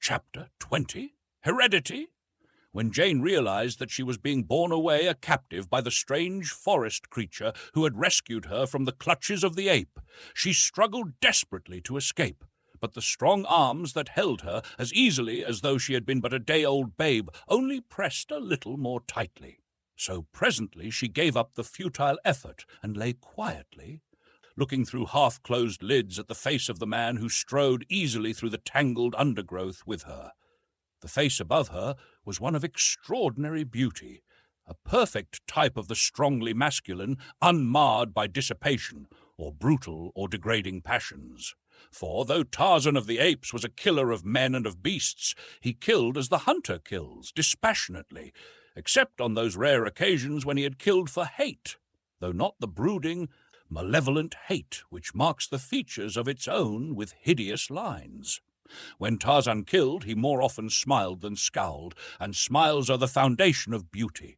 Chapter 20, Heredity. When Jane realized that she was being borne away a captive by the strange forest creature who had rescued her from the clutches of the ape, she struggled desperately to escape. But the strong arms that held her, as easily as though she had been but a day-old babe, only pressed a little more tightly. So presently she gave up the futile effort and lay quietly, looking through half-closed lids at the face of the man who strode easily through the tangled undergrowth with her. The face above her was one of extraordinary beauty, a perfect type of the strongly masculine, unmarred by dissipation or brutal or degrading passions. For, though Tarzan of the Apes was a killer of men and of beasts, he killed as the hunter kills, dispassionately, except on those rare occasions when he had killed for hate, though not the brooding, malevolent hate which marks the features of its own with hideous lines. When Tarzan killed, he more often smiled than scowled, and smiles are the foundation of beauty.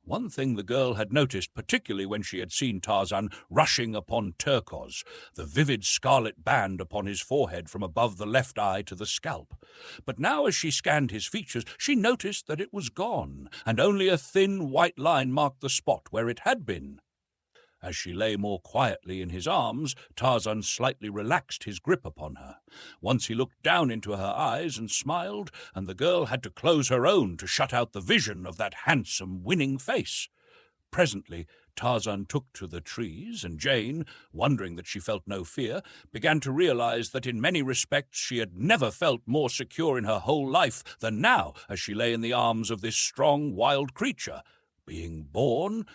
One thing the girl had noticed, particularly when she had seen Tarzan rushing upon Turquoise, the vivid scarlet band upon his forehead from above the left eye to the scalp. But now as she scanned his features, she noticed that it was gone, and only a thin white line marked the spot where it had been. As she lay more quietly in his arms, Tarzan slightly relaxed his grip upon her. Once he looked down into her eyes and smiled, and the girl had to close her own to shut out the vision of that handsome, winning face. Presently, Tarzan took to the trees, and Jane, wondering that she felt no fear, began to realize that in many respects she had never felt more secure in her whole life than now as she lay in the arms of this strong, wild creature, being born,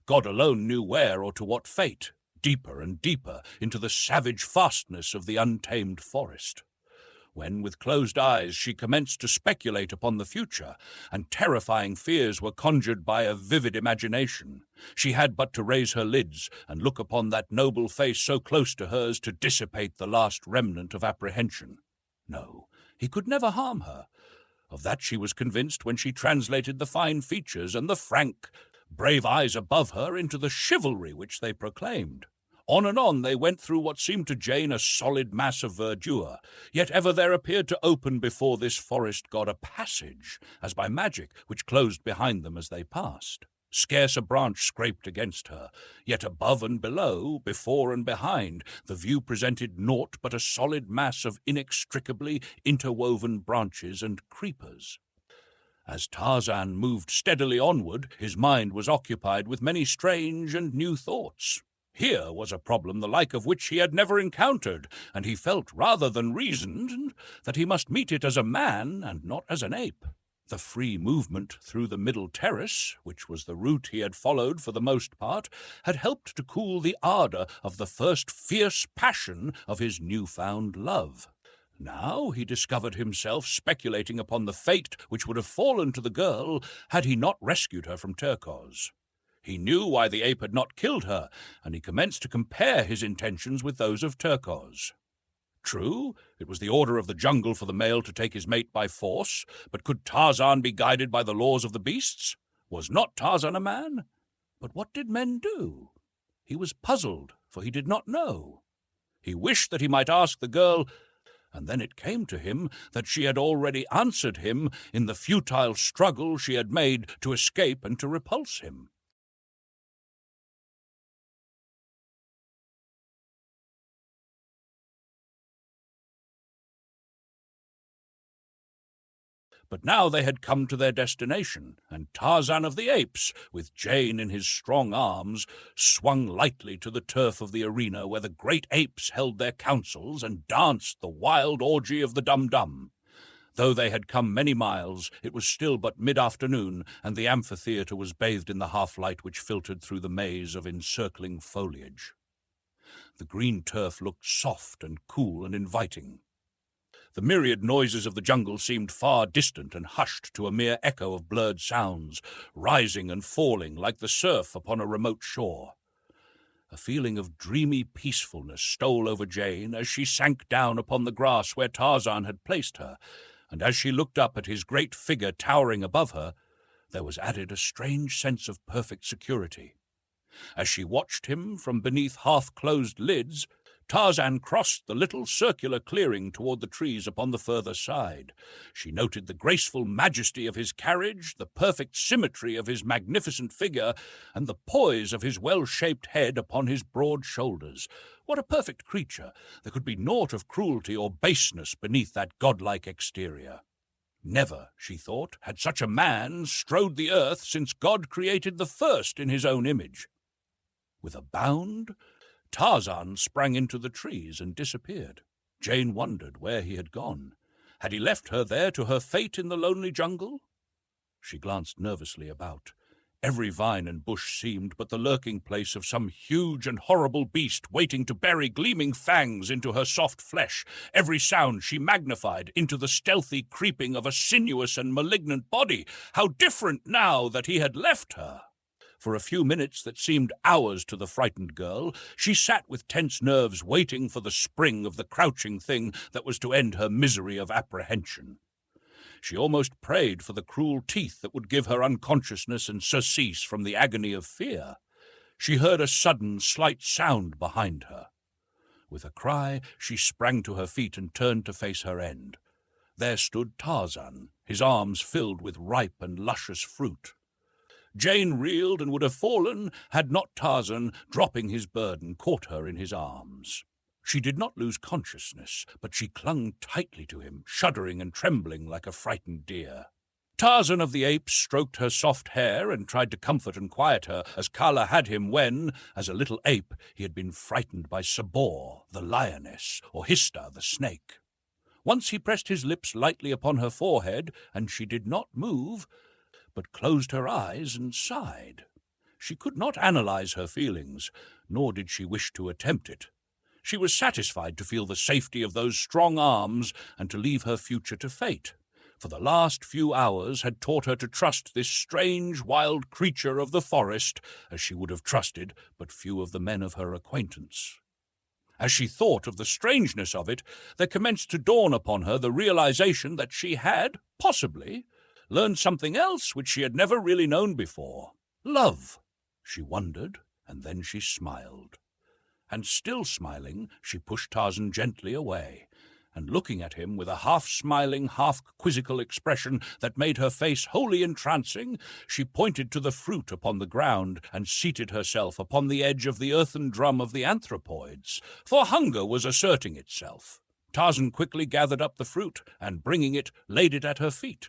God alone knew where or to what fate, deeper and deeper into the savage fastness of the untamed forest. When, with closed eyes, she commenced to speculate upon the future, and terrifying fears were conjured by a vivid imagination, she had but to raise her lids and look upon that noble face so close to hers to dissipate the last remnant of apprehension. No, he could never harm her. Of that she was convinced when she translated the fine features and the frank, brave eyes above her into the chivalry which they proclaimed. On and on they went through what seemed to Jane a solid mass of verdure, yet ever there appeared to open before this forest god a passage, as by magic, which closed behind them as they passed. Scarce a branch scraped against her, yet above and below, before and behind, the view presented naught but a solid mass of inextricably interwoven branches and creepers. As Tarzan moved steadily onward, his mind was occupied with many strange and new thoughts. Here was a problem the like of which he had never encountered, and he felt rather than reasoned that he must meet it as a man and not as an ape. The free movement through the middle terrace, which was the route he had followed for the most part, had helped to cool the ardor of the first fierce passion of his new-found love. Now he discovered himself speculating upon the fate which would have fallen to the girl had he not rescued her from Turquoise. He knew why the ape had not killed her, and he commenced to compare his intentions with those of Turquoise. True, it was the order of the jungle for the male to take his mate by force, but could Tarzan be guided by the laws of the beasts? Was not Tarzan a man? But what did men do? He was puzzled, for he did not know. He wished that he might ask the girl, and then it came to him that she had already answered him in the futile struggle she had made to escape and to repulse him. But now they had come to their destination, and Tarzan of the Apes, with Jane in his strong arms, swung lightly to the turf of the arena where the great apes held their councils and danced the wild orgy of the dum-dum. Though they had come many miles, it was still but mid-afternoon, and the amphitheatre was bathed in the half-light which filtered through the maze of encircling foliage. The green turf looked soft and cool and inviting. The myriad noises of the jungle seemed far distant and hushed to a mere echo of blurred sounds, rising and falling like the surf upon a remote shore. A feeling of dreamy peacefulness stole over Jane as she sank down upon the grass where Tarzan had placed her, and as she looked up at his great figure towering above her, there was added a strange sense of perfect security. As she watched him from beneath half-closed lids, Tarzan crossed the little circular clearing toward the trees upon the further side. She noted the graceful majesty of his carriage, the perfect symmetry of his magnificent figure, and the poise of his well-shaped head upon his broad shoulders. What a perfect creature! There could be naught of cruelty or baseness beneath that godlike exterior. Never, she thought, had such a man strode the earth since God created the first in his own image. With a bound, Tarzan sprang into the trees and disappeared. Jane wondered where he had gone. Had he left her there to her fate in the lonely jungle? She glanced nervously about. Every vine and bush seemed but the lurking place of some huge and horrible beast waiting to bury gleaming fangs into her soft flesh. Every sound she magnified into the stealthy creeping of a sinuous and malignant body. How different now that he had left her! For a few minutes that seemed hours to the frightened girl, she sat with tense nerves waiting for the spring of the crouching thing that was to end her misery of apprehension. She almost prayed for the cruel teeth that would give her unconsciousness and surcease from the agony of fear. She heard a sudden, slight sound behind her. With a cry, she sprang to her feet and turned to face her end. There stood Tarzan, his arms filled with ripe and luscious fruit. Jane reeled and would have fallen had not Tarzan, dropping his burden, caught her in his arms. She did not lose consciousness, but she clung tightly to him, shuddering and trembling like a frightened deer. Tarzan of the Apes stroked her soft hair and tried to comfort and quiet her, as Kala had him when, as a little ape, he had been frightened by Sabor, the lioness, or Hista, the snake. Once he pressed his lips lightly upon her forehead, and she did not move, but closed her eyes and sighed. She could not analyze her feelings, nor did she wish to attempt it. She was satisfied to feel the safety of those strong arms and to leave her future to fate, for the last few hours had taught her to trust this strange, wild creature of the forest as she would have trusted but few of the men of her acquaintance. As she thought of the strangeness of it, there commenced to dawn upon her the realization that she had, possibly, learned something else which she had never really known before. Love. She wondered, and then she smiled. And still smiling, she pushed Tarzan gently away, and looking at him with a half-smiling, half-quizzical expression that made her face wholly entrancing, she pointed to the fruit upon the ground and seated herself upon the edge of the earthen drum of the anthropoids, for hunger was asserting itself. Tarzan quickly gathered up the fruit, and bringing it, laid it at her feet.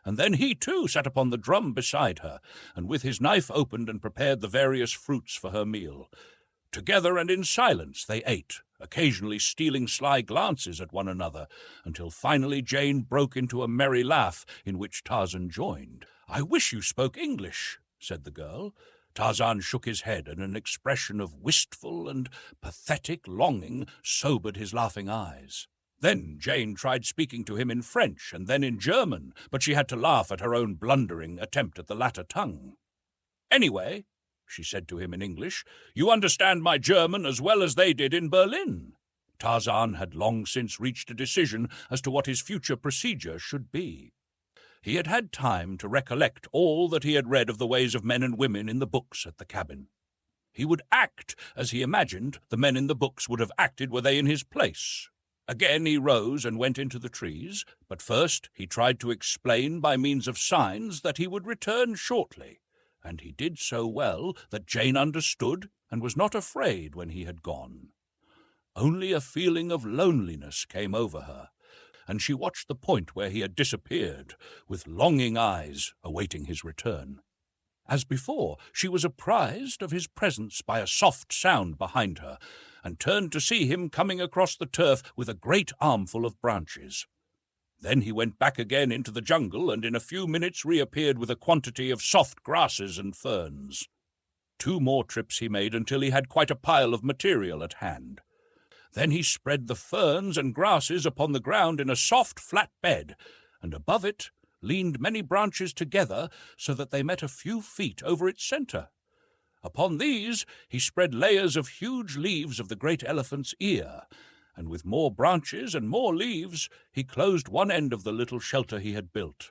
And then he, too, sat upon the drum beside her, and with his knife opened and prepared the various fruits for her meal. Together and in silence they ate, occasionally stealing sly glances at one another, until finally Jane broke into a merry laugh, in which Tarzan joined. "I wish you spoke English," said the girl. Tarzan shook his head, and an expression of wistful and pathetic longing sobered his laughing eyes. Then Jane tried speaking to him in French, and then in German, but she had to laugh at her own blundering attempt at the latter tongue. "Anyway," she said to him in English, "you understand my German as well as they did in Berlin." Tarzan had long since reached a decision as to what his future procedure should be. He had had time to recollect all that he had read of the ways of men and women in the books at the cabin. He would act as he imagined the men in the books would have acted were they in his place. Again he rose and went into the trees, but first he tried to explain by means of signs that he would return shortly, and he did so well that Jane understood and was not afraid when he had gone. Only a feeling of loneliness came over her, and she watched the point where he had disappeared, with longing eyes awaiting his return. As before, she was apprised of his presence by a soft sound behind her, and turned to see him coming across the turf with a great armful of branches. Then he went back again into the jungle, and in a few minutes reappeared with a quantity of soft grasses and ferns. 2 more trips he made until he had quite a pile of material at hand. Then he spread the ferns and grasses upon the ground in a soft, flat bed, and above it leaned many branches together so that they met a few feet over its centre. Upon these he spread layers of huge leaves of the great elephant's ear, and with more branches and more leaves he closed one end of the little shelter he had built.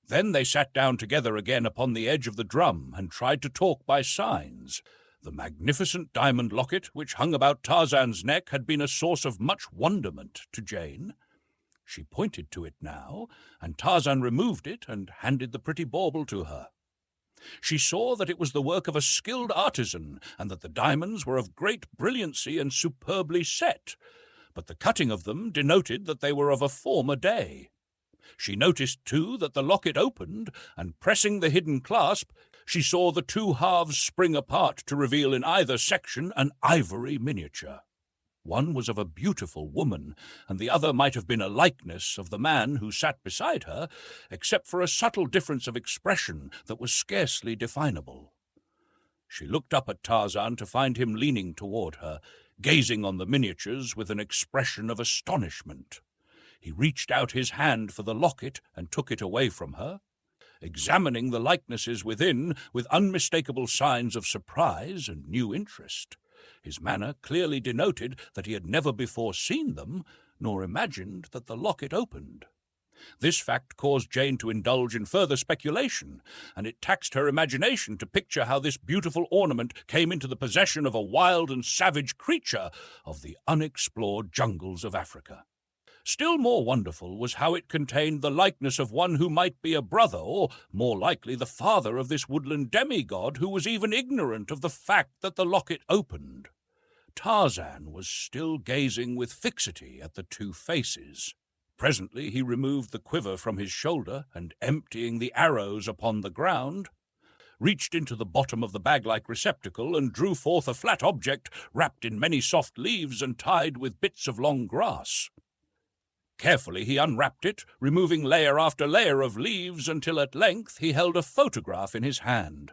Then they sat down together again upon the edge of the drum and tried to talk by signs. The magnificent diamond locket which hung about Tarzan's neck had been a source of much wonderment to Jane. She pointed to it now, and Tarzan removed it and handed the pretty bauble to her. She saw that it was the work of a skilled artisan, and that the diamonds were of great brilliancy and superbly set, but the cutting of them denoted that they were of a former day. She noticed, too, that the locket opened, and pressing the hidden clasp, she saw the two halves spring apart to reveal in either section an ivory miniature. One was of a beautiful woman, and the other might have been a likeness of the man who sat beside her, except for a subtle difference of expression that was scarcely definable. She looked up at Tarzan to find him leaning toward her, gazing on the miniatures with an expression of astonishment. He reached out his hand for the locket and took it away from her, examining the likenesses within with unmistakable signs of surprise and new interest. His manner clearly denoted that he had never before seen them, nor imagined that the locket opened. This fact caused Jane to indulge in further speculation, and it taxed her imagination to picture how this beautiful ornament came into the possession of a wild and savage creature of the unexplored jungles of Africa. Still more wonderful was how it contained the likeness of one who might be a brother, or, more likely, the father of this woodland demigod, who was even ignorant of the fact that the locket opened. Tarzan was still gazing with fixity at the two faces. Presently he removed the quiver from his shoulder, and, emptying the arrows upon the ground, reached into the bottom of the bag-like receptacle and drew forth a flat object wrapped in many soft leaves and tied with bits of long grass. Carefully he unwrapped it, removing layer after layer of leaves, until at length he held a photograph in his hand.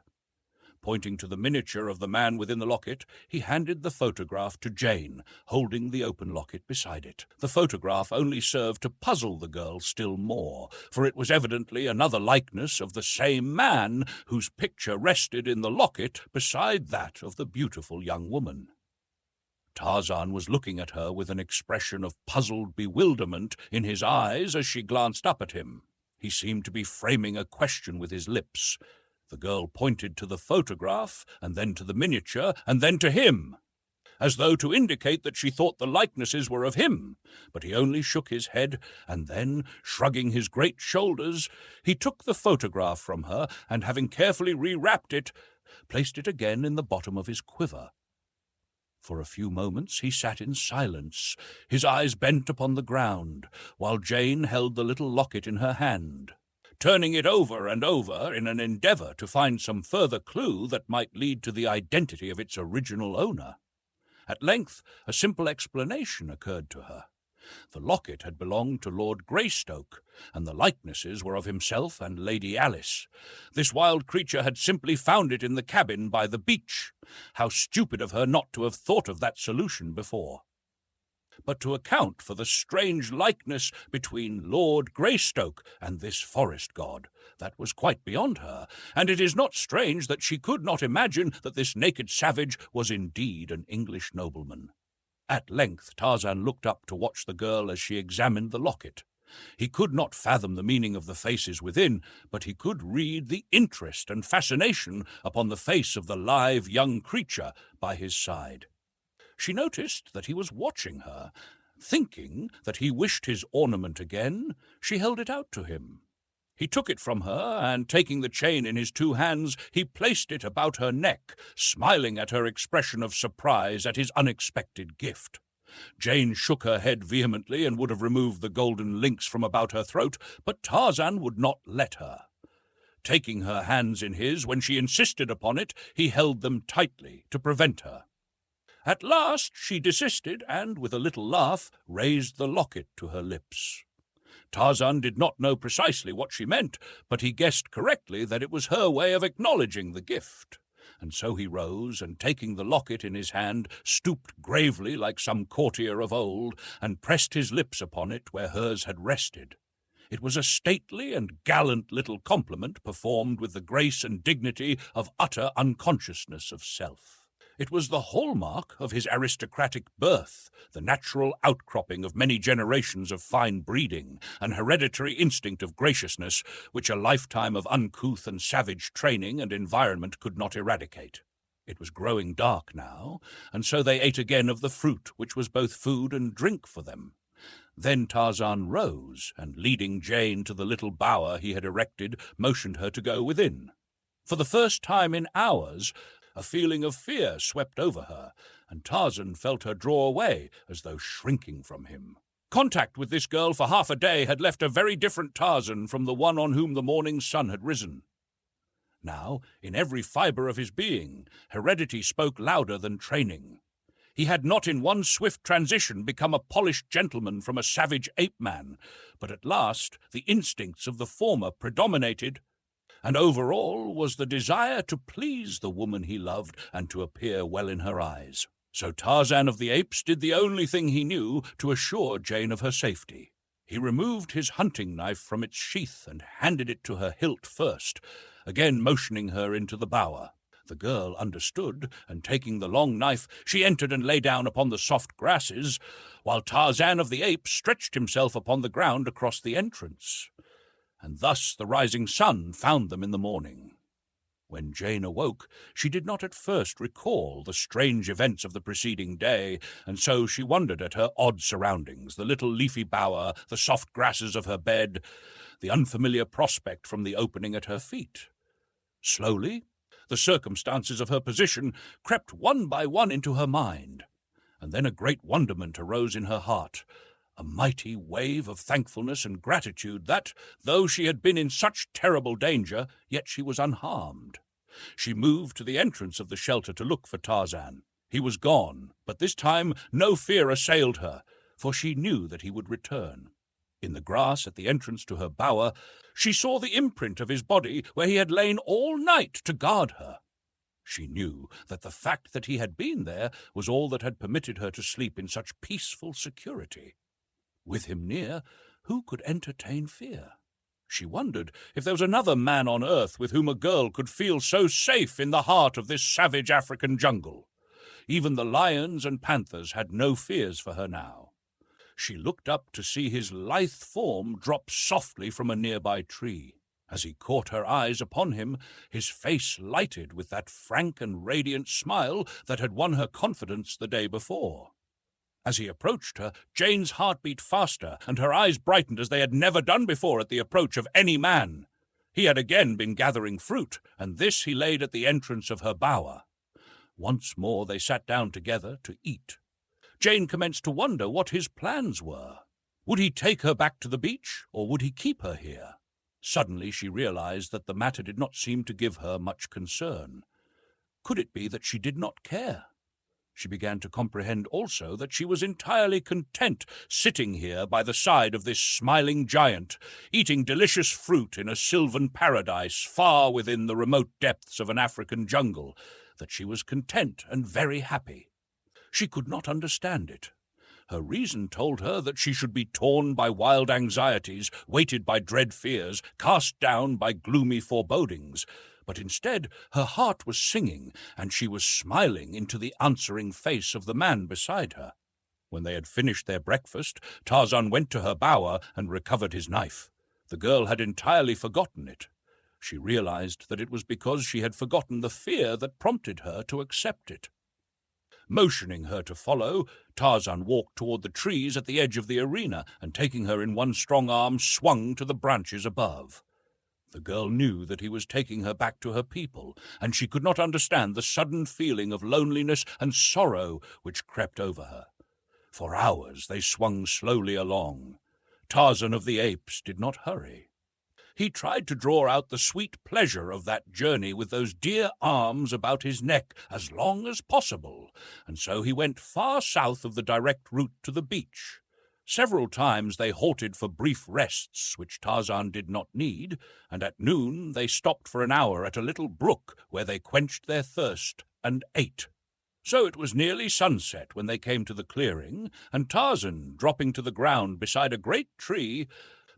Pointing to the miniature of the man within the locket, he handed the photograph to Jane, holding the open locket beside it. The photograph only served to puzzle the girl still more, for it was evidently another likeness of the same man whose picture rested in the locket beside that of the beautiful young woman. Tarzan was looking at her with an expression of puzzled bewilderment in his eyes as she glanced up at him. He seemed to be framing a question with his lips. The girl pointed to the photograph, and then to the miniature, and then to him, as though to indicate that she thought the likenesses were of him, but he only shook his head, and then, shrugging his great shoulders, he took the photograph from her, and having carefully rewrapped it, placed it again in the bottom of his quiver. For a few moments he sat in silence, his eyes bent upon the ground, while Jane held the little locket in her hand, turning it over and over in an endeavor to find some further clue that might lead to the identity of its original owner. At length a simple explanation occurred to her. The locket had belonged to Lord Greystoke, and the likenesses were of himself and Lady Alice. This wild creature had simply found it in the cabin by the beach. How stupid of her not to have thought of that solution before! But to account for the strange likeness between Lord Greystoke and this forest god, that was quite beyond her, and it is not strange that she could not imagine that this naked savage was indeed an English nobleman. At length Tarzan looked up to watch the girl as she examined the locket. He could not fathom the meaning of the faces within, but he could read the interest and fascination upon the face of the live young creature by his side. She noticed that he was watching her. Thinking that he wished his ornament again, she held it out to him. He took it from her, and taking the chain in his two hands, he placed it about her neck, smiling at her expression of surprise at his unexpected gift. Jane shook her head vehemently and would have removed the golden links from about her throat, but Tarzan would not let her. Taking her hands in his, when she insisted upon it, he held them tightly to prevent her. At last she desisted, and, with a little laugh, raised the locket to her lips. Tarzan did not know precisely what she meant, but he guessed correctly that it was her way of acknowledging the gift. And so he rose, and taking the locket in his hand, stooped gravely like some courtier of old, and pressed his lips upon it where hers had rested. It was a stately and gallant little compliment performed with the grace and dignity of utter unconsciousness of self. It was the hallmark of his aristocratic birth, the natural outcropping of many generations of fine breeding, an hereditary instinct of graciousness which a lifetime of uncouth and savage training and environment could not eradicate. It was growing dark now, and so they ate again of the fruit, which was both food and drink for them. Then Tarzan rose, and leading Jane to the little bower he had erected, motioned her to go within. For the first time in hours, a feeling of fear swept over her, and Tarzan felt her draw away as though shrinking from him. Contact with this girl for half a day had left a very different Tarzan from the one on whom the morning sun had risen. Now, in every fibre of his being, heredity spoke louder than training. He had not in one swift transition become a polished gentleman from a savage ape-man, but at last the instincts of the former predominated, and over all was the desire to please the woman he loved and to appear well in her eyes. So Tarzan of the Apes did the only thing he knew to assure Jane of her safety. He removed his hunting knife from its sheath and handed it to her hilt first, again motioning her into the bower. The girl understood, and taking the long knife, she entered and lay down upon the soft grasses, while Tarzan of the Apes stretched himself upon the ground across the entrance. And thus the rising sun found them in the morning. When Jane awoke, she did not at first recall the strange events of the preceding day, and so she wondered at her odd surroundings, the little leafy bower, the soft grasses of her bed, the unfamiliar prospect from the opening at her feet. Slowly, the circumstances of her position crept one by one into her mind, and then a great wonderment arose in her heart, a mighty wave of thankfulness and gratitude that, though she had been in such terrible danger, yet she was unharmed. She moved to the entrance of the shelter to look for Tarzan. He was gone, but this time no fear assailed her, for she knew that he would return. In the grass at the entrance to her bower, she saw the imprint of his body where he had lain all night to guard her. She knew that the fact that he had been there was all that had permitted her to sleep in such peaceful security. With him near, who could entertain fear? She wondered if there was another man on earth with whom a girl could feel so safe in the heart of this savage African jungle. Even the lions and panthers had no fears for her now. She looked up to see his lithe form drop softly from a nearby tree. As he caught her eyes upon him, his face lighted with that frank and radiant smile that had won her confidence the day before. As he approached her, Jane's heart beat faster, and her eyes brightened as they had never done before at the approach of any man. He had again been gathering fruit, and this he laid at the entrance of her bower. Once more they sat down together to eat. Jane commenced to wonder what his plans were. Would he take her back to the beach, or would he keep her here? Suddenly she realized that the matter did not seem to give her much concern. Could it be that she did not care? She began to comprehend also that she was entirely content sitting here by the side of this smiling giant, eating delicious fruit in a sylvan paradise far within the remote depths of an African jungle, that she was content and very happy. She could not understand it. Her reason told her that she should be torn by wild anxieties, weighted by dread fears, cast down by gloomy forebodings. But instead her heart was singing, and she was smiling into the answering face of the man beside her. When they had finished their breakfast, Tarzan went to her bower and recovered his knife. The girl had entirely forgotten it. She realized that it was because she had forgotten the fear that prompted her to accept it. Motioning her to follow, Tarzan walked toward the trees at the edge of the arena, and taking her in one strong arm, swung to the branches above. The girl knew that he was taking her back to her people, and she could not understand the sudden feeling of loneliness and sorrow which crept over her. For hours they swung slowly along. Tarzan of the Apes did not hurry. He tried to draw out the sweet pleasure of that journey with those dear arms about his neck as long as possible, and so he went far south of the direct route to the beach. Several times they halted for brief rests, which Tarzan did not need, and at noon they stopped for an hour at a little brook where they quenched their thirst and ate. So it was nearly sunset when they came to the clearing, and Tarzan, dropping to the ground beside a great tree,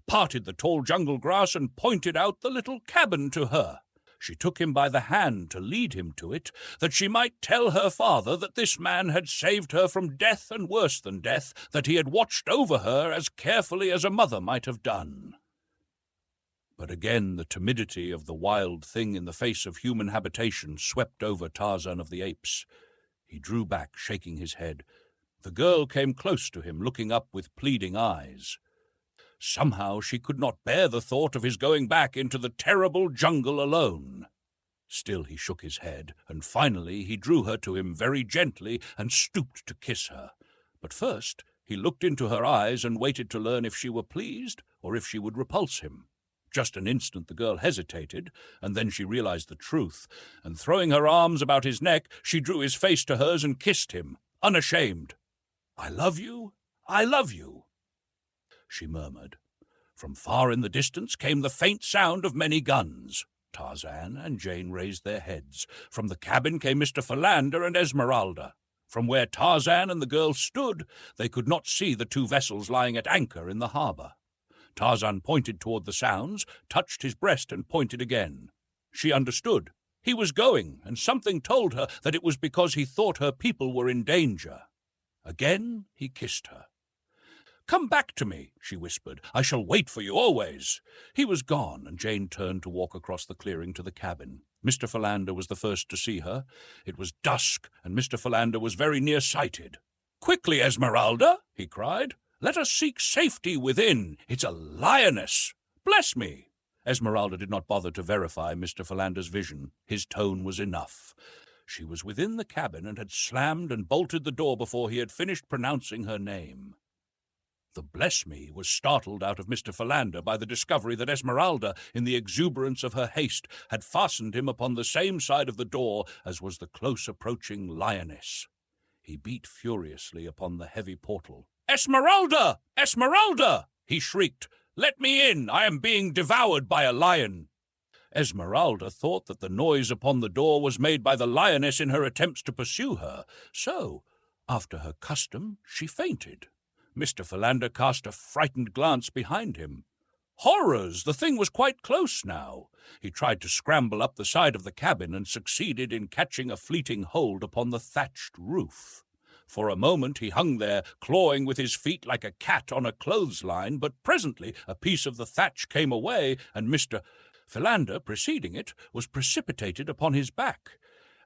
parted the tall jungle grass and pointed out the little cabin to her. She took him by the hand to lead him to it, that she might tell her father that this man had saved her from death and worse than death, that he had watched over her as carefully as a mother might have done. But again the timidity of the wild thing in the face of human habitation swept over Tarzan of the Apes. He drew back, shaking his head. The girl came close to him, looking up with pleading eyes. Somehow she could not bear the thought of his going back into the terrible jungle alone. Still he shook his head, and finally he drew her to him very gently and stooped to kiss her. But first he looked into her eyes and waited to learn if she were pleased or if she would repulse him. Just an instant the girl hesitated, and then she realized the truth, and throwing her arms about his neck, she drew his face to hers and kissed him, unashamed. "I love you, I love you," she murmured. From far in the distance came the faint sound of many guns. Tarzan and Jane raised their heads. From the cabin came Mr. Philander and Esmeralda. From where Tarzan and the girl stood, they could not see the two vessels lying at anchor in the harbor. Tarzan pointed toward the sounds, touched his breast, and pointed again. She understood. He was going, and something told her that it was because he thought her people were in danger. Again he kissed her. "Come back to me," she whispered. "I shall wait for you always." He was gone, and Jane turned to walk across the clearing to the cabin. Mr. Philander was the first to see her. It was dusk, and Mr. Philander was very near-sighted. "Quickly, Esmeralda," he cried. "Let us seek safety within. It's a lioness. Bless me." Esmeralda did not bother to verify Mr. Philander's vision. His tone was enough. She was within the cabin and had slammed and bolted the door before he had finished pronouncing her name. The "bless me" was startled out of Mr. Philander by the discovery that Esmeralda, in the exuberance of her haste, had fastened him upon the same side of the door as was the close-approaching lioness. He beat furiously upon the heavy portal. "Esmeralda! Esmeralda!" he shrieked. "Let me in! I am being devoured by a lion!" Esmeralda thought that the noise upon the door was made by the lioness in her attempts to pursue her, so, after her custom, she fainted. Mr. Philander cast a frightened glance behind him. Horrors! The thing was quite close now. He tried to scramble up the side of the cabin and succeeded in catching a fleeting hold upon the thatched roof. For a moment he hung there, clawing with his feet like a cat on a clothesline, but presently a piece of the thatch came away, and Mr. Philander, preceding it, was precipitated upon his back.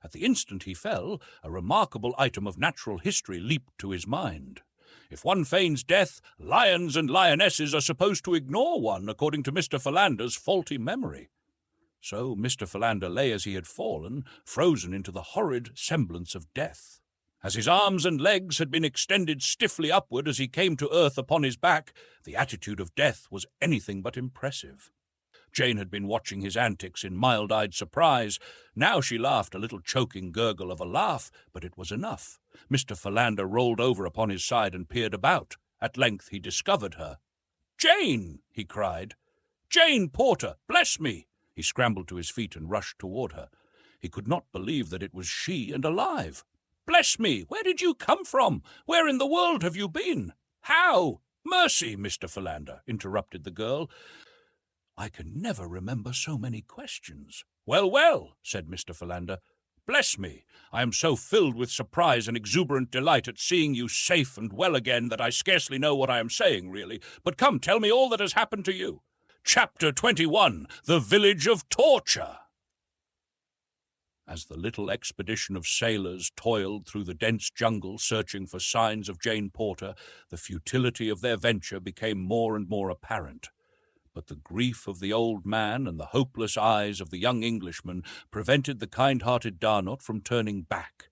At the instant he fell, a remarkable item of natural history leaped to his mind. If one feigns death, lions and lionesses are supposed to ignore one, according to Mr. Philander's faulty memory. So Mr. Philander lay as he had fallen, frozen into the horrid semblance of death. As his arms and legs had been extended stiffly upward as he came to earth upon his back, the attitude of death was anything but impressive. Jane had been watching his antics in mild-eyed surprise. Now she laughed, a little choking gurgle of a laugh, but it was enough. Mr. Philander rolled over upon his side and peered about. At length he discovered her. "Jane!" he cried. "Jane Porter! Bless me!" He scrambled to his feet and rushed toward her. He could not believe that it was she and alive. "Bless me! Where did you come from? Where in the world have you been? How?" "Mercy, Mr. Philander," interrupted the girl. "I can never remember so many questions." "Well, well," said Mr. Philander. "Bless me, I am so filled with surprise and exuberant delight at seeing you safe and well again that I scarcely know what I am saying, really. But come, tell me all that has happened to you." Chapter 21, The Village of Torture. As the little expedition of sailors toiled through the dense jungle searching for signs of Jane Porter, the futility of their venture became more and more apparent. But the grief of the old man and the hopeless eyes of the young Englishman prevented the kind-hearted Darnot from turning back.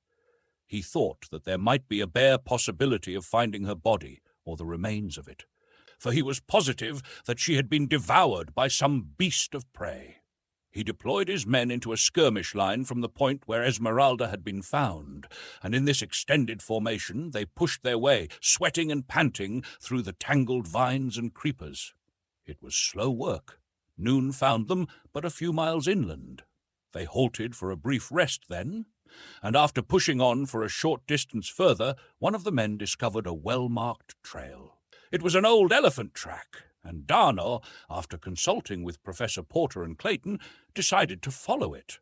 He thought that there might be a bare possibility of finding her body, or the remains of it, for he was positive that she had been devoured by some beast of prey. He deployed his men into a skirmish line from the point where Esmeralda had been found, and in this extended formation they pushed their way, sweating and panting, through the tangled vines and creepers. It was slow work. Noon found them but a few miles inland. They halted for a brief rest then, and after pushing on for a short distance further, one of the men discovered a well-marked trail. It was an old elephant track, and Darnot, after consulting with Professor Porter and Clayton, decided to follow it.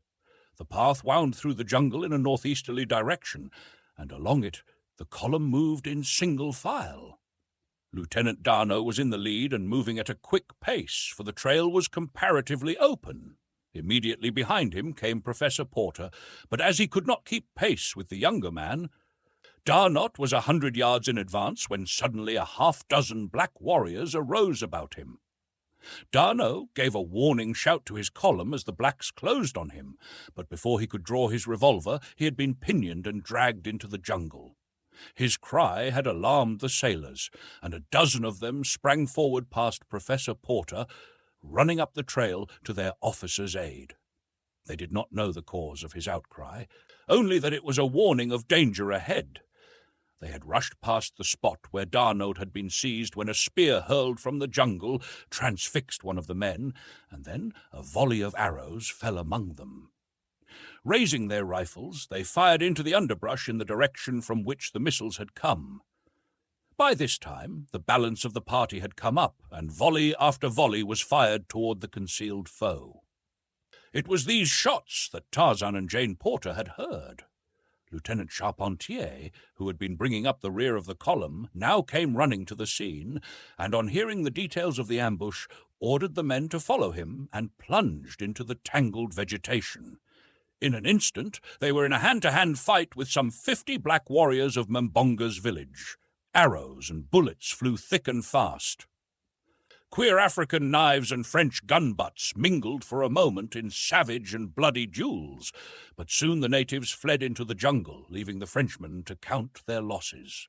The path wound through the jungle in a northeasterly direction, and along it the column moved in single file. Lieutenant D'Arnaud was in the lead and moving at a quick pace, for the trail was comparatively open. Immediately behind him came Professor Porter, but as he could not keep pace with the younger man, D'Arnaud was 100 yards in advance when suddenly a half-dozen black warriors arose about him. D'Arnaud gave a warning shout to his column as the blacks closed on him, but before he could draw his revolver, he had been pinioned and dragged into the jungle. His cry had alarmed the sailors, and a dozen of them sprang forward past Professor Porter, running up the trail to their officer's aid. They did not know the cause of his outcry, only that it was a warning of danger ahead. They had rushed past the spot where D'Arnaud had been seized when a spear hurled from the jungle transfixed one of the men, and then a volley of arrows fell among them. Raising their rifles, they fired into the underbrush in the direction from which the missiles had come. By this time, the balance of the party had come up, and volley after volley was fired toward the concealed foe. It was these shots that Tarzan and Jane Porter had heard. Lieutenant Charpentier, who had been bringing up the rear of the column, now came running to the scene, and on hearing the details of the ambush, ordered the men to follow him and plunged into the tangled vegetation. In an instant, they were in a hand-to-hand fight with some 50 black warriors of Mbonga's village. Arrows and bullets flew thick and fast. Queer African knives and French gun-butts mingled for a moment in savage and bloody duels, but soon the natives fled into the jungle, leaving the Frenchmen to count their losses.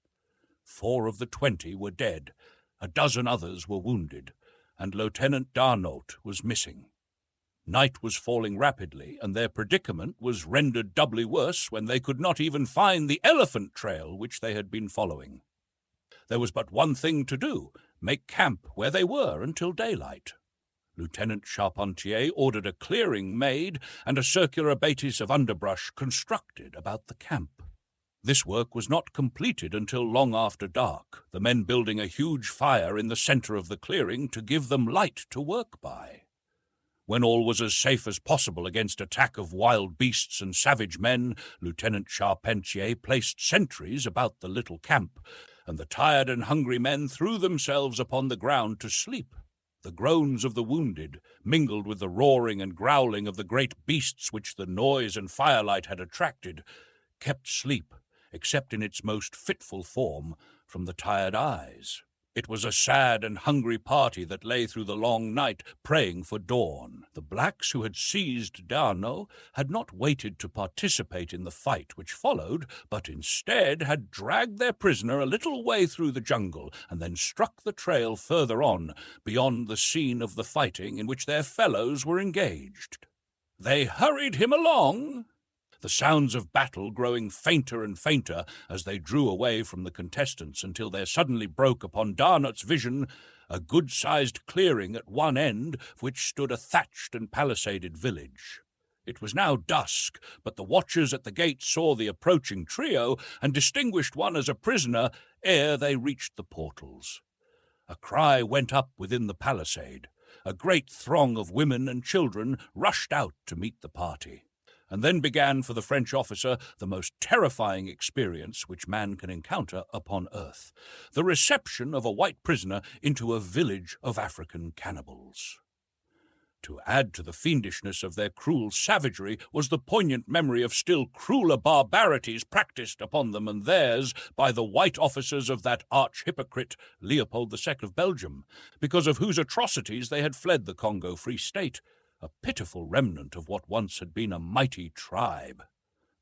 4 of the 20 were dead, a dozen others were wounded, and Lieutenant D'Arnaud was missing. Night was falling rapidly, and their predicament was rendered doubly worse when they could not even find the elephant trail which they had been following. There was but one thing to do: make camp where they were until daylight. Lieutenant Charpentier ordered a clearing made and a circular batis of underbrush constructed about the camp. This work was not completed until long after dark, the men building a huge fire in the center of the clearing to give them light to work by. When all was as safe as possible against attack of wild beasts and savage men, Lieutenant Charpentier placed sentries about the little camp, and the tired and hungry men threw themselves upon the ground to sleep. The groans of the wounded, mingled with the roaring and growling of the great beasts which the noise and firelight had attracted, kept sleep, except in its most fitful form, from the tired eyes. It was a sad and hungry party that lay through the long night, praying for dawn. The blacks who had seized D'Arnaud had not waited to participate in the fight which followed, but instead had dragged their prisoner a little way through the jungle, and then struck the trail further on, beyond the scene of the fighting in which their fellows were engaged. They hurried him along, the sounds of battle growing fainter and fainter as they drew away from the contestants, until there suddenly broke upon D'Arnaud's vision a good-sized clearing at one end, of which stood a thatched and palisaded village. It was now dusk, but the watchers at the gate saw the approaching trio and distinguished one as a prisoner ere they reached the portals. A cry went up within the palisade. A great throng of women and children rushed out to meet the party. And then began for the French officer the most terrifying experience which man can encounter upon earth: the reception of a white prisoner into a village of African cannibals. To add to the fiendishness of their cruel savagery was the poignant memory of still crueler barbarities practiced upon them and theirs by the white officers of that arch-hypocrite Leopold II of Belgium, because of whose atrocities they had fled the Congo Free State, a pitiful remnant of what once had been a mighty tribe.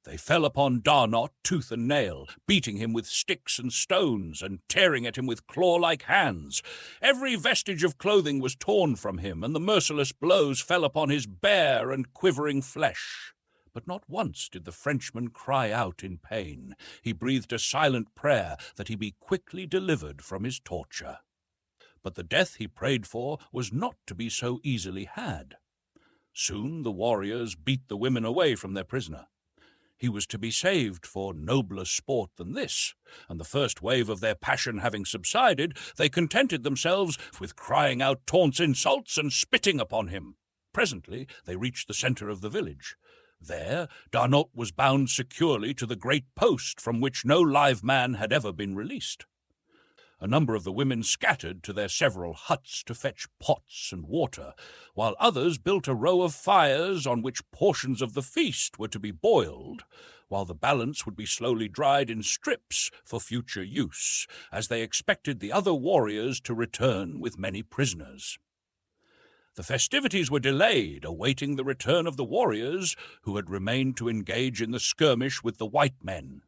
They fell upon D'Arnaud tooth and nail, beating him with sticks and stones, and tearing at him with claw-like hands. Every vestige of clothing was torn from him, and the merciless blows fell upon his bare and quivering flesh. But not once did the Frenchman cry out in pain. He breathed a silent prayer that he be quickly delivered from his torture. But the death he prayed for was not to be so easily had. Soon the warriors beat the women away from their prisoner. He was to be saved for nobler sport than this, and the first wave of their passion having subsided, they contented themselves with crying out taunts, insults, and spitting upon him. Presently they reached the center of the village. There D'Arnaud was bound securely to the great post from which no live man had ever been released. A number of the women scattered to their several huts to fetch pots and water, while others built a row of fires on which portions of the feast were to be boiled, while the balance would be slowly dried in strips for future use, as they expected the other warriors to return with many prisoners. The festivities were delayed, awaiting the return of the warriors who had remained to engage in the skirmish with the white men,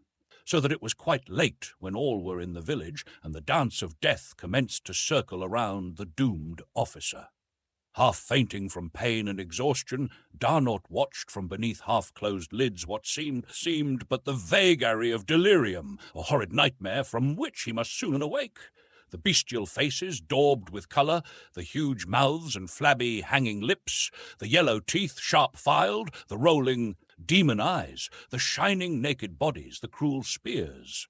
so that it was quite late when all were in the village and the dance of death commenced to circle around the doomed officer. Half fainting from pain and exhaustion, Darnot watched from beneath half-closed lids what seemed but the vagary of delirium, a horrid nightmare from which he must soon awake. The bestial faces, daubed with colour, the huge mouths and flabby hanging lips, the yellow teeth sharp-filed, the rolling demon eyes, the shining naked bodies, the cruel spears.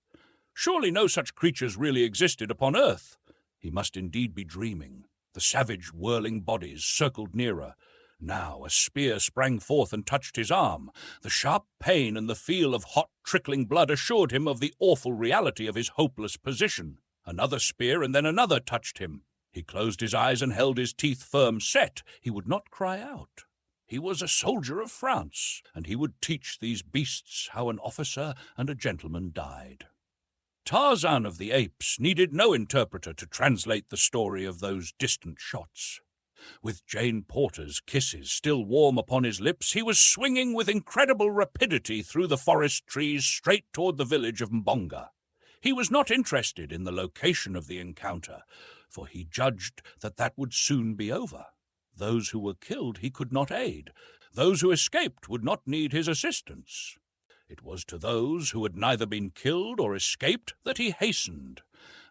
Surely no such creatures really existed upon earth. He must indeed be dreaming. The savage, whirling bodies circled nearer. Now a spear sprang forth and touched his arm. The sharp pain and the feel of hot, trickling blood assured him of the awful reality of his hopeless position. Another spear and then another touched him. He closed his eyes and held his teeth firm set. He would not cry out. He was a soldier of France, and he would teach these beasts how an officer and a gentleman died. Tarzan of the Apes needed no interpreter to translate the story of those distant shots. With Jane Porter's kisses still warm upon his lips, he was swinging with incredible rapidity through the forest trees straight toward the village of Mbonga. He was not interested in the location of the encounter, for he judged that would soon be over. Those who were killed he could not aid. Those who escaped would not need his assistance. It was to those who had neither been killed or escaped that he hastened,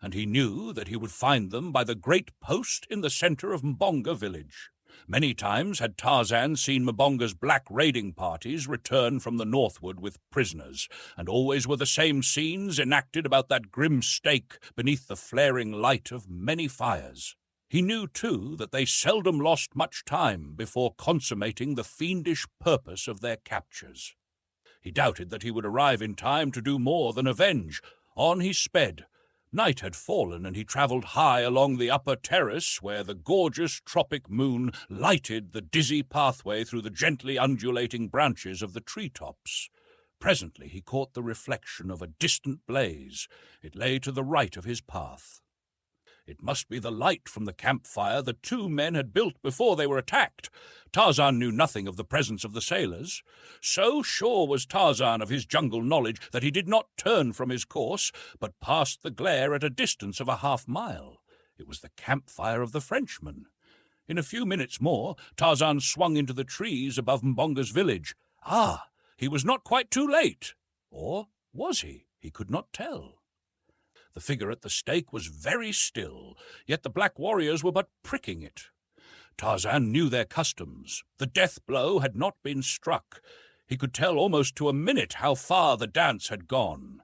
and he knew that he would find them by the great post in the center of Mbonga village. Many times had Tarzan seen Mbonga's black raiding parties return from the northward with prisoners, and always were the same scenes enacted about that grim stake beneath the flaring light of many fires. He knew, too, that they seldom lost much time before consummating the fiendish purpose of their captures. He doubted that he would arrive in time to do more than avenge. On he sped. Night had fallen, and he travelled high along the upper terrace where the gorgeous tropic moon lighted the dizzy pathway through the gently undulating branches of the tree-tops. Presently he caught the reflection of a distant blaze. It lay to the right of his path. It must be the light from the campfire the two men had built before they were attacked. Tarzan knew nothing of the presence of the sailors. So sure was Tarzan of his jungle knowledge that he did not turn from his course, but passed the glare at a distance of a half-mile. It was the campfire of the Frenchmen. In a few minutes more, Tarzan swung into the trees above Mbonga's village. Ah, he was not quite too late. Or was he? He could not tell. The figure at the stake was very still, yet the black warriors were but pricking it. Tarzan knew their customs. The death blow had not been struck. He could tell almost to a minute how far the dance had gone.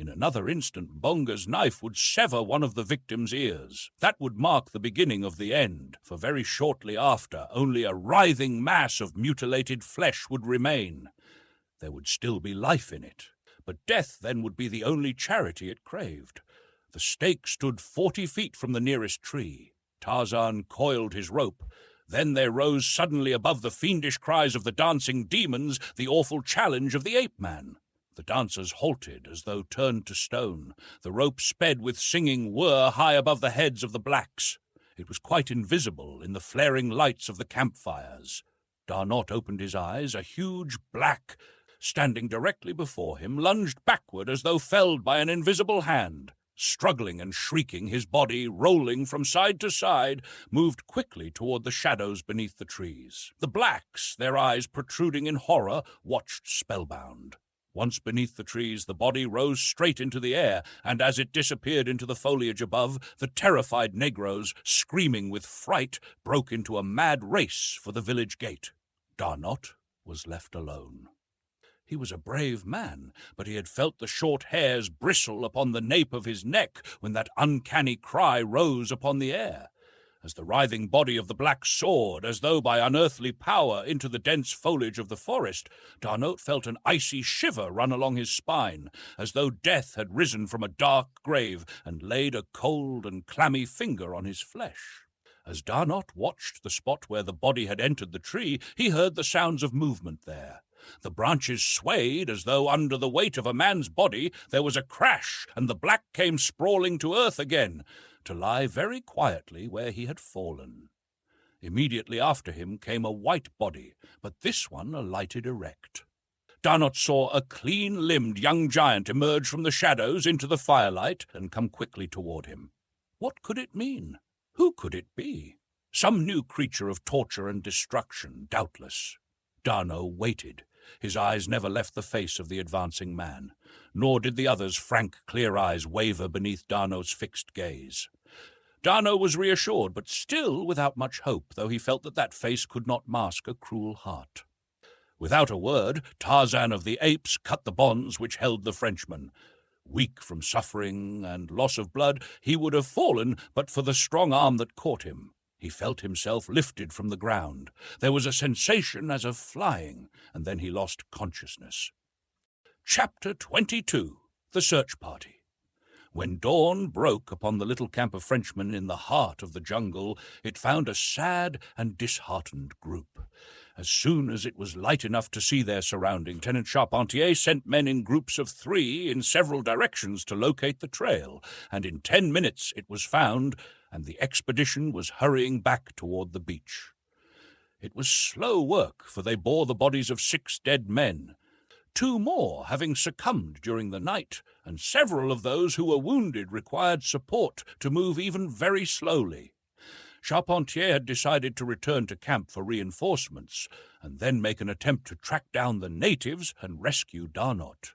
In another instant, Mbonga's knife would sever one of the victim's ears. That would mark the beginning of the end, for very shortly after, only a writhing mass of mutilated flesh would remain. There would still be life in it, but death then would be the only charity it craved. The stake stood 40 feet from the nearest tree. Tarzan coiled his rope. Then there rose suddenly above the fiendish cries of the dancing demons the awful challenge of the ape-man. The dancers halted as though turned to stone. The rope sped with singing whir high above the heads of the blacks. It was quite invisible in the flaring lights of the campfires. Darnot opened his eyes. A huge black, standing directly before him, lunged backward as though felled by an invisible hand. Struggling and shrieking, his body, rolling from side to side, moved quickly toward the shadows beneath the trees. The blacks, their eyes protruding in horror, watched spellbound. Once beneath the trees, the body rose straight into the air, and as it disappeared into the foliage above, the terrified negroes, screaming with fright, broke into a mad race for the village gate. Darnot was left alone. He was a brave man, but he had felt the short hairs bristle upon the nape of his neck when that uncanny cry rose upon the air. As the writhing body of the black soared, as though by unearthly power, into the dense foliage of the forest, D'Arnaut felt an icy shiver run along his spine, as though death had risen from a dark grave and laid a cold and clammy finger on his flesh. As D'Arnaut watched the spot where the body had entered the tree, he heard the sounds of movement there. The branches swayed as though under the weight of a man's body there was a crash, and the black came sprawling to earth again, to lie very quietly where he had fallen. Immediately after him came a white body, but this one alighted erect. D'Arnaut saw a clean-limbed young giant emerge from the shadows into the firelight and come quickly toward him. What could it mean? Who could it be? Some new creature of torture and destruction, doubtless. D'Arnaut waited. His eyes never left the face of the advancing man, nor did the other's frank, clear eyes waver beneath D'Arnaut's fixed gaze. D'Arnaut was reassured, but still without much hope, though he felt that face could not mask a cruel heart. Without a word, Tarzan of the Apes cut the bonds which held the Frenchman. Weak from suffering and loss of blood, he would have fallen but for the strong arm that caught him. He felt himself lifted from the ground. There was a sensation as of flying, and then he lost consciousness. Chapter 22. The Search Party. When dawn broke upon the little camp of Frenchmen in the heart of the jungle, it found a sad and disheartened group. As soon as it was light enough to see their surrounding, Lieutenant Charpentier sent men in groups of 3 in several directions to locate the trail, and in 10 minutes it was found, and the expedition was hurrying back toward the beach. It was slow work, for they bore the bodies of 6 dead men, 2 more having succumbed during the night, and several of those who were wounded required support to move even very slowly. Charpentier had decided to return to camp for reinforcements, and then make an attempt to track down the natives and rescue D'Arnaut.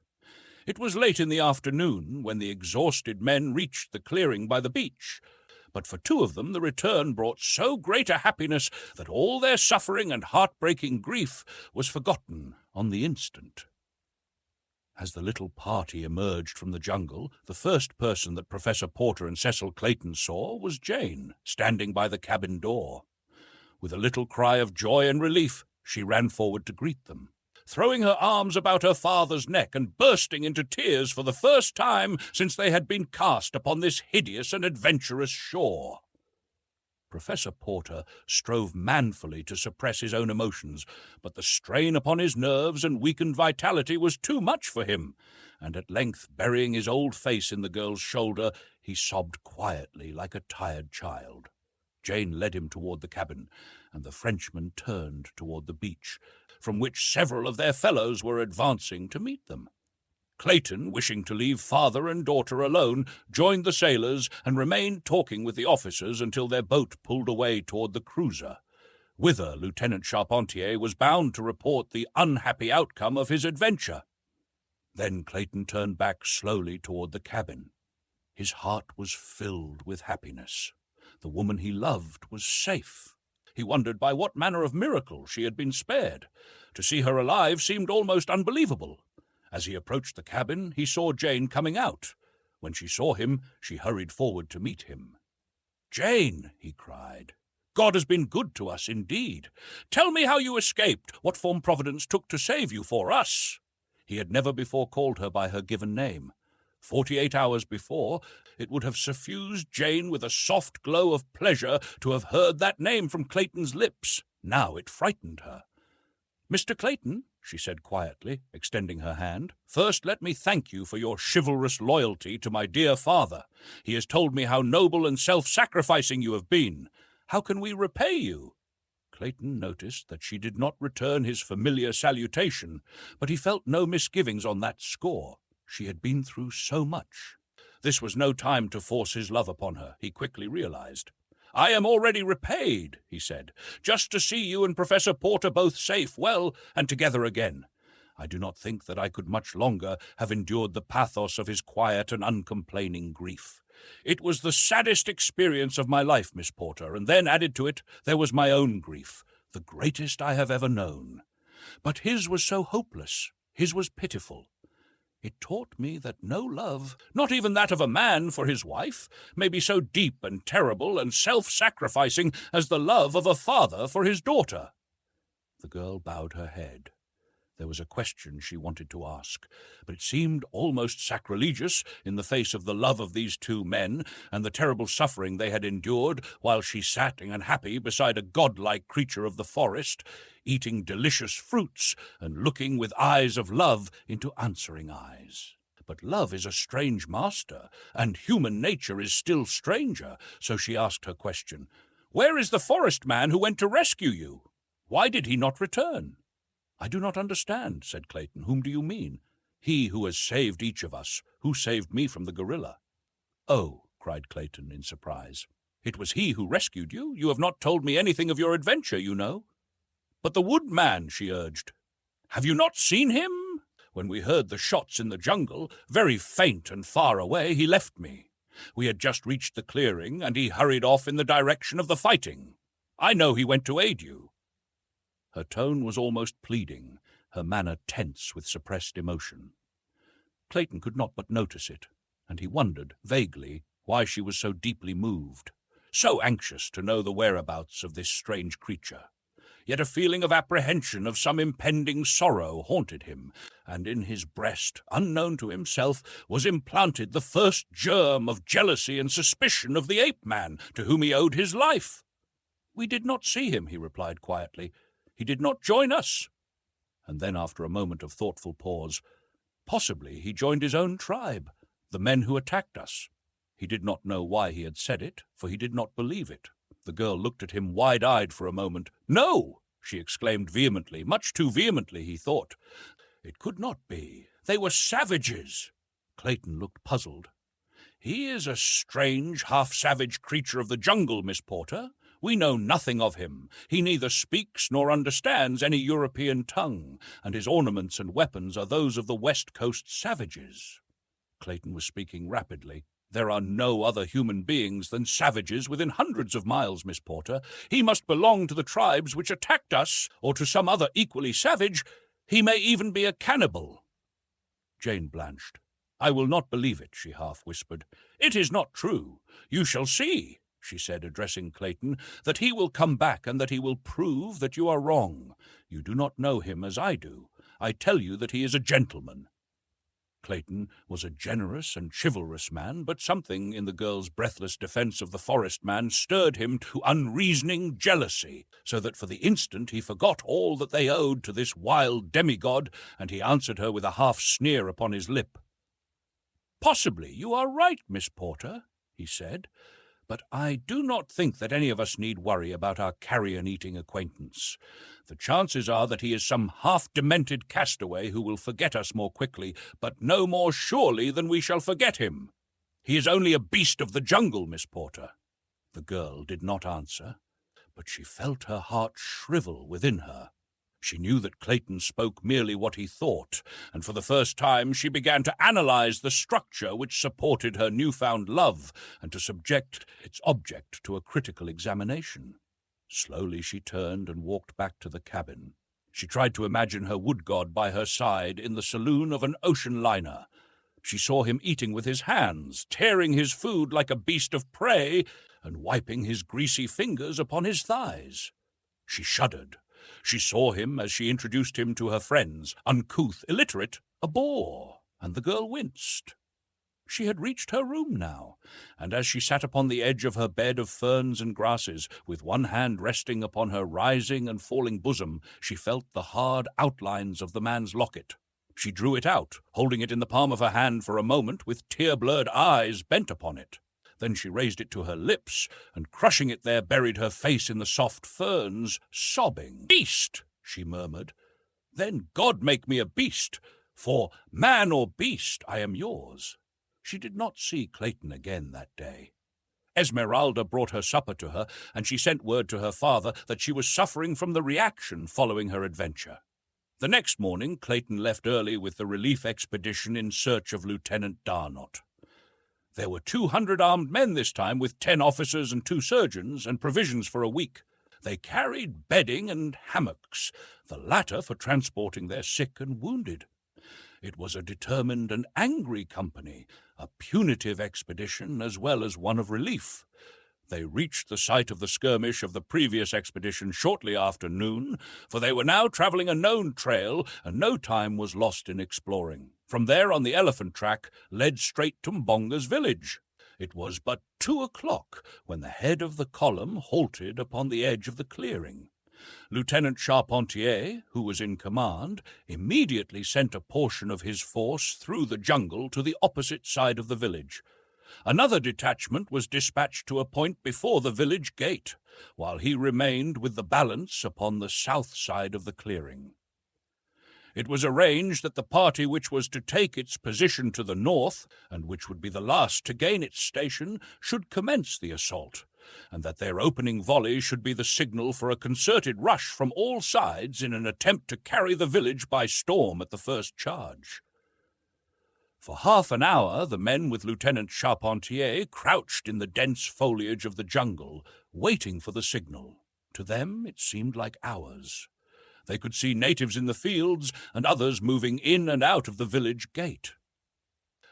It was late in the afternoon when the exhausted men reached the clearing by the beach, but for 2 of them the return brought so great a happiness that all their suffering and heartbreaking grief was forgotten on the instant. As the little party emerged from the jungle, the first person that Professor Porter and Cecil Clayton saw was Jane, standing by the cabin door. With a little cry of joy and relief, she ran forward to greet them, throwing her arms about her father's neck and bursting into tears for the first time since they had been cast upon this hideous and adventurous shore. Professor Porter strove manfully to suppress his own emotions, but the strain upon his nerves and weakened vitality was too much for him, and at length, burying his old face in the girl's shoulder, he sobbed quietly like a tired child. Jane led him toward the cabin, and the Frenchmen turned toward the beach, from which several of their fellows were advancing to meet them. Clayton, wishing to leave father and daughter alone, joined the sailors and remained talking with the officers until their boat pulled away toward the cruiser, whither Lieutenant Charpentier was bound to report the unhappy outcome of his adventure. Then Clayton turned back slowly toward the cabin. His heart was filled with happiness. The woman he loved was safe. He wondered by what manner of miracle she had been spared. To see her alive seemed almost unbelievable. As he approached the cabin, he saw Jane coming out. When she saw him, she hurried forward to meet him. "Jane," he cried, "God has been good to us indeed. Tell me how you escaped, what form Providence took to save you for us." He had never before called her by her given name. 48 hours before, it would have suffused Jane with a soft glow of pleasure to have heard that name from Clayton's lips. Now it frightened her. "Mr. Clayton," she said quietly, extending her hand, "first let me thank you for your chivalrous loyalty to my dear father. He has told me how noble and self-sacrificing you have been. How can we repay you?" Clayton noticed that she did not return his familiar salutation, but he felt no misgivings on that score. She had been through so much. This was no time to force his love upon her, he quickly realized. "I am already repaid," he said, "just to see you and Professor Porter both safe, well, and together again. I do not think that I could much longer have endured the pathos of his quiet and uncomplaining grief. It was the saddest experience of my life, Miss Porter, and then, added to it, there was my own grief, the greatest I have ever known. But his was so hopeless, his was pitiful. It taught me that no love, not even that of a man for his wife, may be so deep and terrible and self-sacrificing as the love of a father for his daughter." The girl bowed her head. There was a question she wanted to ask, but it seemed almost sacrilegious in the face of the love of these two men and the terrible suffering they had endured while she sat unhappy beside a godlike creature of the forest, eating delicious fruits and looking with eyes of love into answering eyes. But love is a strange master, and human nature is still stranger, so she asked her question. "Where is the forest man who went to rescue you? Why did he not return?" "I do not understand," said Clayton. "Whom do you mean?" "He who has saved each of us, who saved me from the gorilla." "Oh," cried Clayton in surprise. "It was he who rescued you? You have not told me anything of your adventure, you know." "But the woodman," she urged. "Have you not seen him? When we heard the shots in the jungle, very faint and far away, he left me. We had just reached the clearing, and he hurried off in the direction of the fighting. I know he went to aid you." Her tone was almost pleading, her manner tense with suppressed emotion. Clayton could not but notice it, and he wondered, vaguely, why she was so deeply moved, so anxious to know the whereabouts of this strange creature. Yet a feeling of apprehension of some impending sorrow haunted him, and in his breast, unknown to himself, was implanted the first germ of jealousy and suspicion of the ape-man to whom he owed his life. "We did not see him," he replied quietly. "He did not join us." And then, after a moment of thoughtful pause, "Possibly he joined his own tribe, the men who attacked us." He did not know why he had said it, for he did not believe it. The girl looked at him wide-eyed for a moment. "No!" she exclaimed vehemently, much too vehemently, he thought. "It could not be. They were savages." Clayton looked puzzled. "He is a strange, half-savage creature of the jungle, Miss Porter. We know nothing of him. He neither speaks nor understands any European tongue, and his ornaments and weapons are those of the West Coast savages." Clayton was speaking rapidly. "There are no other human beings than savages within hundreds of miles, Miss Porter. He must belong to the tribes which attacked us, or to some other equally savage. He may even be a cannibal." Jane blanched. "I will not believe it," she half-whispered. "It is not true. You shall see," she said, addressing Clayton, "that he will come back and that he will prove that you are wrong. You do not know him as I do. I tell you that he is a gentleman." Clayton was a generous and chivalrous man, but something in the girl's breathless defense of the forest man stirred him to unreasoning jealousy, so that for the instant he forgot all that they owed to this wild demigod, and he answered her with a half-sneer upon his lip. "Possibly you are right, Miss Porter," he said, "but I do not think that any of us need worry about our carrion-eating acquaintance. The chances are that he is some half-demented castaway who will forget us more quickly, but no more surely than we shall forget him. He is only a beast of the jungle, Miss Porter." The girl did not answer, but she felt her heart shrivel within her. She knew that Clayton spoke merely what he thought, and for the first time she began to analyze the structure which supported her newfound love and to subject its object to a critical examination. Slowly she turned and walked back to the cabin. She tried to imagine her wood god by her side in the saloon of an ocean liner. She saw him eating with his hands, tearing his food like a beast of prey, and wiping his greasy fingers upon his thighs. She shuddered. She saw him as she introduced him to her friends, uncouth, illiterate, a bore, and the girl winced. She had reached her room now, and as she sat upon the edge of her bed of ferns and grasses, with one hand resting upon her rising and falling bosom, she felt the hard outlines of the man's locket. She drew it out, holding it in the palm of her hand for a moment, with tear-blurred eyes bent upon it. Then she raised it to her lips, and crushing it there, buried her face in the soft ferns, sobbing. "Beast!" she murmured. "Then God make me a beast, for, man or beast, I am yours." She did not see Clayton again that day. Esmeralda brought her supper to her, and she sent word to her father that she was suffering from the reaction following her adventure. The next morning, Clayton left early with the relief expedition in search of Lieutenant Darnot. There were 200 armed men this time, with 10 officers and 2 surgeons, and provisions for a week. They carried bedding and hammocks, the latter for transporting their sick and wounded. It was a determined and angry company, a punitive expedition as well as one of relief. They reached the site of the skirmish of the previous expedition shortly after noon, for they were now travelling a known trail, and no time was lost in exploring. From there on the elephant track led straight to Mbonga's village. It was but 2:00 when the head of the column halted upon the edge of the clearing. Lieutenant Charpentier, who was in command, immediately sent a portion of his force through the jungle to the opposite side of the village. Another detachment was dispatched to a point before the village gate, while he remained with the balance upon the south side of the clearing. It was arranged that the party which was to take its position to the north, and which would be the last to gain its station, should commence the assault, and that their opening volley should be the signal for a concerted rush from all sides in an attempt to carry the village by storm at the first charge. For half an hour the men with Lieutenant Charpentier crouched in the dense foliage of the jungle, waiting for the signal. To them it seemed like hours. They could see natives in the fields and others moving in and out of the village gate.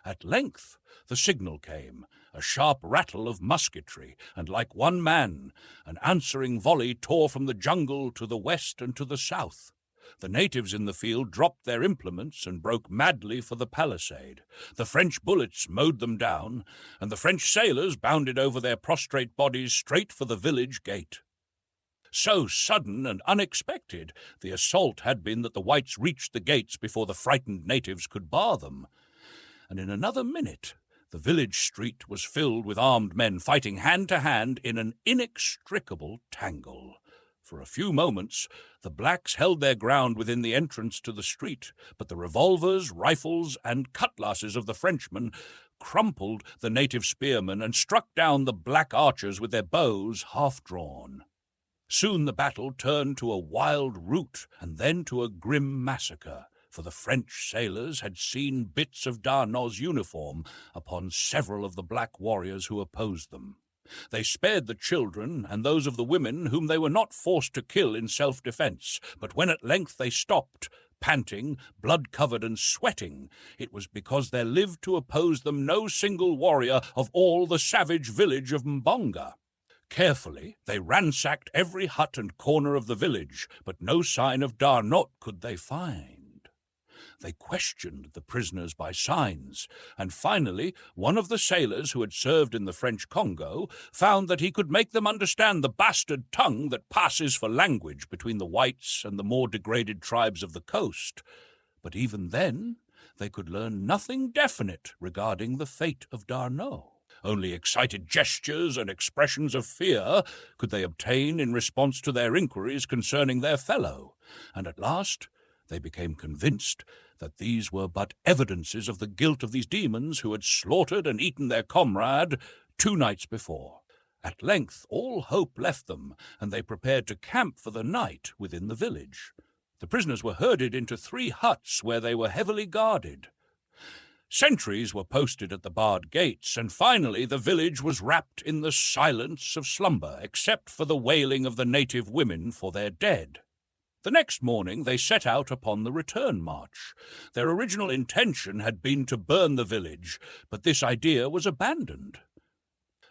At length the signal came, a sharp rattle of musketry, and like one man, an answering volley tore from the jungle to the west and to the south. The natives in the field dropped their implements and broke madly for the palisade. The French bullets mowed them down, and the French sailors bounded over their prostrate bodies straight for the village gate. So sudden and unexpected the assault had been that the whites reached the gates before the frightened natives could bar them, and in another minute the village street was filled with armed men fighting hand to hand in an inextricable tangle. For a few moments the blacks held their ground within the entrance to the street, but the revolvers, rifles, and cutlasses of the Frenchmen crumpled the native spearmen and struck down the black archers with their bows half drawn. Soon the battle turned to a wild rout and then to a grim massacre, for the French sailors had seen bits of D'Arnaud's uniform upon several of the black warriors who opposed them. They spared the children and those of the women whom they were not forced to kill in self-defense, but when at length they stopped, panting, blood-covered and sweating, it was because there lived to oppose them no single warrior of all the savage village of Mbonga. Carefully they ransacked every hut and corner of the village, but no sign of D'Arnaud could they find. They questioned the prisoners by signs, and finally one of the sailors who had served in the French Congo found that he could make them understand the bastard tongue that passes for language between the whites and the more degraded tribes of the coast. But even then they could learn nothing definite regarding the fate of D'Arnaud. Only excited gestures and expressions of fear could they obtain in response to their inquiries concerning their fellow, and at last they became convinced that these were but evidences of the guilt of these demons who had slaughtered and eaten their comrade 2 nights before. At length all hope left them, and they prepared to camp for the night within the village. The prisoners were herded into 3 huts where they were heavily guarded. Sentries were posted at the barred gates, and finally the village was wrapped in the silence of slumber, except for the wailing of the native women for their dead. The next morning they set out upon the return march. Their original intention had been to burn the village, but this idea was abandoned,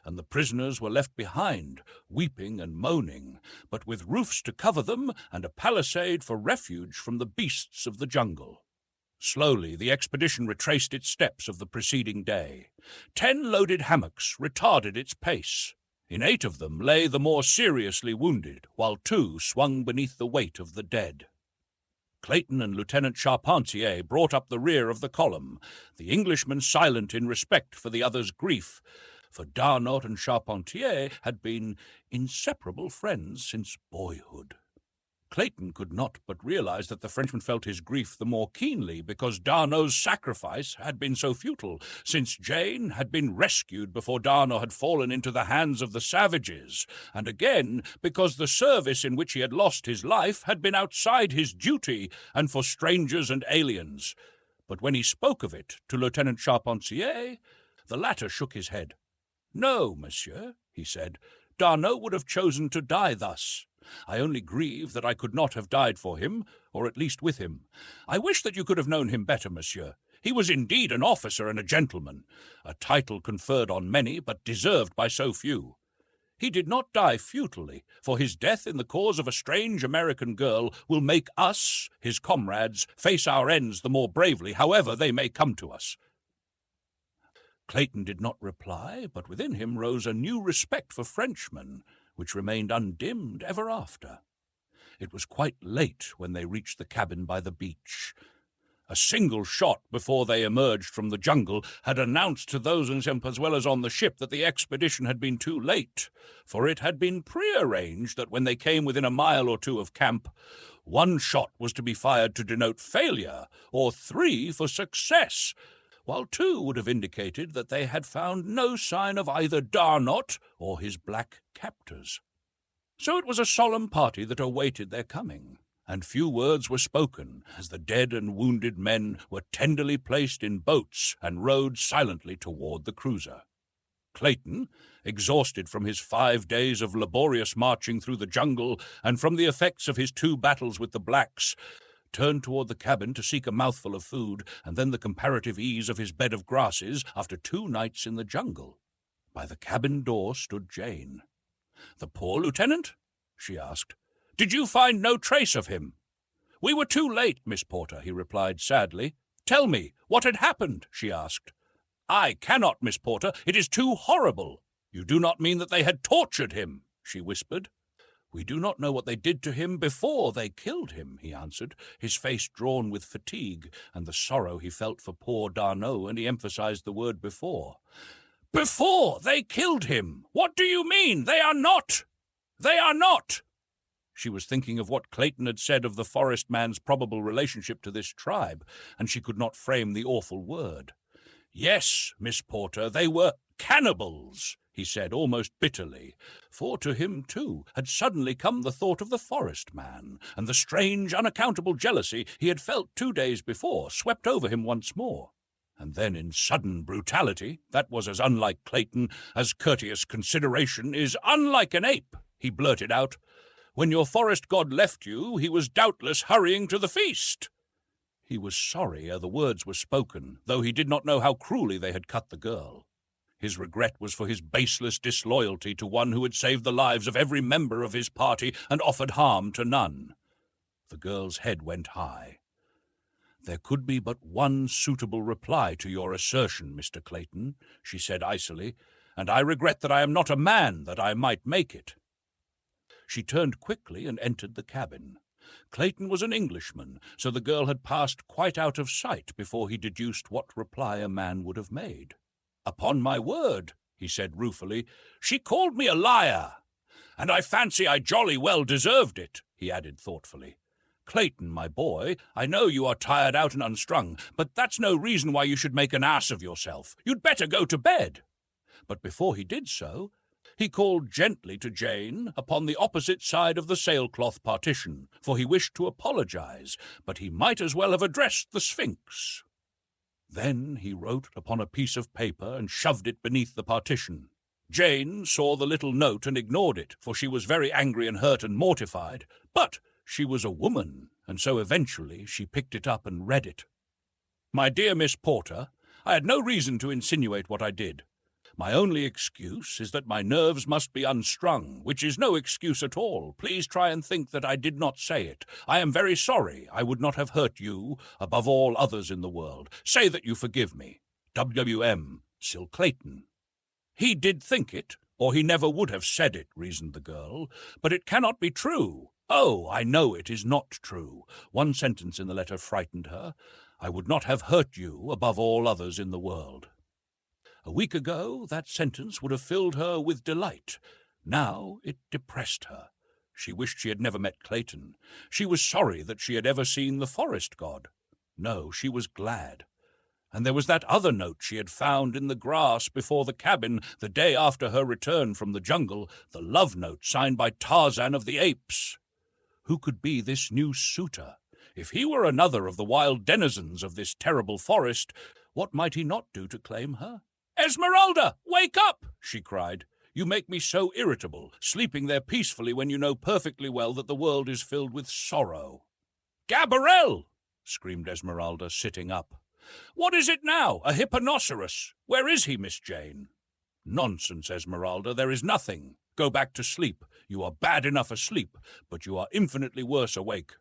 and the prisoners were left behind, weeping and moaning, but with roofs to cover them and a palisade for refuge from the beasts of the jungle. Slowly the expedition retraced its steps of the preceding day. 10 loaded hammocks retarded its pace. In 8 of them lay the more seriously wounded, while 2 swung beneath the weight of the dead. Clayton and Lieutenant Charpentier brought up the rear of the column, the Englishmen silent in respect for the other's grief, for D'Arnaud and Charpentier had been inseparable friends since boyhood. Clayton could not but realize that the Frenchman felt his grief the more keenly because D'Arnaud's sacrifice had been so futile, since Jane had been rescued before D'Arnaud had fallen into the hands of the savages, and again because the service in which he had lost his life had been outside his duty and for strangers and aliens. But when he spoke of it to Lieutenant Charpentier, the latter shook his head. "No, monsieur," he said, "D'Arnaud would have chosen to die thus. I only grieve that I could not have died for him, or at least with him. I wish that you could have known him better, monsieur. He was indeed an officer and a gentleman, a title conferred on many, but deserved by so few. He did not die futilely, for his death in the cause of a strange American girl will make us, his comrades, face our ends the more bravely, however they may come to us." Clayton did not reply, but within him rose a new respect for Frenchmen, which remained undimmed ever after. It was quite late when they reached the cabin by the beach. A single shot before they emerged from the jungle had announced to those in camp as well as on the ship that the expedition had been too late, for it had been prearranged that when they came within a mile or two of camp, one shot was to be fired to denote failure, or 3 for success, while 2 would have indicated that they had found no sign of either Darnot or his black captors. So it was a solemn party that awaited their coming, and few words were spoken as the dead and wounded men were tenderly placed in boats and rowed silently toward the cruiser. Clayton, exhausted from his 5 days of laborious marching through the jungle and from the effects of his 2 battles with the blacks, turned toward the cabin to seek a mouthful of food and then the comparative ease of his bed of grasses after 2 nights in the jungle. By the cabin door stood Jane. "The poor lieutenant?" she asked. "Did you find no trace of him?" "We were too late, Miss Porter," he replied sadly. "Tell me, what had happened?" she asked. "I cannot, Miss Porter. It is too horrible." "You do not mean that they had tortured him?" she whispered. "We do not know what they did to him before they killed him," he answered, his face drawn with fatigue and the sorrow he felt for poor Darnot, and he emphasized the word before. "Before they killed him! What do you mean? They are not! They are not!" She was thinking of what Clayton had said of the forest man's probable relationship to this tribe, and she could not frame the awful word. "Yes, Miss Porter, they were cannibals," he said almost bitterly, for to him, too, had suddenly come the thought of the forest man, and the strange, unaccountable jealousy he had felt 2 days before swept over him once more. And then in sudden brutality, that was as unlike Clayton as courteous consideration is unlike an ape, he blurted out, "When your forest god left you, he was doubtless hurrying to the feast." He was sorry ere the words were spoken, though he did not know how cruelly they had cut the girl. His regret was for his baseless disloyalty to one who had saved the lives of every member of his party and offered harm to none. The girl's head went high. "There could be but one suitable reply to your assertion, Mr. Clayton," she said icily, "and I regret that I am not a man that I might make it." She turned quickly and entered the cabin. Clayton was an Englishman, so the girl had passed quite out of sight before he deduced what reply a man would have made. "Upon my word," he said ruefully, "she called me a liar. And I fancy I jolly well deserved it," he added thoughtfully. "Clayton, my boy, I know you are tired out and unstrung, but that's no reason why you should make an ass of yourself. You'd better go to bed." But before he did so, he called gently to Jane upon the opposite side of the sailcloth partition, for he wished to apologize, but he might as well have addressed the Sphinx. Then he wrote upon a piece of paper and shoved it beneath the partition. Jane saw the little note and ignored it, for she was very angry and hurt and mortified, but she was a woman, and so eventually she picked it up and read it. "My dear Miss Porter, I had no reason to insinuate what I did. My only excuse is that my nerves must be unstrung, which is no excuse at all. Please try and think that I did not say it. I am very sorry. I would not have hurt you above all others in the world. Say that you forgive me. W.M. Sil Clayton." "He did think it, or he never would have said it," reasoned the girl. "But it cannot be true." "Oh, I know it is not true." One sentence in the letter frightened her. "I would not have hurt you above all others in the world." A week ago, that sentence would have filled her with delight. Now it depressed her. She wished she had never met Clayton. She was sorry that she had ever seen the forest god. No, she was glad. And there was that other note she had found in the grass before the cabin the day after her return from the jungle, the love note signed by Tarzan of the Apes. Who could be this new suitor? If he were another of the wild denizens of this terrible forest, what might he not do to claim her? "Esmeralda, wake up!" she cried. You make me so irritable, sleeping there peacefully when you know perfectly well that the world is filled with sorrow." "Gabarel!" screamed Esmeralda, sitting up. "What is it now? A hipponoceros? Where is he, Miss Jane?" "Nonsense, Esmeralda, there is nothing. Go back to sleep. You are bad enough asleep, but you are infinitely worse awake."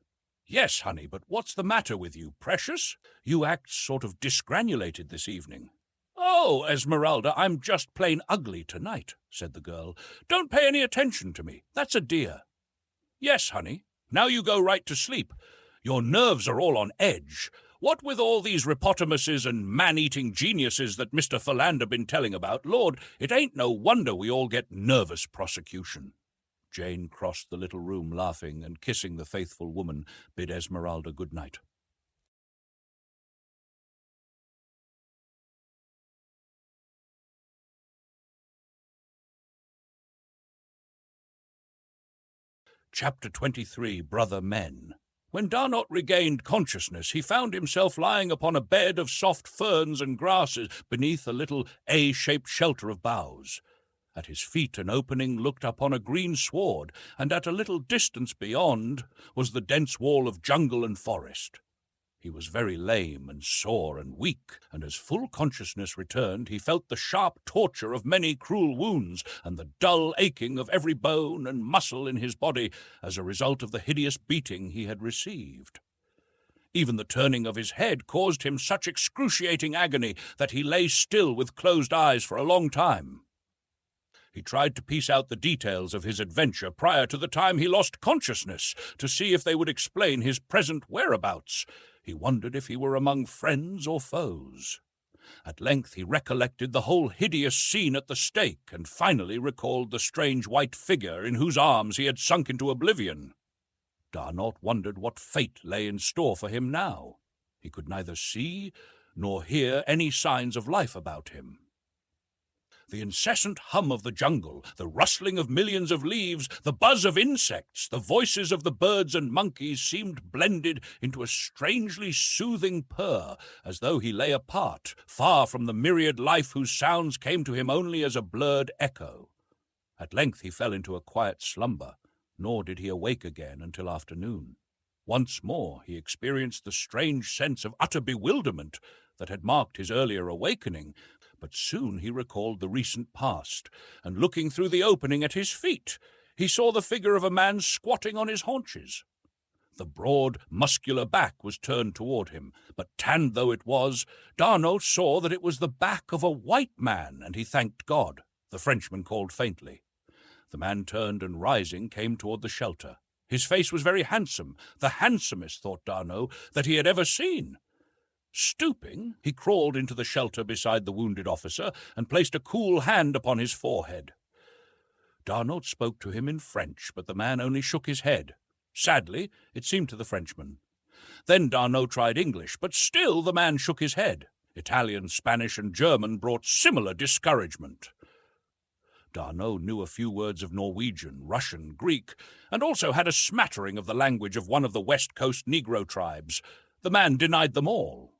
"Yes, honey, but what's the matter with you, precious? You act sort of disgranulated this evening." "Oh, Esmeralda, I'm just plain ugly tonight," said the girl. "Don't pay any attention to me. That's a dear." "Yes, honey. Now you go right to sleep. Your nerves are all on edge. What with all these rippotamuses and man-eating geniuses that Mr. Philander been telling about, Lord, it ain't no wonder we all get nervous prosecution." Jane crossed the little room laughing, and kissing the faithful woman, bid Esmeralda good night. Chapter 23, Brother Men. When Darnot regained consciousness, he found himself lying upon a bed of soft ferns and grasses beneath a little A-shaped shelter of boughs. At his feet an opening looked upon a green sward, and at a little distance beyond was the dense wall of jungle and forest. He was very lame and sore and weak, and as full consciousness returned, he felt the sharp torture of many cruel wounds and the dull aching of every bone and muscle in his body as a result of the hideous beating he had received. Even the turning of his head caused him such excruciating agony that he lay still with closed eyes for a long time. He tried to piece out the details of his adventure prior to the time he lost consciousness, to see if they would explain his present whereabouts. He wondered if he were among friends or foes. At length he recollected the whole hideous scene at the stake, and finally recalled the strange white figure in whose arms he had sunk into oblivion. Darnot wondered what fate lay in store for him now. He could neither see nor hear any signs of life about him. The incessant hum of the jungle, the rustling of millions of leaves, the buzz of insects, the voices of the birds and monkeys seemed blended into a strangely soothing purr, as though he lay apart, far from the myriad life whose sounds came to him only as a blurred echo. At length he fell into a quiet slumber, nor did he awake again until afternoon. Once more he experienced the strange sense of utter bewilderment that had marked his earlier awakening, but soon he recalled the recent past, and looking through the opening at his feet, he saw the figure of a man squatting on his haunches. The broad, muscular back was turned toward him, but tanned though it was, Darnot saw that it was the back of a white man, and he thanked God, the Frenchman called faintly. The man turned and, rising, came toward the shelter. His face was very handsome, the handsomest, thought Darnot, that he had ever seen. Stooping, he crawled into the shelter beside the wounded officer and placed a cool hand upon his forehead. Darnot spoke to him in French, but the man only shook his head. Sadly, it seemed to the Frenchman. Then Darnot tried English, but still the man shook his head. Italian, Spanish, and German brought similar discouragement. Darnot knew a few words of Norwegian, Russian, Greek, and also had a smattering of the language of one of the West Coast Negro tribes. The man denied them all.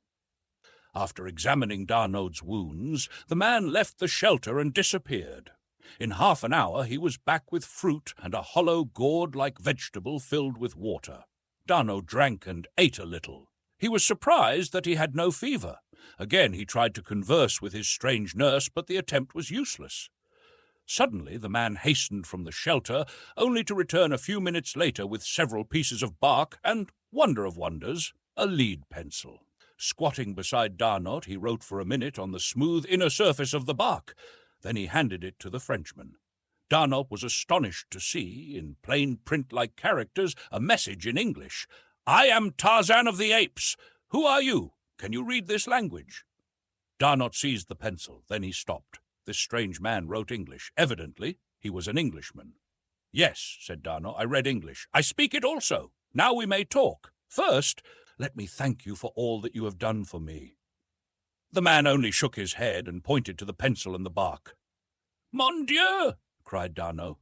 After examining Darnot's wounds, the man left the shelter and disappeared. In half an hour he was back with fruit and a hollow gourd-like vegetable filled with water. Darnot drank and ate a little. He was surprised that he had no fever. Again he tried to converse with his strange nurse, but the attempt was useless. Suddenly the man hastened from the shelter, only to return a few minutes later with several pieces of bark and, wonder of wonders, a lead pencil. Squatting beside Darnot, he wrote for a minute on the smooth inner surface of the bark. Then he handed it to the Frenchman. Darnot was astonished to see, in plain print-like characters, a message in English. "I am Tarzan of the Apes. Who are you? Can you read this language?" Darnot seized the pencil. Then he stopped. This strange man wrote English. Evidently, he was an Englishman. "Yes," said Darnot, "I read English. I speak it also. Now we may talk. First, let me thank you for all that you have done for me." The man only shook his head and pointed to the pencil and the bark. "Mon Dieu!" cried Darnot.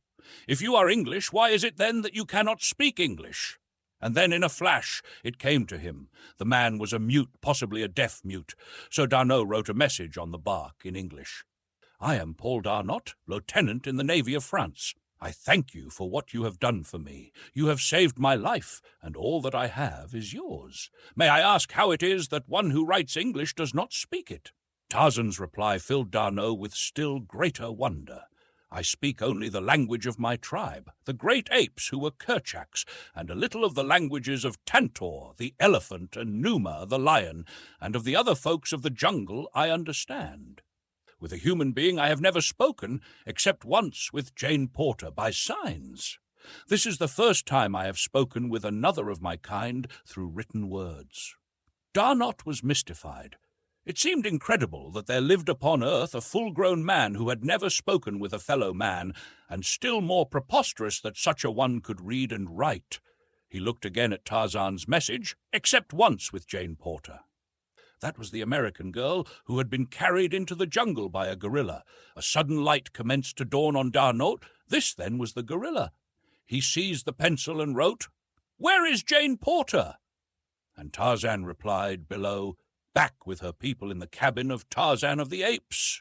"If you are English, why is it then that you cannot speak English?" And then in a flash it came to him. The man was a mute, possibly a deaf mute, so Darnot wrote a message on the bark in English. I am Paul Darnot, lieutenant in the Navy of France. I thank you for what you have done for me. You have saved my life, and all that I have is yours. May I ask how it is that one who writes English does not speak it?" Tarzan's reply filled Darnot with still greater wonder. "I speak only the language of my tribe, the great apes who were Kerchaks, and a little of the languages of Tantor, the elephant, and Numa, the lion, and of the other folks of the jungle I understand. With a human being I have never spoken, except once with Jane Porter by signs. This is the first time I have spoken with another of my kind through written words." Darnot was mystified. It seemed incredible that there lived upon earth a full-grown man who had never spoken with a fellow man, and still more preposterous that such a one could read and write. He looked again at Tarzan's message, except once with Jane Porter. That was the American girl who had been carried into the jungle by a gorilla. A sudden light commenced to dawn on Darnot. This, then, was the gorilla. He seized the pencil and wrote, "Where is Jane Porter?" And Tarzan replied below, "Back with her people in the cabin of Tarzan of the Apes."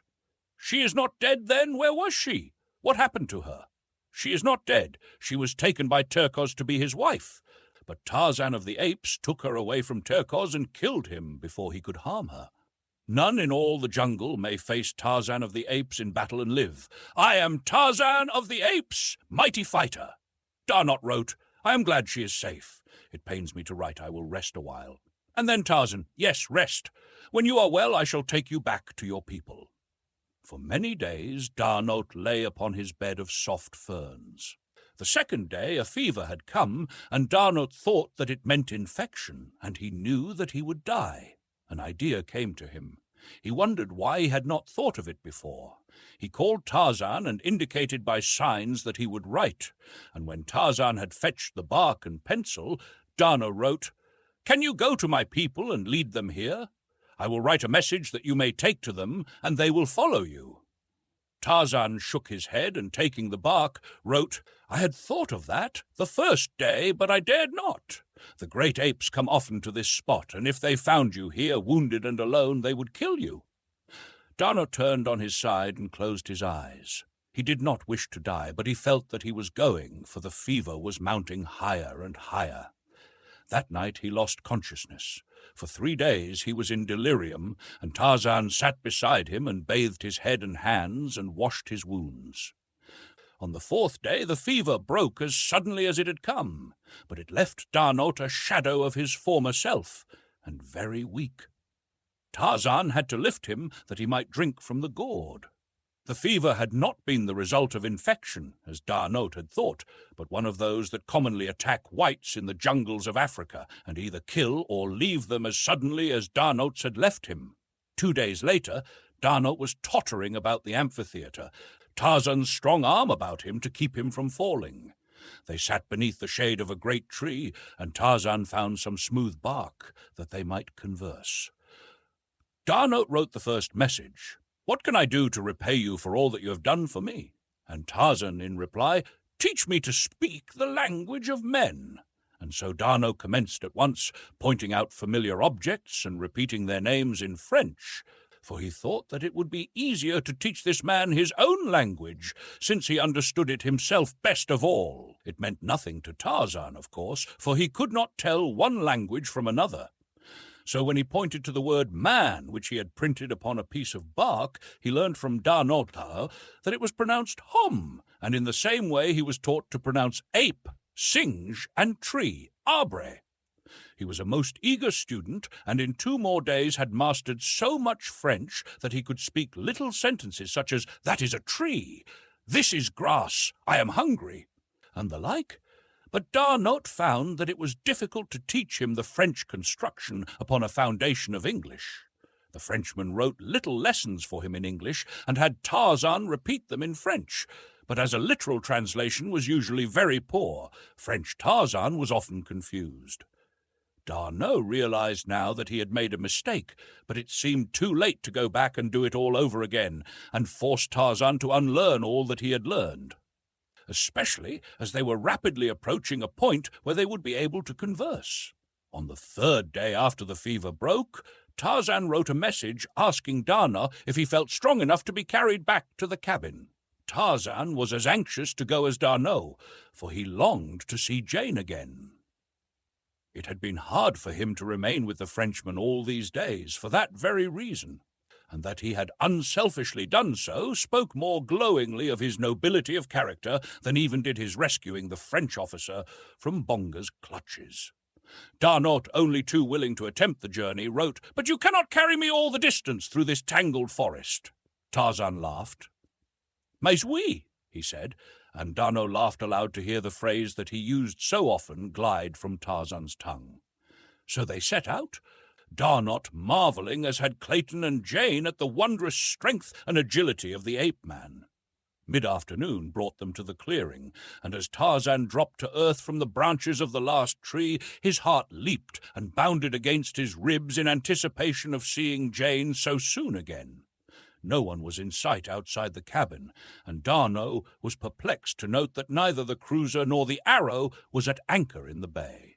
"She is not dead, then? Where was she? What happened to her?" "She is not dead. She was taken by Terkoz to be his wife. But Tarzan of the Apes took her away from Terkoz and killed him before he could harm her. None in all the jungle may face Tarzan of the Apes in battle and live. I am Tarzan of the Apes, mighty fighter." Darnot wrote, "I am glad she is safe. It pains me to write. I will rest a while." And then Tarzan, "Yes, rest. When you are well, I shall take you back to your people." For many days Darnot lay upon his bed of soft ferns. The second day a fever had come, and Darnot thought that it meant infection, and he knew that he would die. An idea came to him. He wondered why he had not thought of it before. He called Tarzan and indicated by signs that he would write, and when Tarzan had fetched the bark and pencil, Darnot wrote, "Can you go to my people and lead them here? I will write a message that you may take to them, and they will follow you." Tarzan shook his head, and taking the bark, wrote, "I had thought of that the first day, but I dared not. The great apes come often to this spot, and if they found you here wounded and alone, they would kill you." Darnot turned on his side and closed his eyes. He did not wish to die, but he felt that he was going, for the fever was mounting higher and higher. That night he lost consciousness. For 3 days he was in delirium, and Tarzan sat beside him and bathed his head and hands and washed his wounds. On the 4th day the fever broke as suddenly as it had come, but it left Darnot a shadow of his former self, and very weak. Tarzan had to lift him that he might drink from the gourd. The fever had not been the result of infection, as Darnot had thought, but one of those that commonly attack whites in the jungles of Africa, and either kill or leave them as suddenly as Darnot's had left him. 2 days later, Darnot was tottering about the amphitheatre, Tarzan's strong arm about him to keep him from falling. They sat beneath the shade of a great tree, and Tarzan found some smooth bark, that they might converse. Darnot wrote the first message. "What can I do to repay you for all that you have done for me?" And Tarzan, in reply, "Teach me to speak the language of men." And so Darnot commenced at once, pointing out familiar objects and repeating their names in French, for he thought that it would be easier to teach this man his own language, since he understood it himself best of all. It meant nothing to Tarzan, of course, for he could not tell one language from another. So when he pointed to the word man, which he had printed upon a piece of bark, he learned from Darnot that it was pronounced hom, and in the same way he was taught to pronounce ape, singe, and tree, arbre. He was a most eager student, and in 2 more days had mastered so much French that he could speak little sentences such as, "That is a tree," "This is grass," "I am hungry," and the like. But Darnot found that it was difficult to teach him the French construction upon a foundation of English. The Frenchman wrote little lessons for him in English, and had Tarzan repeat them in French, but as a literal translation was usually very poor, French Tarzan was often confused. Darnot realized now that he had made a mistake, but it seemed too late to go back and do it all over again, and force Tarzan to unlearn all that he had learned, especially as they were rapidly approaching a point where they would be able to converse. On the 3rd day after the fever broke, Tarzan wrote a message asking Dana if he felt strong enough to be carried back to the cabin. Tarzan was as anxious to go as D'Arnot, for he longed to see Jane again. It had been hard for him to remain with the Frenchman all these days for that very reason, and that he had unselfishly done so spoke more glowingly of his nobility of character than even did his rescuing the French officer from Bonga's clutches. D'Arnot, only too willing to attempt the journey, wrote, "But you cannot carry me all the distance through this tangled forest." Tarzan laughed. "Mais oui," he said, and D'Arnot laughed aloud to hear the phrase that he used so often glide from Tarzan's tongue. So they set out, D'Arnot marvelling, as had Clayton and Jane, at the wondrous strength and agility of the ape-man. Mid-afternoon brought them to the clearing, and as Tarzan dropped to earth from the branches of the last tree, his heart leaped and bounded against his ribs in anticipation of seeing Jane so soon again. No one was in sight outside the cabin, and D'Arnot was perplexed to note that neither the cruiser nor the Arrow was at anchor in the bay.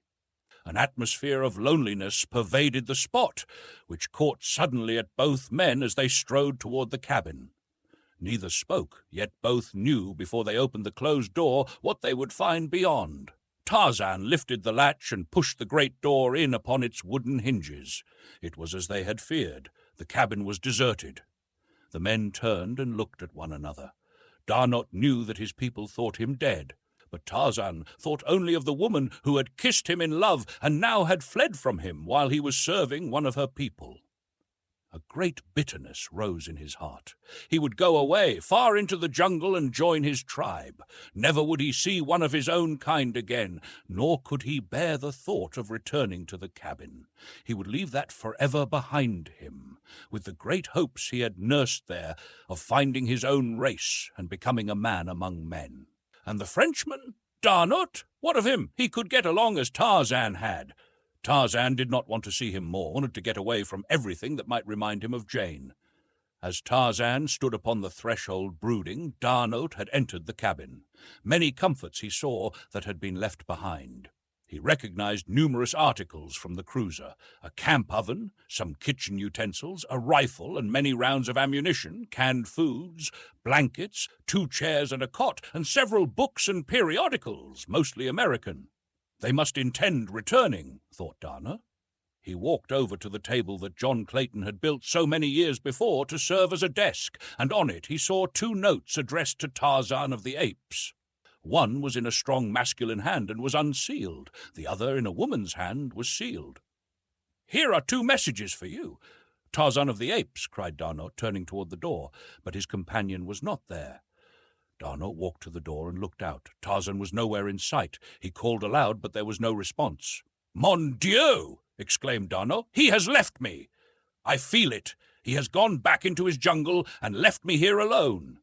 An atmosphere of loneliness pervaded the spot, which caught suddenly at both men as they strode toward the cabin. Neither spoke, yet both knew before they opened the closed door what they would find beyond. Tarzan lifted the latch and pushed the great door in upon its wooden hinges. It was as they had feared. The cabin was deserted. The men turned and looked at one another. D'Arnot knew that his people thought him dead, but Tarzan thought only of the woman who had kissed him in love and now had fled from him while he was serving one of her people. A great bitterness rose in his heart. He would go away, far into the jungle, and join his tribe. Never would he see one of his own kind again, nor could he bear the thought of returning to the cabin. He would leave that forever behind him, with the great hopes he had nursed there of finding his own race and becoming a man among men. And the Frenchman? D'Arnot? What of him? He could get along as Tarzan had. Tarzan did not want to see him more, wanted to get away from everything that might remind him of Jane. As Tarzan stood upon the threshold brooding, D'Arnot had entered the cabin. Many comforts he saw that had been left behind. He recognized numerous articles from the cruiser: a camp oven, some kitchen utensils, a rifle and many rounds of ammunition, canned foods, blankets, 2 chairs and a cot, and several books and periodicals, mostly American. They must intend returning, thought D'Arnot. He walked over to the table that John Clayton had built so many years before to serve as a desk, and on it he saw 2 notes addressed to Tarzan of the Apes. One was in a strong masculine hand and was unsealed. The other, in a woman's hand, was sealed. "Here are 2 messages for you." "Tarzan of the Apes," cried D'Arnot, turning toward the door, but his companion was not there. D'Arnot walked to the door and looked out. Tarzan was nowhere in sight. He called aloud, but there was no response. "Mon Dieu!" exclaimed D'Arnot. "He has left me. I feel it. He has gone back into his jungle and left me here alone."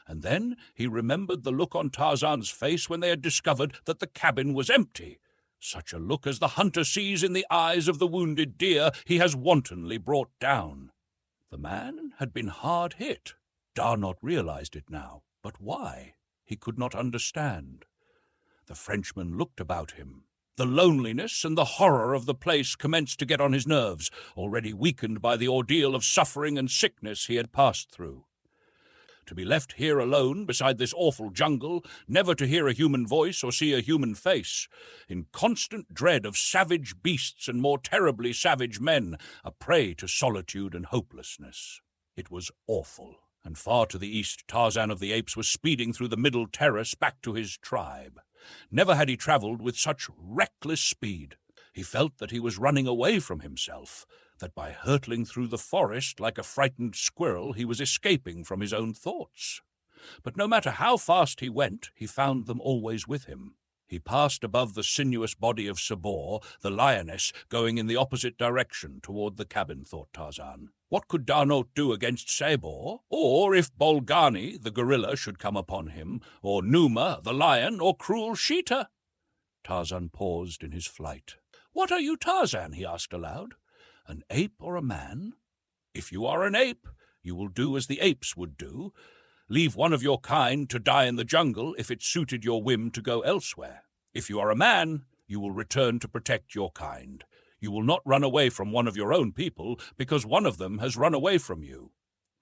And then he remembered the look on Tarzan's face when they had discovered that the cabin was empty. Such a look as the hunter sees in the eyes of the wounded deer he has wantonly brought down. The man had been hard hit. D'Arnot realized it now. But why? He could not understand. The Frenchman looked about him. The loneliness and the horror of the place commenced to get on his nerves, already weakened by the ordeal of suffering and sickness he had passed through. To be left here alone beside this awful jungle, never to hear a human voice or see a human face, in constant dread of savage beasts and more terribly savage men, a prey to solitude and hopelessness. It was awful. And far to the east, Tarzan of the Apes was speeding through the middle terrace back to his tribe. Never had he traveled with such reckless speed. He felt that he was running away from himself, that by hurtling through the forest like a frightened squirrel he was escaping from his own thoughts. But no matter how fast he went, he found them always with him. He passed above the sinuous body of Sabor, the lioness, going in the opposite direction toward the cabin, thought Tarzan. What could D'Arnot do against Sabor? Or if Bolgani, the gorilla, should come upon him, or Numa, the lion, or cruel Sheeta? Tarzan paused in his flight. "What are you, Tarzan?" he asked aloud. "An ape or a man? If you are an ape, you will do as the apes would do. Leave one of your kind to die in the jungle if it suited your whim to go elsewhere. If you are a man, you will return to protect your kind. You will not run away from one of your own people, because one of them has run away from you."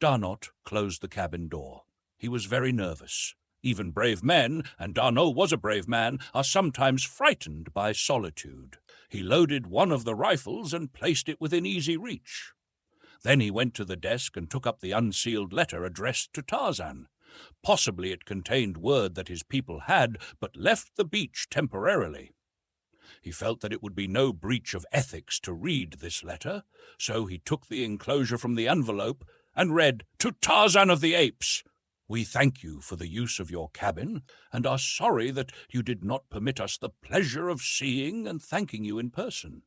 Darnot closed the cabin door. He was very nervous. Even brave men, and Darnot was a brave man, are sometimes frightened by solitude. He loaded one of the rifles and placed it within easy reach. Then he went to the desk and took up the unsealed letter addressed to Tarzan. Possibly it contained word that his people had but left the beach temporarily. He felt that it would be no breach of ethics to read this letter, so he took the enclosure from the envelope and read, "To Tarzan of the Apes. We thank you for the use of your cabin, and are sorry that you did not permit us the pleasure of seeing and thanking you in person.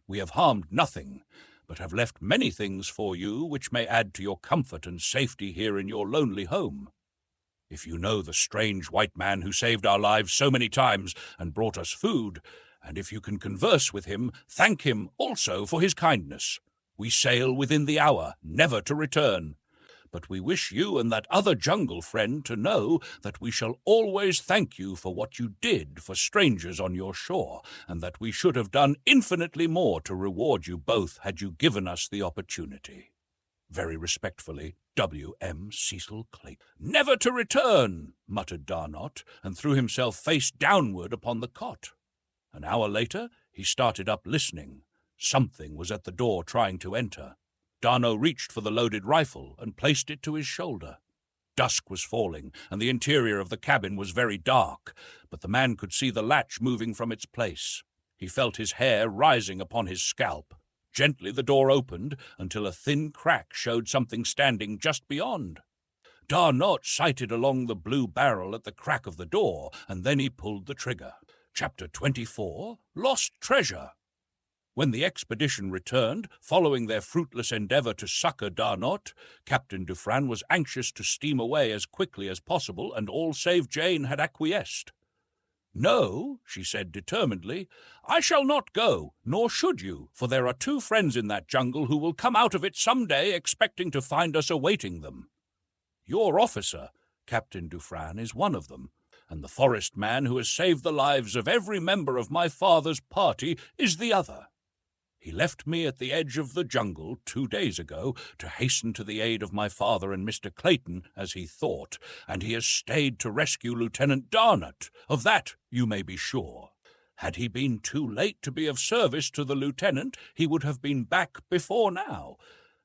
We have harmed nothing, but have left many things for you which may add to your comfort and safety here in your lonely home. If you know the strange white man who saved our lives so many times and brought us food, and if you can converse with him, thank him also for his kindness. We sail within the hour, never to return. But we wish you and that other jungle friend to know that we shall always thank you for what you did for strangers on your shore, and that we should have done infinitely more to reward you both had you given us the opportunity. Very respectfully, W.M. Cecil Clayton." "Never to return," muttered Darnot, and threw himself face downward upon the cot. An hour later, he started up listening. Something was at the door trying to enter. Darnot reached for the loaded rifle and placed it to his shoulder. Dusk was falling, and the interior of the cabin was very dark, but the man could see the latch moving from its place. He felt his hair rising upon his scalp. Gently the door opened until a thin crack showed something standing just beyond. Darnot sighted along the blue barrel at the crack of the door, and then he pulled the trigger. Chapter 24, Lost Treasure. When the expedition returned, following their fruitless endeavor to succor Darnot, Captain Dufresne was anxious to steam away as quickly as possible, and all save Jane had acquiesced. "No," she said determinedly, "I shall not go, nor should you, for there are 2 friends in that jungle who will come out of it some day expecting to find us awaiting them. Your officer, Captain Dufresne, is one of them, and the forest man who has saved the lives of every member of my father's party is the other. He left me at the edge of the jungle 2 days ago to hasten to the aid of my father and Mr. Clayton, as he thought, and he has stayed to rescue Lieutenant Darnot. Of that you may be sure. Had he been too late to be of service to the lieutenant, he would have been back before now.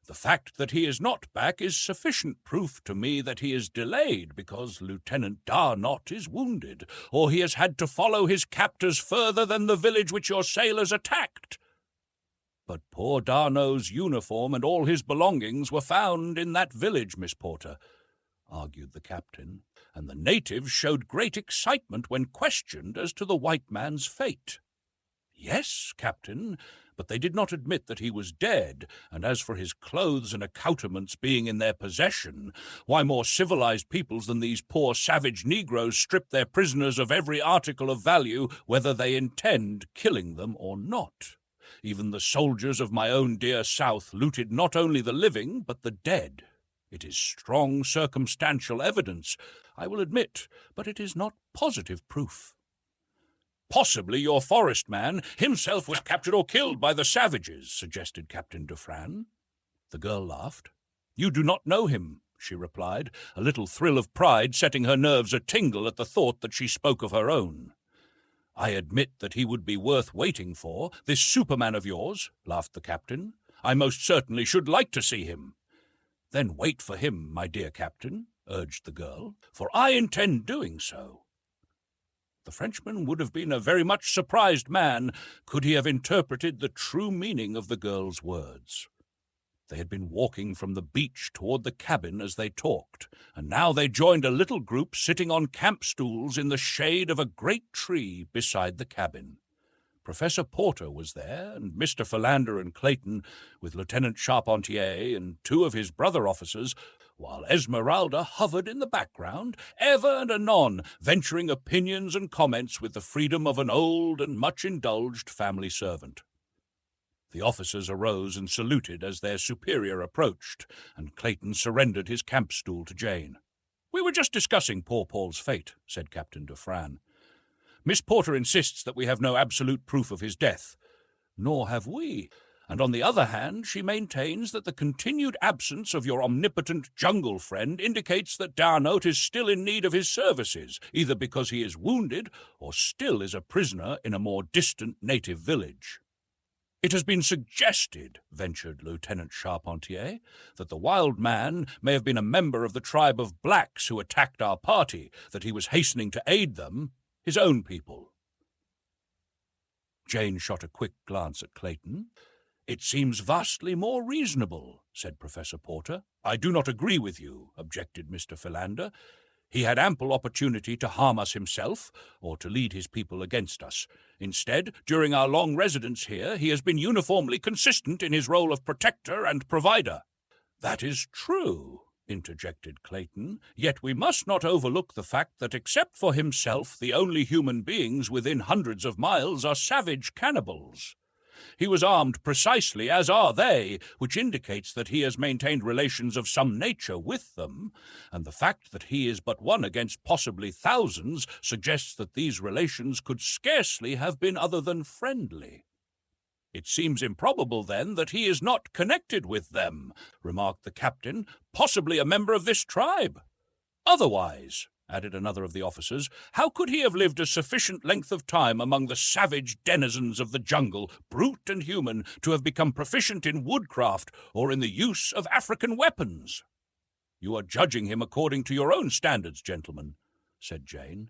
The fact that he is not back is sufficient proof to me that he is delayed because Lieutenant Darnot is wounded, or he has had to follow his captors further than the village which your sailors attacked. But poor Darnot's uniform and all his belongings were found in that village, Miss Porter," argued the captain, "and the natives showed great excitement when questioned as to the white man's fate." "Yes, Captain, but they did not admit that he was dead, and as for his clothes and accoutrements being in their possession, why, more civilized peoples than these poor savage Negroes strip their prisoners of every article of value, whether they intend killing them or not. Even the soldiers of my own dear South looted not only the living, but the dead. It is strong circumstantial evidence, I will admit, but it is not positive proof." "Possibly your forest man himself was captured or killed by the savages," suggested Captain Dufresne. The girl laughed. "You do not know him," she replied, a little thrill of pride setting her nerves a-tingle at the thought that she spoke of her own. "I admit that he would be worth waiting for, this Superman of yours," laughed the captain. "I most certainly should like to see him." "Then wait for him, my dear captain," urged the girl, "for I intend doing so." The Frenchman would have been a very much surprised man could he have interpreted the true meaning of the girl's words. They had been walking from the beach toward the cabin as they talked, and now they joined a little group sitting on camp stools in the shade of a great tree beside the cabin. Professor Porter was there, and Mr. Philander and Clayton, with Lieutenant Charpentier and 2 of his brother officers, while Esmeralda hovered in the background, ever and anon venturing opinions and comments with the freedom of an old and much-indulged family servant. The officers arose and saluted as their superior approached, and Clayton surrendered his camp stool to Jane. "We were just discussing poor Paul's fate," said Captain Dufresne. "Miss Porter insists that we have no absolute proof of his death. Nor have we. And on the other hand, she maintains that the continued absence of your omnipotent jungle friend indicates that Darnote is still in need of his services, either because he is wounded or still is a prisoner in a more distant native village. It has been suggested, ventured Lieutenant Charpentier, that the wild man may have been a member of the tribe of blacks who attacked our party, that he was hastening to aid them, his own people. Jane shot a quick glance at Clayton. "It seems vastly more reasonable," said Professor Porter. "I do not agree with you," objected Mr. Philander. "He had ample opportunity to harm us himself, or to lead his people against us. Instead, during our long residence here, he has been uniformly consistent in his role of protector and provider." "That is true," interjected Clayton, "yet we must not overlook the fact that except for himself, the only human beings within hundreds of miles are savage cannibals. He was armed precisely as are they, which indicates that he has maintained relations of some nature with them, and the fact that he is but one against possibly thousands suggests that these relations could scarcely have been other than friendly." "It seems improbable, then, that he is not connected with them," remarked the captain, "possibly a member of this tribe. Otherwise," added another of the officers, "how could he have lived a sufficient length of time among the savage denizens of the jungle, brute and human, to have become proficient in woodcraft or in the use of African weapons?" "You are judging him according to your own standards, gentlemen," said Jane.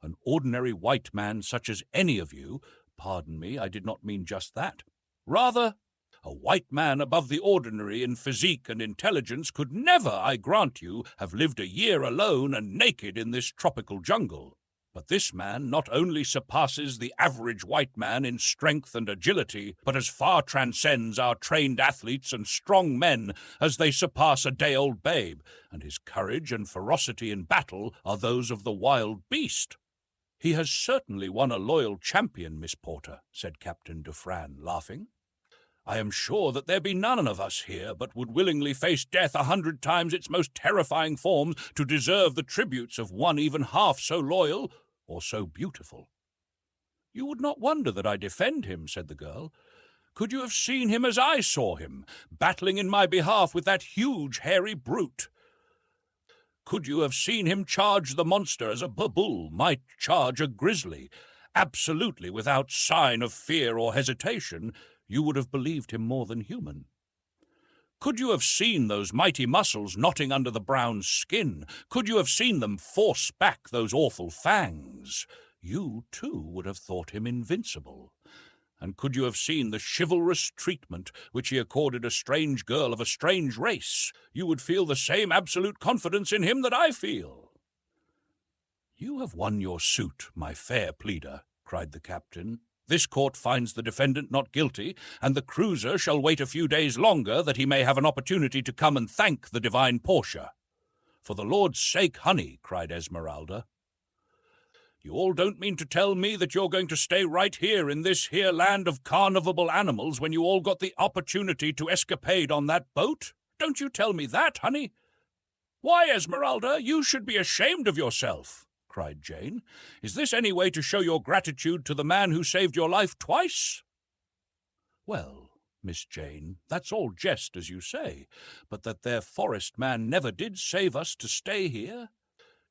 "An ordinary white man such as any of you— pardon me, I did not mean just that. Rather, a white man above the ordinary in physique and intelligence could never, I grant you, have lived a year alone and naked in this tropical jungle. But this man not only surpasses the average white man in strength and agility, but as far transcends our trained athletes and strong men as they surpass a day-old babe, and his courage and ferocity in battle are those of the wild beast." "He has certainly won a loyal champion, Miss Porter," said Captain Dufresne, laughing. "I am sure that there be none of us here but would willingly face death 100 times its most terrifying forms to deserve the tributes of one even half so loyal or so beautiful." "You would not wonder that I defend him," said the girl. "Could you have seen him as I saw him, battling in my behalf with that huge, hairy brute? Could you have seen him charge the monster as a bull might charge a grizzly, absolutely without sign of fear or hesitation, you would have believed him more than human. Could you have seen those mighty muscles knotting under the brown skin, could you have seen them force back those awful fangs, you, too, would have thought him invincible. And could you have seen the chivalrous treatment which he accorded a strange girl of a strange race, you would feel the same absolute confidence in him that I feel." "You have won your suit, my fair pleader," cried the captain. "This court finds the defendant not guilty, and the cruiser shall wait a few days longer that he may have an opportunity to come and thank the divine Portia." "For the Lord's sake, honey," cried Esmeralda. "You all don't mean to tell me that you're going to stay right here in this here land of carnivorable animals when you all got the opportunity to escapade on that boat? Don't you tell me that, honey." "Why, Esmeralda, you should be ashamed of yourself," cried Jane. "Is this any way to show your gratitude to the man who saved your life twice?" "Well, Miss Jane, that's all jest, as you say, but that there forest man never did save us to stay here.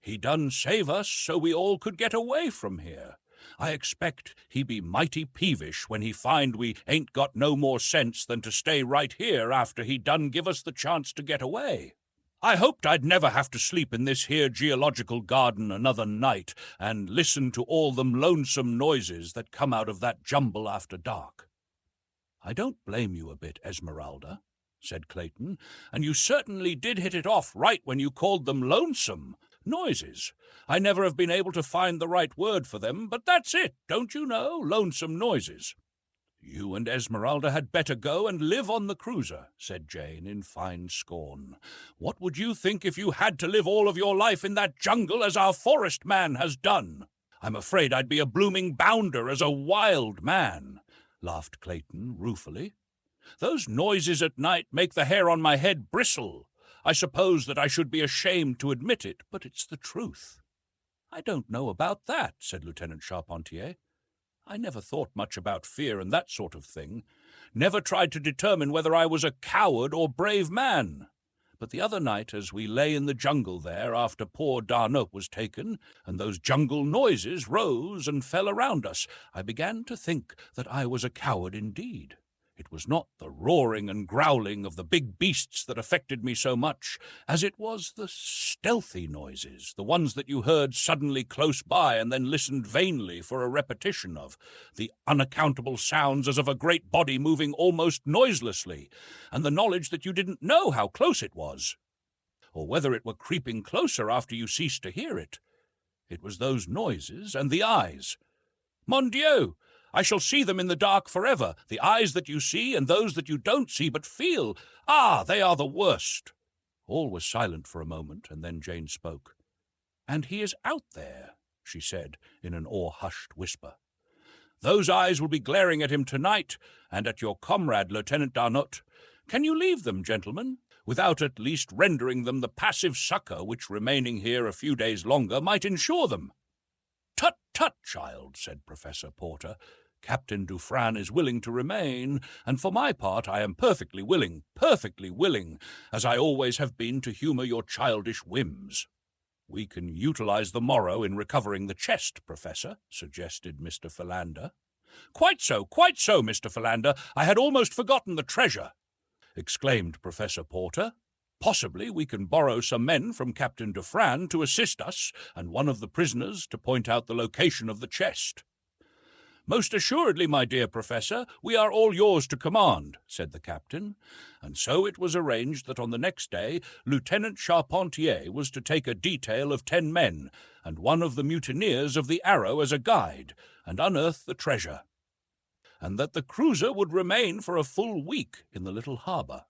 He done save us so we all could get away from here. I expect he be mighty peevish when he find we ain't got no more sense than to stay right here after he done give us the chance to get away. I hoped I'd never have to sleep in this here geological garden another night and listen to all them lonesome noises that come out of that jumble after dark." "I don't blame you a bit, Esmeralda," said Clayton, "and you certainly did hit it off right when you called them lonesome. Noises. I never have been able to find the right word for them, but that's it, don't you know, lonesome noises." "You and Esmeralda had better go and live on the cruiser," said Jane in fine scorn. "What would you think if you had to live all of your life in that jungle as our forest man has done?" "I'm afraid I'd be a blooming bounder as a wild man," laughed Clayton ruefully. "Those noises at night make the hair on my head bristle. I suppose that I should be ashamed to admit it, but it's the truth." "I don't know about that," said Lieutenant Charpentier. I never thought much about fear and that sort of thing, never tried to determine whether I was a coward or brave man. But the other night, as we lay in the jungle there after poor Darnot was taken, and those jungle noises rose and fell around us, I began to think that I was a coward indeed. It was not the roaring and growling of the big beasts that affected me so much, as it was the stealthy noises, the ones that you heard suddenly close by and then listened vainly for a repetition of, the unaccountable sounds as of a great body moving almost noiselessly, and the knowledge that you didn't know how close it was, or whether it were creeping closer after you ceased to hear it. It was those noises and the eyes. Mon Dieu! I shall see them in the dark forever, the eyes that you see and those that you don't see but feel. Ah, they are the worst. All was silent for a moment, and then Jane spoke. And he is out there, she said in an awe-hushed whisper. Those eyes will be glaring at him tonight, and at your comrade, Lieutenant Darnot. Can you leave them, gentlemen, without at least rendering them the passive succour which remaining here a few days longer might ensure them? Tut, tut, child, said Professor Porter. Captain Dufresne is willing to remain, and for my part I am perfectly willing, as I always have been to humour your childish whims. We can utilize the morrow in recovering the chest, Professor, suggested Mr. Philander. Quite so, Mr. Philander. I had almost forgotten the treasure, exclaimed Professor Porter. Possibly we can borrow some men from Captain Dufresne to assist us, and one of the prisoners to point out the location of the chest. Most assuredly, my dear Professor, we are all yours to command, said the captain, and so it was arranged that on the next day Lieutenant Charpentier was to take a detail of 10 men, and one of the mutineers of the Arrow as a guide, and unearth the treasure, and that the cruiser would remain for a full week in the little harbour.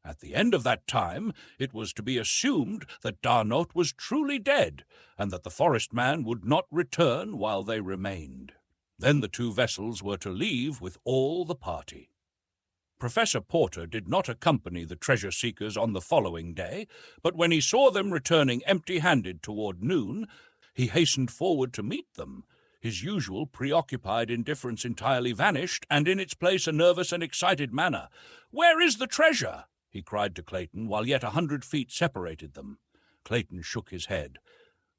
At the end of that time, it was to be assumed that Darnot was truly dead, and that the forest man would not return while they remained. Then the 2 vessels were to leave with all the party. Professor Porter did not accompany the treasure-seekers on the following day, but when he saw them returning empty-handed toward noon, he hastened forward to meet them. His usual preoccupied indifference entirely vanished, and in its place a nervous and excited manner. "Where is the treasure?" he cried to Clayton, while yet 100 feet separated them. Clayton shook his head.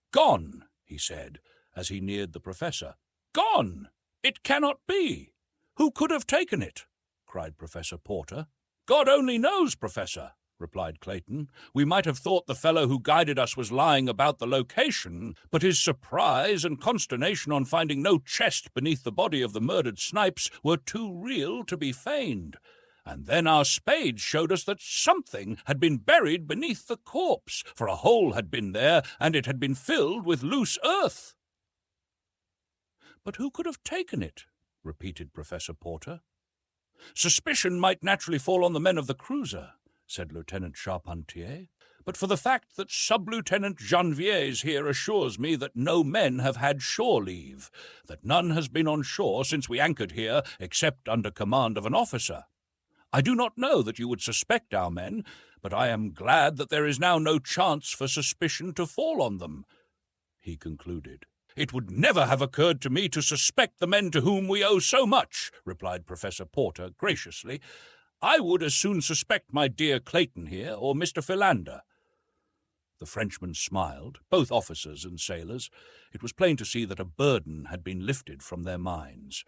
"Gone," he said, as he neared the professor. "Gone! It cannot be! Who could have taken it?" cried Professor Porter. "God only knows, Professor," replied Clayton. "We might have thought the fellow who guided us was lying about the location, but his surprise and consternation on finding no chest beneath the body of the murdered Snipes were too real to be feigned. And then our spades showed us that something had been buried beneath the corpse, for a hole had been there, and it had been filled with loose earth." "But who could have taken it?" repeated Professor Porter. "Suspicion might naturally fall on the men of the cruiser," said Lieutenant Charpentier, "but for the fact that Sub-Lieutenant Janviers here assures me that no men have had shore leave, that none has been on shore since we anchored here except under command of an officer. I do not know that you would suspect our men, but I am glad that there is now no chance for suspicion to fall on them," he concluded. "It would never have occurred to me to suspect the men to whom we owe so much," replied Professor Porter graciously. "I would as soon suspect my dear Clayton here or Mr. Philander." The Frenchmen smiled, both officers and sailors. It was plain to see that a burden had been lifted from their minds.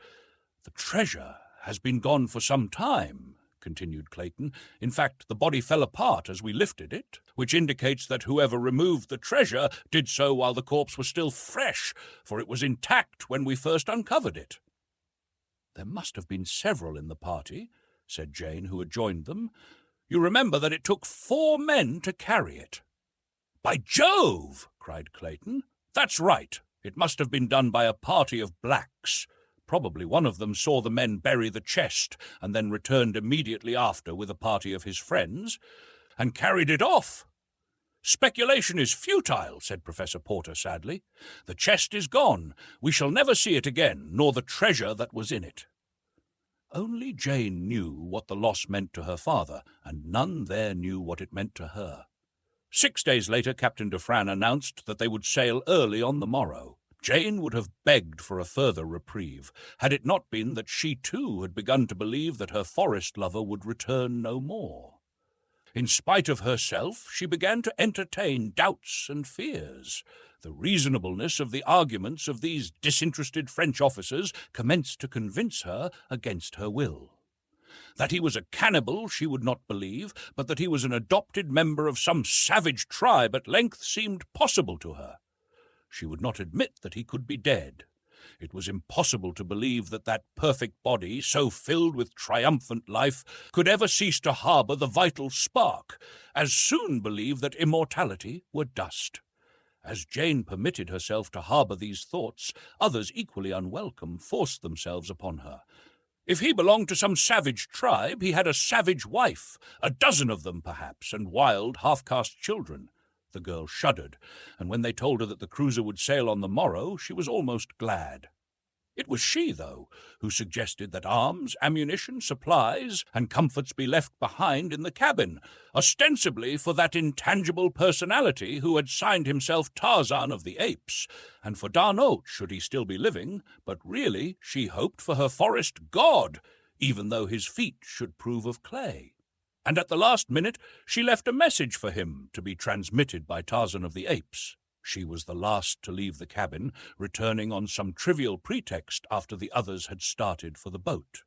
"The treasure has been gone for some time," continued Clayton. "In fact, the body fell apart as we lifted it, which indicates that whoever removed the treasure did so while the corpse was still fresh, for it was intact when we first uncovered it." "There must have been several in the party," said Jane, who had joined them. "You remember that it took 4 men to carry it." "By Jove!" cried Clayton. "That's right. It must have been done by a party of blacks. Probably one of them saw the men bury the chest and then returned immediately after with a party of his friends and carried it off." "Speculation is futile," said Professor Porter sadly. "The chest is gone. We shall never see it again, nor the treasure that was in it." Only Jane knew what the loss meant to her father, and none there knew what it meant to her. 6 days later, Captain Dufresne announced that they would sail early on the morrow. Jane would have begged for a further reprieve, had it not been that she too had begun to believe that her forest lover would return no more. In spite of herself, she began to entertain doubts and fears. The reasonableness of the arguments of these disinterested French officers commenced to convince her against her will. That he was a cannibal she would not believe, but that he was an adopted member of some savage tribe at length seemed possible to her. She would not admit that he could be dead. It was impossible to believe that that perfect body, so filled with triumphant life, could ever cease to harbour the vital spark, as soon believe that immortality were dust. As Jane permitted herself to harbour these thoughts, others equally unwelcome forced themselves upon her. If he belonged to some savage tribe, he had a savage wife, a dozen of them perhaps, and wild, half-caste children. The girl shuddered, and when they told her that the cruiser would sail on the morrow, she was almost glad. It was she, though, who suggested that arms, ammunition, supplies, and comforts be left behind in the cabin, ostensibly for that intangible personality who had signed himself Tarzan of the Apes, and for D'Arnaut, should he still be living, but really she hoped for her forest god, even though his feet should prove of clay. And at the last minute she left a message for him to be transmitted by Tarzan of the Apes. She was the last to leave the cabin, returning on some trivial pretext after the others had started for the boat.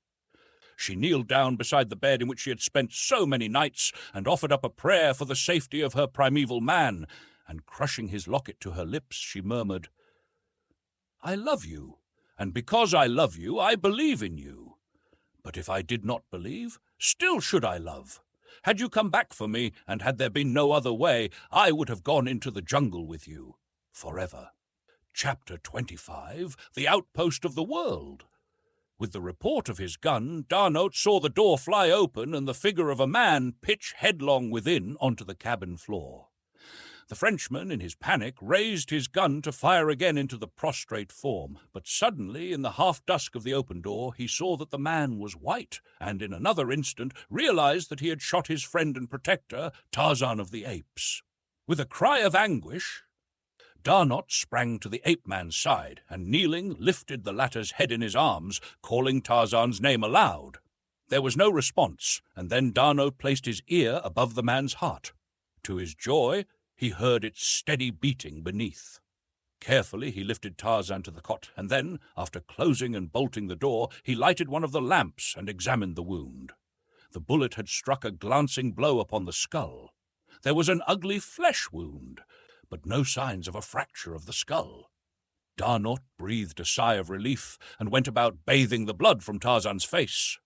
She kneeled down beside the bed in which she had spent so many nights and offered up a prayer for the safety of her primeval man, and crushing his locket to her lips, she murmured, "I love you, and because I love you, I believe in you. But if I did not believe, still should I love. Had you come back for me, and had there been no other way, I would have gone into the jungle with you, forever." Chapter 25, The Outpost of the World. With the report of his gun, D'Arnaut saw the door fly open and the figure of a man pitch headlong within onto the cabin floor. The Frenchman, in his panic, raised his gun to fire again into the prostrate form, but suddenly, in the half-dusk of the open door, he saw that the man was white, and in another instant realized that he had shot his friend and protector, Tarzan of the Apes. With a cry of anguish, D'Arnaut sprang to the ape-man's side, and kneeling, lifted the latter's head in his arms, calling Tarzan's name aloud. There was no response, and then D'Arnaut placed his ear above the man's heart. To his joy, he heard its steady beating beneath. Carefully he lifted Tarzan to the cot, and then, after closing and bolting the door, he lighted one of the lamps and examined the wound. The bullet had struck a glancing blow upon the skull. There was an ugly flesh wound, but no signs of a fracture of the skull. D'Arnaut breathed a sigh of relief and went about bathing the blood from Tarzan's face.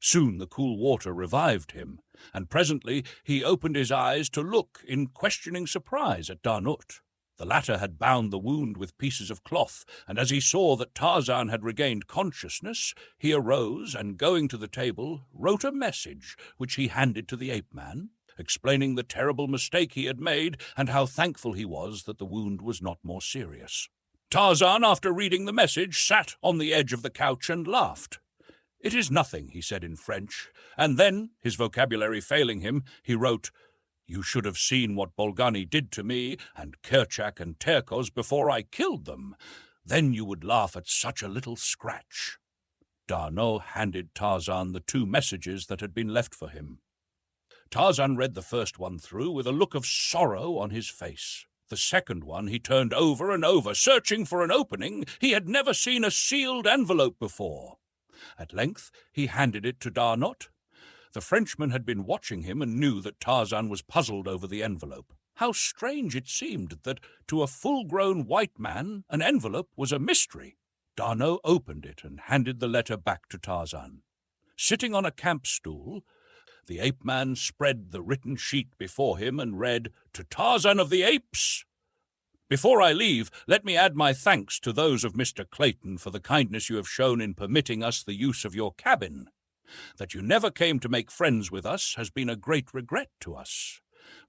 Soon the cool water revived him, and presently he opened his eyes to look in questioning surprise at D'Arnaut. The latter had bound the wound with pieces of cloth, and as he saw that Tarzan had regained consciousness, he arose and, going to the table, wrote a message which he handed to the ape-man, explaining the terrible mistake he had made and how thankful he was that the wound was not more serious. Tarzan, after reading the message, sat on the edge of the couch and laughed. "It is nothing," he said in French, and then, his vocabulary failing him, he wrote, "You should have seen what Bolgani did to me and Kerchak and Terkoz before I killed them. Then you would laugh at such a little scratch." D'Arnaut handed Tarzan the 2 messages that had been left for him. Tarzan read the first one through with a look of sorrow on his face. The second one he turned over and over, searching for an opening. He had never seen a sealed envelope before. At length he handed it to D'Arnaut. The Frenchman had been watching him and knew that Tarzan was puzzled over the envelope. How strange it seemed that, to a full-grown white man, an envelope was a mystery. D'Arnaut opened it and handed the letter back to Tarzan. Sitting on a camp stool, the ape-man spread the written sheet before him and read, "To Tarzan of the Apes. Before I leave, let me add my thanks to those of Mr. Clayton for the kindness you have shown in permitting us the use of your cabin. That you never came to make friends with us has been a great regret to us.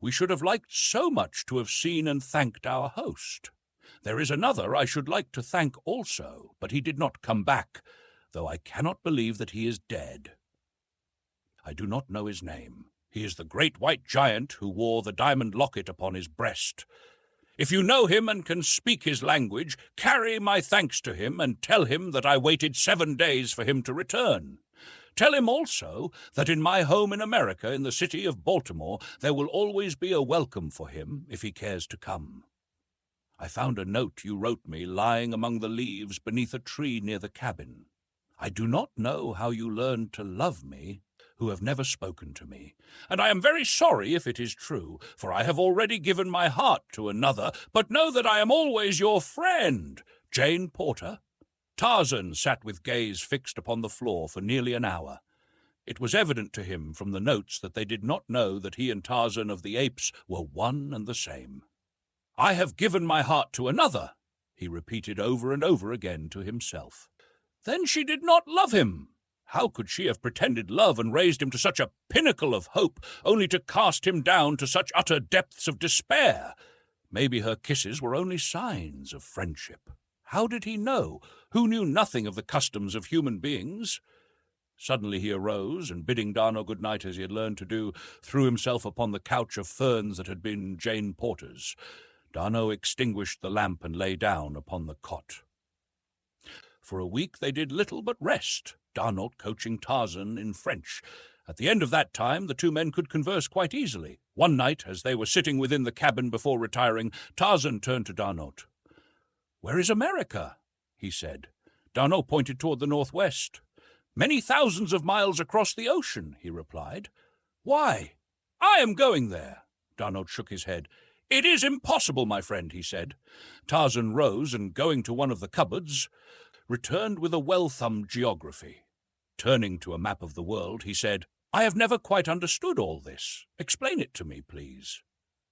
We should have liked so much to have seen and thanked our host. There is another I should like to thank also, but he did not come back, though I cannot believe that he is dead. I do not know his name. He is the great white giant who wore the diamond locket upon his breast. If you know him and can speak his language, carry my thanks to him and tell him that I waited 7 days for him to return. Tell him also that in my home in America, in the city of Baltimore, there will always be a welcome for him if he cares to come. I found a note you wrote me lying among the leaves beneath a tree near the cabin. I do not know how you learned to love me, who have never spoken to me, and I am very sorry if it is true, for I have already given my heart to another, but know that I am always your friend, Jane Porter. Tarzan sat with gaze fixed upon the floor for nearly an hour. It was evident to him from the notes that they did not know that he and Tarzan of the Apes were one and the same. I have given my heart to another, he repeated over and over again to himself. Then she did not love him. How could she have pretended love and raised him to such a pinnacle of hope, only to cast him down to such utter depths of despair? Maybe her kisses were only signs of friendship. How did he know, who knew nothing of the customs of human beings? Suddenly he arose, and bidding D'Arnot good night as he had learned to do, threw himself upon the couch of ferns that had been Jane Porter's. D'Arnot extinguished the lamp and lay down upon the cot. For a week they did little but rest, D'Arnot coaching Tarzan in French. At the end of that time the two men could converse quite easily. One night, as they were sitting within the cabin before retiring, Tarzan turned to D'Arnot. "Where is America?" he said. D'Arnot pointed toward the northwest. "Many thousands of miles across the ocean," he replied. "Why?" "I am going there." D'Arnot shook his head. "It is impossible, my friend," he said. Tarzan rose and, going to one of the cupboards, returned with a well-thumbed geography. Turning to a map of the world, he said, "I have never quite understood all this. Explain it to me, please."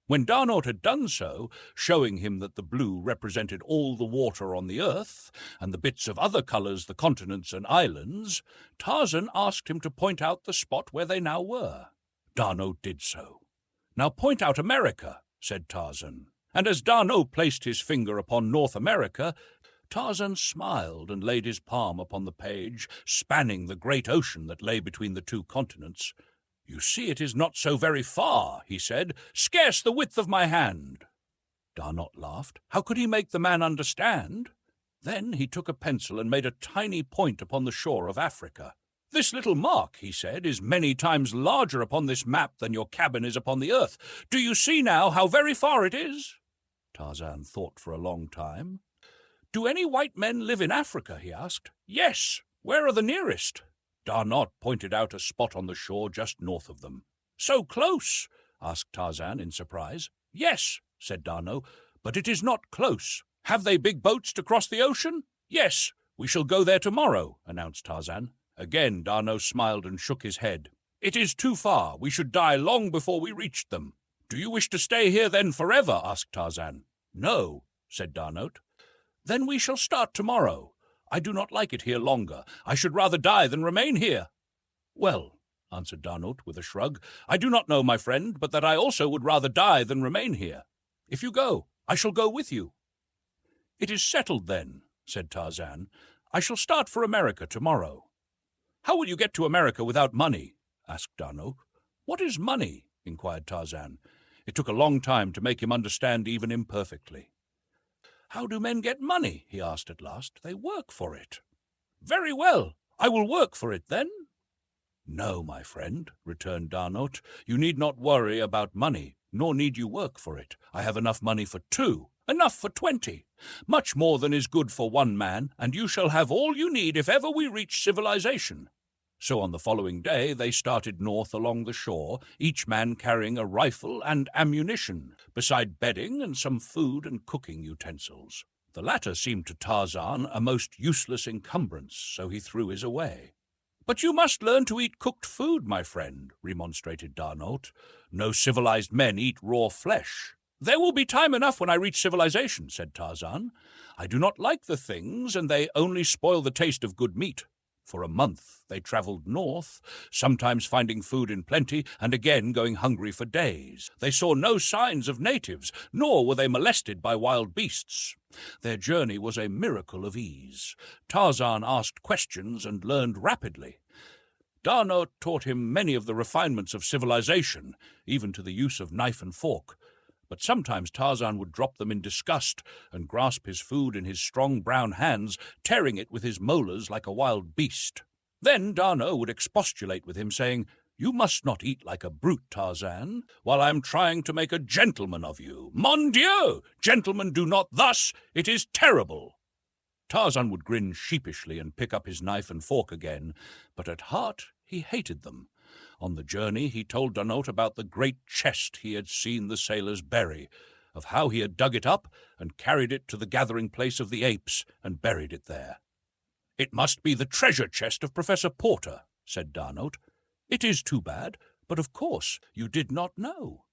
When D'Arnot had done so, showing him that the blue represented all the water on the earth, and the bits of other colours the continents and islands, Tarzan asked him to point out the spot where they now were. D'Arnot did so. "Now point out America," said Tarzan. And as D'Arnot placed his finger upon North America, Tarzan smiled and laid his palm upon the page, spanning the great ocean that lay between the two continents. "You see, it is not so very far," he said, "scarce the width of my hand." D'Arnot laughed. How could he make the man understand? Then he took a pencil and made a tiny point upon the shore of Africa. "This little mark," he said, "is many times larger upon this map than your cabin is upon the earth. Do you see now how very far it is?" Tarzan thought for a long time. "Do any white men live in Africa?" he asked. "Yes. Where are the nearest?" D'Arnot pointed out a spot on the shore just north of them. "So close?" asked Tarzan in surprise. "Yes," said D'Arnot, "but it is not close. Have they big boats to cross the ocean?" "Yes, we shall go there tomorrow," announced Tarzan. Again D'Arnot smiled and shook his head. "It is too far. We should die long before we reached them." "Do you wish to stay here then forever?" asked Tarzan. "No," said D'Arnot. "Then we shall start tomorrow. I do not like it here longer. I should rather die than remain here." "Well," answered D'Arnot with a shrug, "I do not know, my friend, but that I also would rather die than remain here. If you go, I shall go with you." "It is settled then," said Tarzan. "I shall start for America tomorrow." "How will you get to America without money?" asked D'Arnot. "What is money?" inquired Tarzan. It took a long time to make him understand even imperfectly. "How do men get money?" he asked at last. "They work for it." "Very well. I will work for it then." "No, my friend," returned D'Arnot. "You need not worry about money, nor need you work for it. I have enough money for 2, enough for 20, much more than is good for 1 man, and you shall have all you need if ever we reach civilization." So on the following day they started north along the shore, each man carrying a rifle and ammunition, beside bedding and some food and cooking utensils. The latter seemed to Tarzan a most useless encumbrance, so he threw his away. "But you must learn to eat cooked food, my friend," remonstrated D'Arnot. "No civilized men eat raw flesh." "There will be time enough when I reach civilization," said Tarzan. "I do not like the things, and they only spoil the taste of good meat." For a month they travelled north, sometimes finding food in plenty, and again going hungry for days. They saw no signs of natives, nor were they molested by wild beasts. Their journey was a miracle of ease. Tarzan asked questions and learned rapidly. D'Arnot taught him many of the refinements of civilization, even to the use of knife and fork. but sometimes Tarzan would drop them in disgust and grasp his food in his strong brown hands, tearing it with his molars like a wild beast. Then D'Arnot would expostulate with him, saying, "You must not eat like a brute, Tarzan, while I am trying to make a gentleman of you. Mon Dieu! Gentlemen do not thus! It is terrible!" Tarzan would grin sheepishly and pick up his knife and fork again, but at heart he hated them. On the journey he told D'Arnot about the great chest he had seen the sailors bury, of how he had dug it up and carried it to the gathering place of the apes and buried it there. "It must be the treasure chest of Professor Porter," said D'Arnot. "It is too bad, but of course you did not know."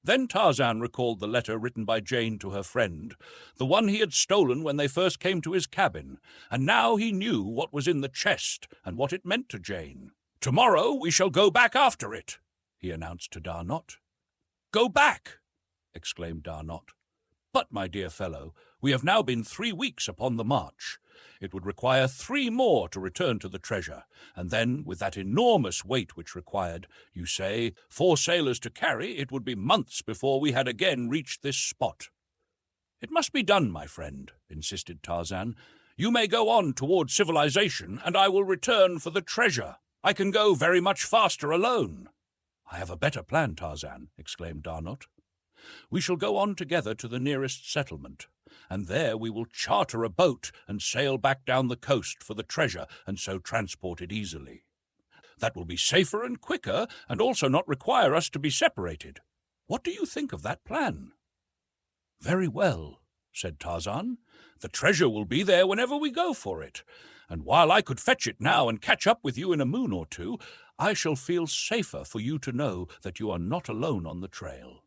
Then Tarzan recalled the letter written by Jane to her friend, the one he had stolen when they first came to his cabin, and now he knew what was in the chest and what it meant to Jane. "Tomorrow we shall go back after it," he announced to D'Arnot. "Go back!" exclaimed D'Arnot. "But, my dear fellow, we have now been 3 weeks upon the march. It would require 3 more to return to the treasure, and then, with that enormous weight which required, you say, 4 sailors to carry, it would be months before we had again reached this spot." "It must be done, my friend," insisted Tarzan. "You may go on toward civilization, and I will return for the treasure. I can go very much faster alone." "I have a better plan, Tarzan," exclaimed D'Arnot. "We shall go on together to the nearest settlement, and there we will charter a boat and sail back down the coast for the treasure and so transport it easily. That will be safer and quicker, and also not require us to be separated. What do you think of that plan?" "Very well," said Tarzan. "The treasure will be there whenever we go for it, and while I could fetch it now and catch up with you in a moon or 2, I shall feel safer for you to know that you are not alone on the trail.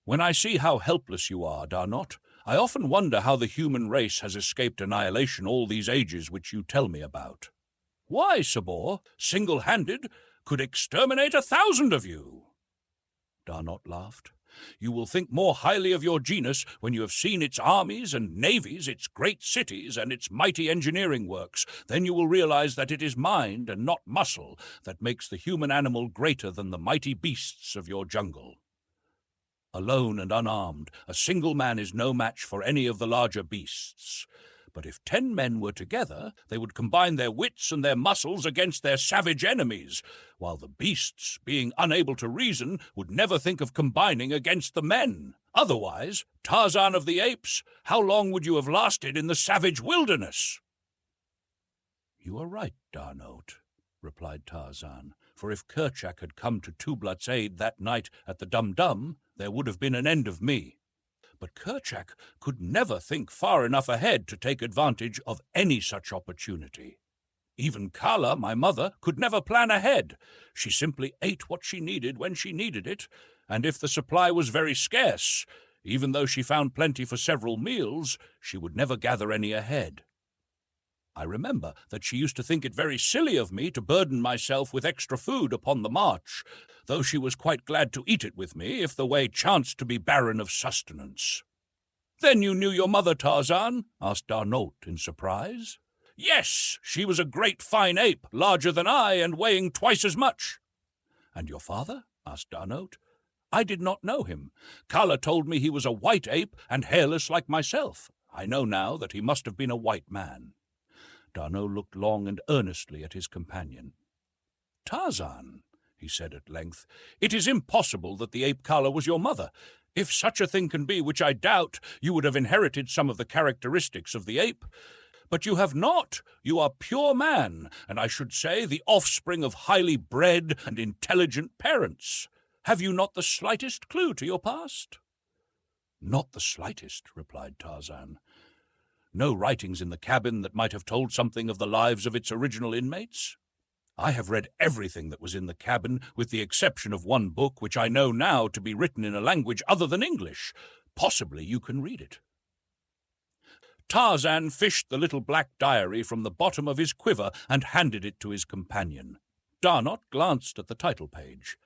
When I see how helpless you are, D'Arnot, I often wonder how the human race has escaped annihilation all these ages which you tell me about. Why, Sabor, single-handed, could exterminate 1,000 of you." D'Arnot laughed. "You will think more highly of your genus when you have seen its armies and navies, its great cities, and its mighty engineering works. Then you will realize that it is mind and not muscle that makes the human animal greater than the mighty beasts of your jungle. Alone and unarmed, a single man is no match for any of the larger beasts. But if 10 men were together, they would combine their wits and their muscles against their savage enemies, while the beasts, being unable to reason, would never think of combining against the men. Otherwise, Tarzan of the Apes, how long would you have lasted in the savage wilderness?" "You are right, D'Arnot," replied Tarzan, "for if Kerchak had come to Tublat's aid that night at the Dum-Dum, there would have been an end of me. But Kerchak could never think far enough ahead to take advantage of any such opportunity. Even Kala, my mother, could never plan ahead. She simply ate what she needed when she needed it, and if the supply was very scarce, even though she found plenty for several meals, she would never gather any ahead. I remember that she used to think it very silly of me to burden myself with extra food upon the march, though she was quite glad to eat it with me if the way chanced to be barren of sustenance." "Then you knew your mother, Tarzan?" asked D'Arnot in surprise. "Yes, she was a great fine ape, larger than I and weighing twice as much." "And your father?" asked D'Arnot. "I did not know him. Kala told me he was a white ape and hairless like myself. I know now that he must have been a white man." D'Arnot looked long and earnestly at his companion. "Tarzan," he said at length, "it is impossible that the ape Kala was your mother. If such a thing can be, which I doubt, you would have inherited some of the characteristics of the ape. But you have not. You are pure man, and I should say the offspring of highly bred and intelligent parents. Have you not the slightest clue to your past?" "Not the slightest," replied Tarzan. "No writings in the cabin that might have told something of the lives of its original inmates? I have read everything that was in the cabin, with the exception of one book which I know now to be written in a language other than English. Possibly you can read it." Tarzan fished the little black diary from the bottom of his quiver and handed it to his companion. D'Arnot glanced at the title page.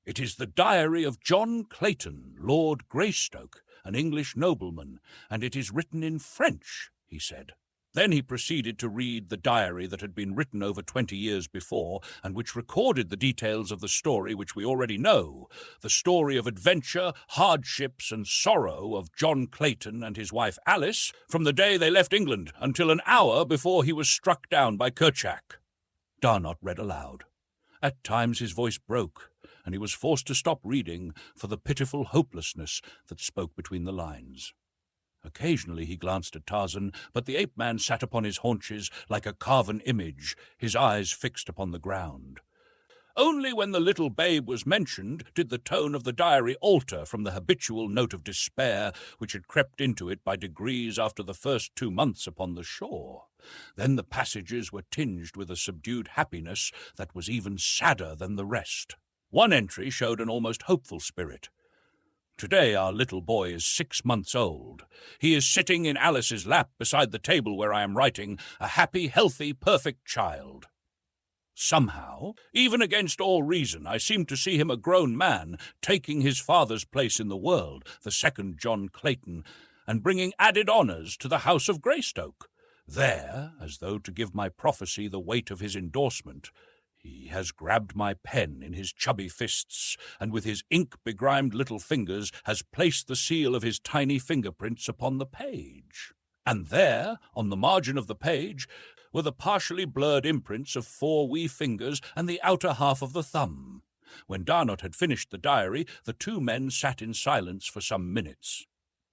"It is the diary of John Clayton, Lord Greystoke, an English nobleman, and it is written in French," he said. Then he proceeded to read the diary that had been written over 20 years before, and which recorded the details of the story which we already know, the story of adventure, hardships, and sorrow of John Clayton and his wife Alice, from the day they left England until an hour before he was struck down by Kerchak. Darnot read aloud. At times his voice broke, and he was forced to stop reading for the pitiful hopelessness that spoke between the lines. Occasionally he glanced at Tarzan, but the ape-man sat upon his haunches like a carven image, his eyes fixed upon the ground. Only when the little babe was mentioned did the tone of the diary alter from the habitual note of despair which had crept into it by degrees after the first 2 months upon the shore. Then the passages were tinged with a subdued happiness that was even sadder than the rest. One entry showed an almost hopeful spirit. Today our little boy is 6 months old. He is sitting in Alice's lap beside the table where I am writing, a happy, healthy, perfect child. Somehow, even against all reason, I seem to see him a grown man, taking his father's place in the world, the second John Clayton, and bringing added honours to the house of Greystoke. There, as though to give my prophecy the weight of his endorsement, he has grabbed my pen in his chubby fists, and with his ink-begrimed little fingers has placed the seal of his tiny fingerprints upon the page. And there, on the margin of the page, were the partially blurred imprints of 4 wee fingers and the outer half of the thumb. When Darnot had finished the diary, the 2 men sat in silence for some minutes.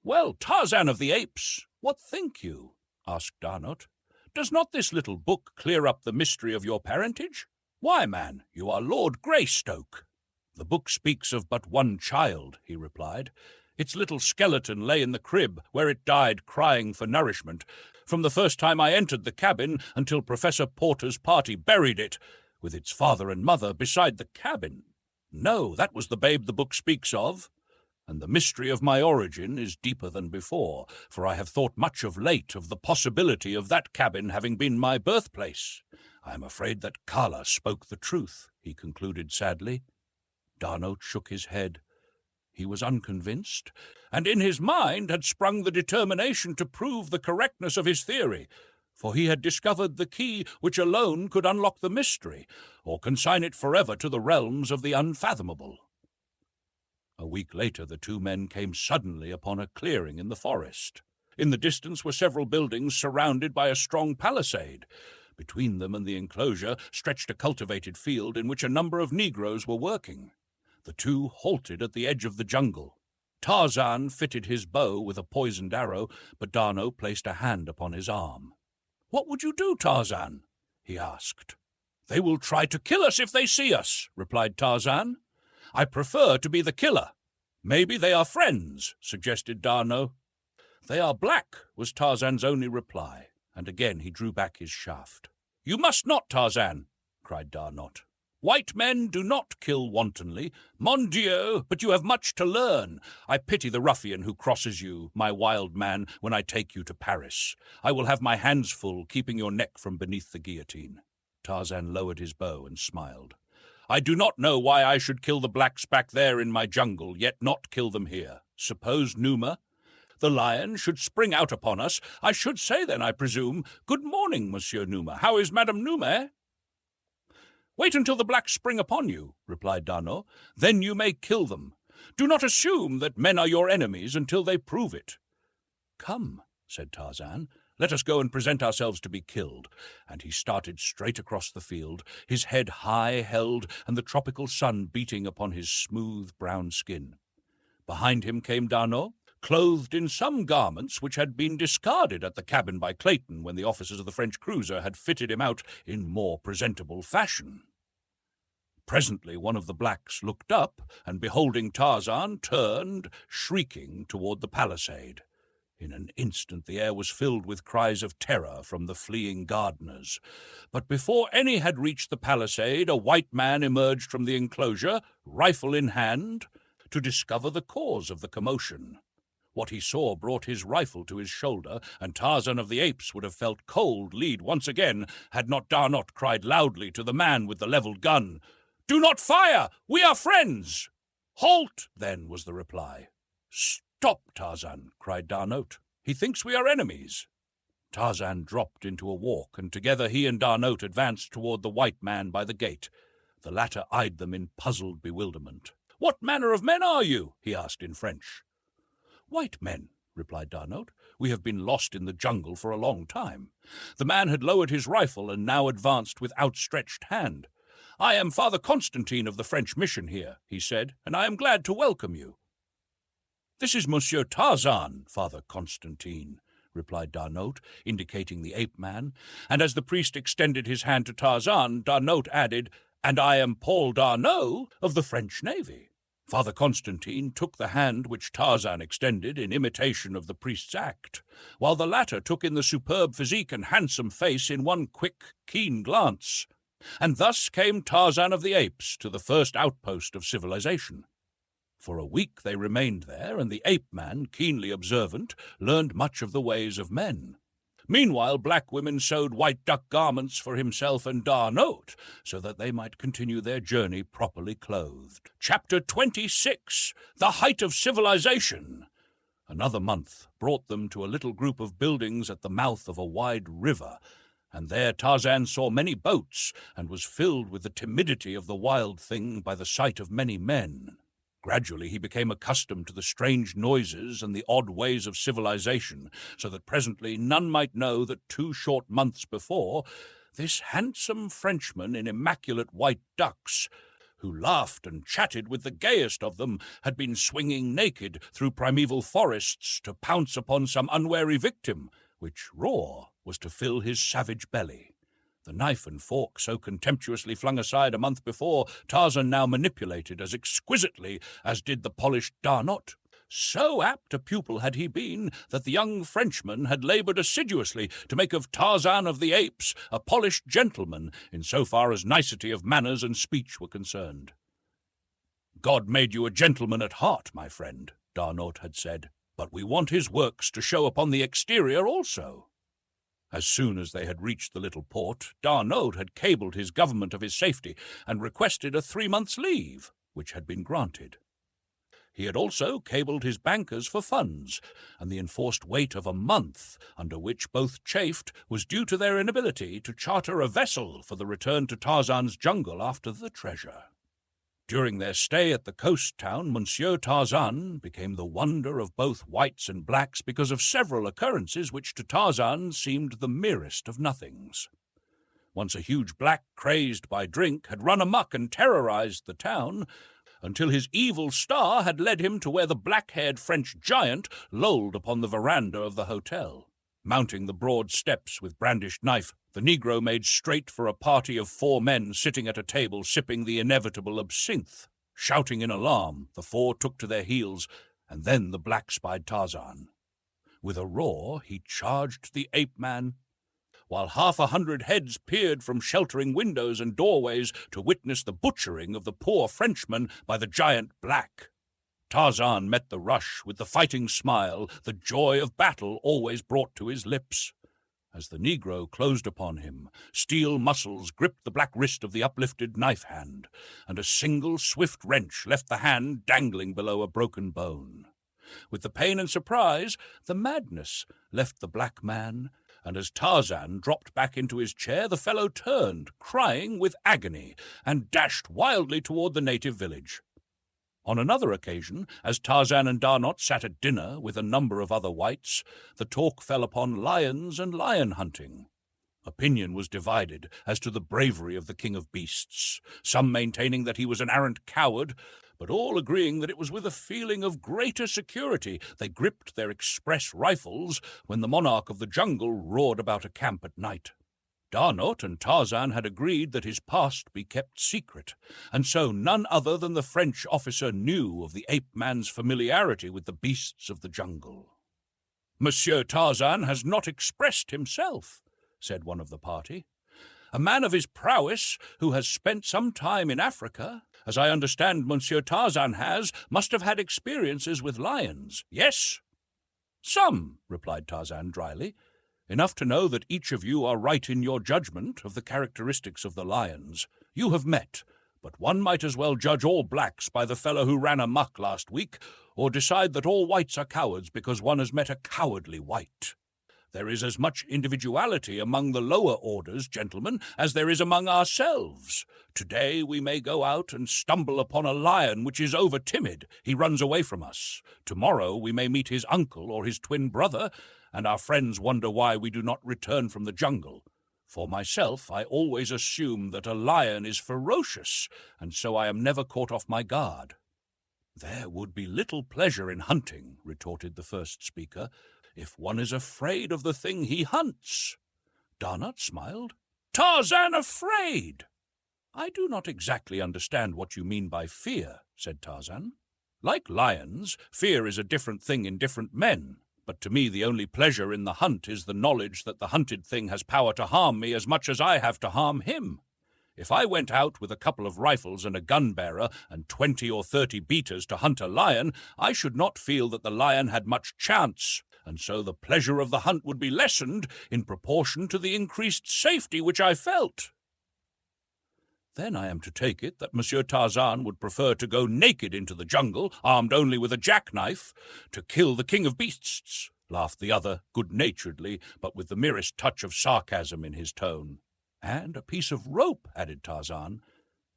"Well, Tarzan of the Apes, what think you?" asked Darnot. "Does not this little book clear up the mystery of your parentage? Why, man, you are Lord Greystoke." "The book speaks of but one child," he replied. "Its little skeleton lay in the crib, where it died crying for nourishment, from the first time I entered the cabin until Professor Porter's party buried it, with its father and mother, beside the cabin. No, that was the babe the book speaks of. And the mystery of my origin is deeper than before, for I have thought much of late of the possibility of that cabin having been my birthplace. I am afraid that Kala spoke the truth," he concluded sadly. Darnot shook his head. He was unconvinced, and in his mind had sprung the determination to prove the correctness of his theory, for he had discovered the key which alone could unlock the mystery, or consign it forever to the realms of the unfathomable. A week later the 2 men came suddenly upon a clearing in the forest. In the distance were several buildings surrounded by a strong palisade. Between them and the enclosure stretched a cultivated field in which a number of Negroes were working. The 2 halted at the edge of the jungle. Tarzan fitted his bow with a poisoned arrow, but Darnot placed a hand upon his arm. "What would you do, Tarzan?" he asked. "They will try to kill us if they see us," replied Tarzan. "I prefer to be the killer." "Maybe they are friends," suggested Darnot. "They are black," was Tarzan's only reply, and again he drew back his shaft. "You must not, Tarzan," cried Darnot. "White men do not kill wantonly. Mon Dieu, but you have much to learn. I pity the ruffian who crosses you, my wild man, when I take you to Paris. I will have my hands full keeping your neck from beneath the guillotine." Tarzan lowered his bow and smiled. "I do not know why I should kill the blacks back there in my jungle, yet not kill them here. Suppose Numa? The lion should spring out upon us. I should say then, I presume, 'Good morning, Monsieur Numa. How is Madame Numa?' "Wait until the blacks spring upon you," replied Darnot. "Then you may kill them. Do not assume that men are your enemies until they prove it." "Come," said Tarzan, "let us go and present ourselves to be killed." And he started straight across the field, his head high held and the tropical sun beating upon his smooth brown skin. Behind him came Darnot, clothed in some garments which had been discarded at the cabin by Clayton when the officers of the French cruiser had fitted him out in more presentable fashion. Presently one of the blacks looked up, and beholding Tarzan, turned, shrieking, toward the palisade. In an instant the air was filled with cries of terror from the fleeing gardeners. But before any had reached the palisade, a white man emerged from the enclosure, rifle in hand, to discover the cause of the commotion. What he saw brought his rifle to his shoulder, and Tarzan of the Apes would have felt cold lead once again had not Darnot cried loudly to the man with the levelled gun, "Do not fire! We are friends!" "Halt, then," was the reply. "Stop, Tarzan," cried Darnot. "He thinks we are enemies." Tarzan dropped into a walk, and together he and D'Arnaut advanced toward the white man by the gate. The latter eyed them in puzzled bewilderment. "What manner of men are you?" he asked in French. "White men," replied D'Arnaut. "We have been lost in the jungle for a long time." The man had lowered his rifle and now advanced with outstretched hand. "I am Father Constantine of the French mission here," he said, "and I am glad to welcome you." "This is Monsieur Tarzan, Father Constantine," replied D'Arnaut, indicating the ape-man, and as the priest extended his hand to Tarzan, D'Arnaut added, "And I am Paul d'Arnaud of the French Navy." Father Constantine took the hand which Tarzan extended in imitation of the priest's act, while the latter took in the superb physique and handsome face in one quick, keen glance. And thus came Tarzan of the Apes to the first outpost of civilization. For a week they remained there, and the ape-man, keenly observant, learned much of the ways of men. Meanwhile, black women sewed white duck garments for himself and D'Arnaut, so that they might continue their journey properly clothed. Chapter 26, The Height of Civilization. Another month brought them to a little group of buildings at the mouth of a wide river, and there Tarzan saw many boats, and was filled with the timidity of the wild thing by the sight of many men. Gradually he became accustomed to the strange noises and the odd ways of civilization, so that presently none might know that 2 short months before, this handsome Frenchman in immaculate white ducks, who laughed and chatted with the gayest of them, had been swinging naked through primeval forests to pounce upon some unwary victim, which raw was to fill his savage belly. The knife and fork, so contemptuously flung aside a month before, Tarzan now manipulated as exquisitely as did the polished D'Arnaut. So apt a pupil had he been that the young Frenchman had labored assiduously to make of Tarzan of the Apes a polished gentleman, in so far as nicety of manners and speech were concerned. "God made you a gentleman at heart, my friend," D'Arnaut had said, "but we want his works to show upon the exterior also." As soon as they had reached the little port, D'Arnaut had cabled his government of his safety and requested a 3 months' leave, which had been granted. He had also cabled his bankers for funds, and the enforced wait of a month, under which both chafed, was due to their inability to charter a vessel for the return to Tarzan's jungle after the treasure. During their stay at the coast town, Monsieur Tarzan became the wonder of both whites and blacks because of several occurrences which to Tarzan seemed the merest of nothings. Once a huge black, crazed by drink, had run amok and terrorized the town, until his evil star had led him to where the black-haired French giant lolled upon the veranda of the hotel. Mounting the broad steps with brandished knife, the Negro made straight for a party of 4 men sitting at a table sipping the inevitable absinthe. Shouting in alarm, the 4 took to their heels, and then the black spied Tarzan. With a roar, he charged the ape-man, while 100 heads peered from sheltering windows and doorways to witness the butchering of the poor Frenchman by the giant black. Tarzan met the rush with the fighting smile the joy of battle always brought to his lips. As the Negro closed upon him, steel muscles gripped the black wrist of the uplifted knife hand, and a single swift wrench left the hand dangling below a broken bone. With the pain and surprise, the madness left the black man, and as Tarzan dropped back into his chair, the fellow turned, crying with agony, and dashed wildly toward the native village. On another occasion, as Tarzan and D'Arnaut sat at dinner with a number of other whites, the talk fell upon lions and lion hunting. Opinion was divided as to the bravery of the king of beasts, some maintaining that he was an arrant coward, but all agreeing that it was with a feeling of greater security they gripped their express rifles when the monarch of the jungle roared about a camp at night. D'Arnaut and Tarzan had agreed that his past be kept secret, and so none other than the French officer knew of the ape-man's familiarity with the beasts of the jungle. "Monsieur Tarzan has not expressed himself," said one of the party. "A man of his prowess, who has spent some time in Africa, as I understand Monsieur Tarzan has, must have had experiences with lions, yes?" "Some," replied Tarzan dryly. "Enough to know that each of you are right in your judgment of the characteristics of the lions. You have met, but one might as well judge all blacks by the fellow who ran amok last week, or decide that all whites are cowards because one has met a cowardly white." There is as much individuality among the lower orders, gentlemen, as there is among ourselves. Today we may go out and stumble upon a lion which is over-timid. He runs away from us. Tomorrow we may meet his uncle or his twin brother, and our friends wonder why we do not return from the jungle. For myself, I always assume that a lion is ferocious, and so I am never caught off my guard." "There would be little pleasure in hunting," retorted the first speaker, "if one is afraid of the thing he hunts." Darnot smiled. "Tarzan afraid!" "I do not exactly understand what you mean by fear," said Tarzan. "Like lions, fear is a different thing in different men. But to me the only pleasure in the hunt is the knowledge that the hunted thing has power to harm me as much as I have to harm him. If I went out with a couple of rifles and a gun-bearer and 20 or 30 beaters to hunt a lion, I should not feel that the lion had much chance, and so the pleasure of the hunt would be lessened in proportion to the increased safety which I felt." "Then I am to take it that Monsieur Tarzan would prefer to go naked into the jungle, armed only with a jackknife, to kill the king of beasts," laughed the other good-naturedly, but with the merest touch of sarcasm in his tone. "And a piece of rope," added Tarzan.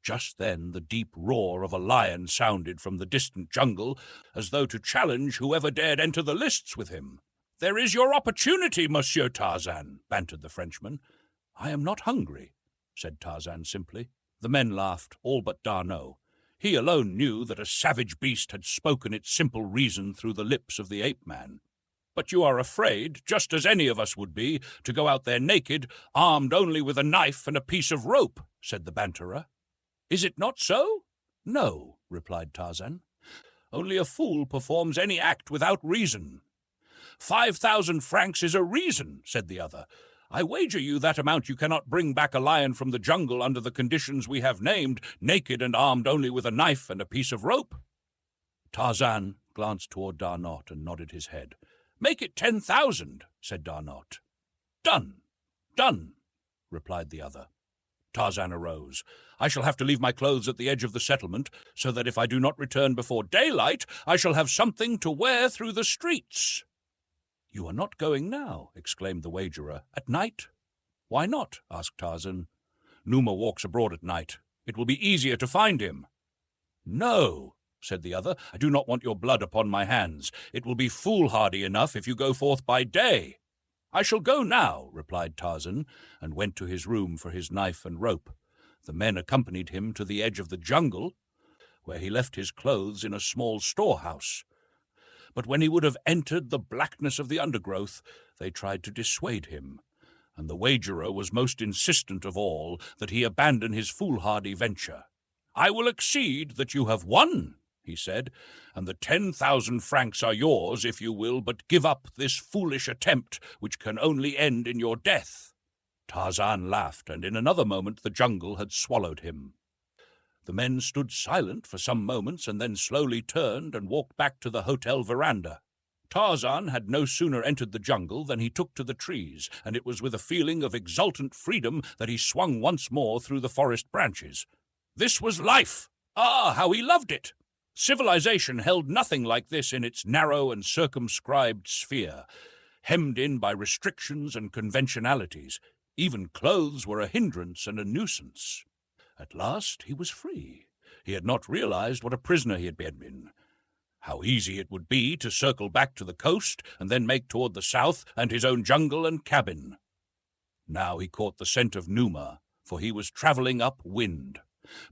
Just then the deep roar of a lion sounded from the distant jungle, as though to challenge whoever dared enter the lists with him. "There is your opportunity, Monsieur Tarzan," bantered the Frenchman. "I am not hungry," said Tarzan simply. The men laughed, all but D'Arnot. He alone knew that a savage beast had spoken its simple reason through the lips of the ape-man. "But you are afraid, just as any of us would be, to go out there naked, armed only with a knife and a piece of rope," said the banterer. "Is it not so?" "No," replied Tarzan. "Only a fool performs any act without reason." 5,000 francs is a reason," said the other. "I wager you that amount you cannot bring back a lion from the jungle under the conditions we have named, naked and armed only with a knife and a piece of rope." Tarzan glanced toward D'Arnot and nodded his head. "Make it 10,000, said D'Arnot. "Done, done," replied the other. Tarzan arose. "I shall have to leave my clothes at the edge of the settlement, so that if I do not return before daylight, I shall have something to wear through the streets." "You are not going now," exclaimed the wagerer. "At night?" "Why not?" asked Tarzan. "Numa walks abroad at night. It will be easier to find him." "No," said the other, "I do not want your blood upon my hands. It will be foolhardy enough if you go forth by day." "I shall go now," replied Tarzan, and went to his room for his knife and rope. The men accompanied him to the edge of the jungle, where he left his clothes in a small storehouse. But when he would have entered the blackness of the undergrowth, they tried to dissuade him, and the wagerer was most insistent of all that he abandon his foolhardy venture. "I will accede that you have won," he said, "and the 10,000 francs are yours, if you will but give up this foolish attempt, which can only end in your death." Tarzan laughed, and in another moment the jungle had swallowed him. The men stood silent for some moments and then slowly turned and walked back to the hotel veranda. Tarzan had no sooner entered the jungle than he took to the trees, and it was with a feeling of exultant freedom that he swung once more through the forest branches. This was life! Ah, how he loved it! Civilization held nothing like this in its narrow and circumscribed sphere, hemmed in by restrictions and conventionalities. Even clothes were a hindrance and a nuisance. At last he was free. He had not realized what a prisoner he had been in. How easy it would be to circle back to the coast and then make toward the south and his own jungle and cabin. Now he caught the scent of Numa, for he was traveling upwind.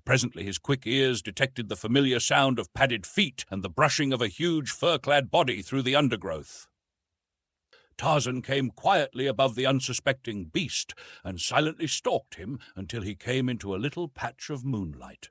Presently his quick ears detected the familiar sound of padded feet and the brushing of a huge fur-clad body through the undergrowth. Tarzan came quietly above the unsuspecting beast and silently stalked him until he came into a little patch of moonlight.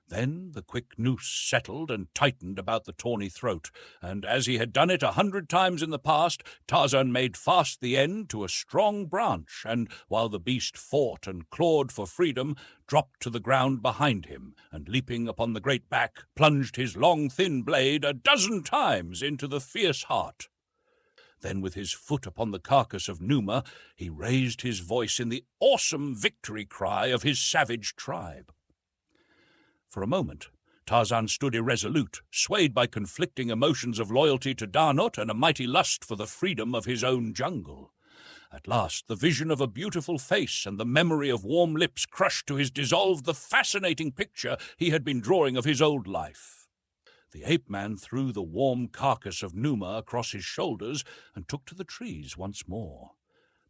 Then the quick noose settled and tightened about the tawny throat, and as he had done it 100 times in the past, Tarzan made fast the end to a strong branch, and, while the beast fought and clawed for freedom, dropped to the ground behind him, and leaping upon the great back, plunged his long thin blade 12 times into the fierce heart. Then, with his foot upon the carcass of Numa, he raised his voice in the awesome victory cry of his savage tribe. For a moment, Tarzan stood irresolute, swayed by conflicting emotions of loyalty to D'Arnot and a mighty lust for the freedom of his own jungle. At last, the vision of a beautiful face and the memory of warm lips crushed to his dissolved the fascinating picture he had been drawing of his old life. The ape-man threw the warm carcass of Numa across his shoulders and took to the trees once more.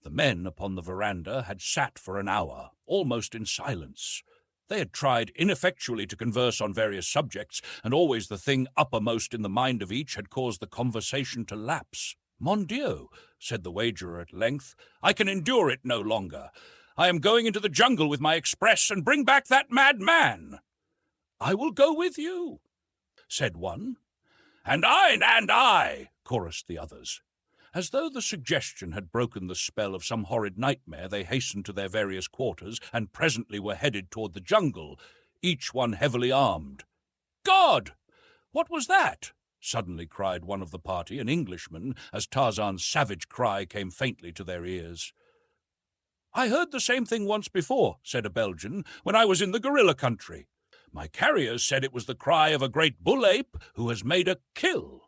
The men upon the veranda had sat for an hour, almost in silence. They had tried ineffectually to converse on various subjects, and always the thing uppermost in the mind of each had caused the conversation to lapse. "Mon Dieu," said the wagerer at length, "I can endure it no longer. I am going into the jungle with my express and bring back that mad man." "I will go with you," said one. And I, chorused the others. As though the suggestion had broken the spell of some horrid nightmare, they hastened to their various quarters and presently were headed toward the jungle, each one heavily armed. "God! What was that?" suddenly cried one of the party, an Englishman, as Tarzan's savage cry came faintly to their ears. "I heard the same thing once before," said a Belgian, "when I was in the gorilla country. My carriers said it was the cry of a great bull-ape who has made a kill."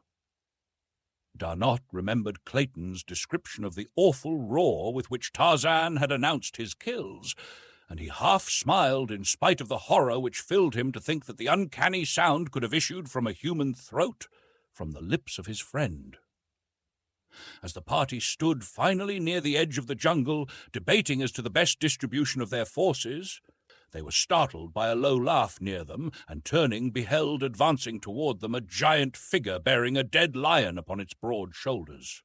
Darnot remembered Clayton's description of the awful roar with which Tarzan had announced his kills, and he half smiled in spite of the horror which filled him to think that the uncanny sound could have issued from a human throat, from the lips of his friend. As the party stood finally near the edge of the jungle, debating as to the best distribution of their forces, they were startled by a low laugh near them, and turning, beheld advancing toward them a giant figure bearing a dead lion upon its broad shoulders.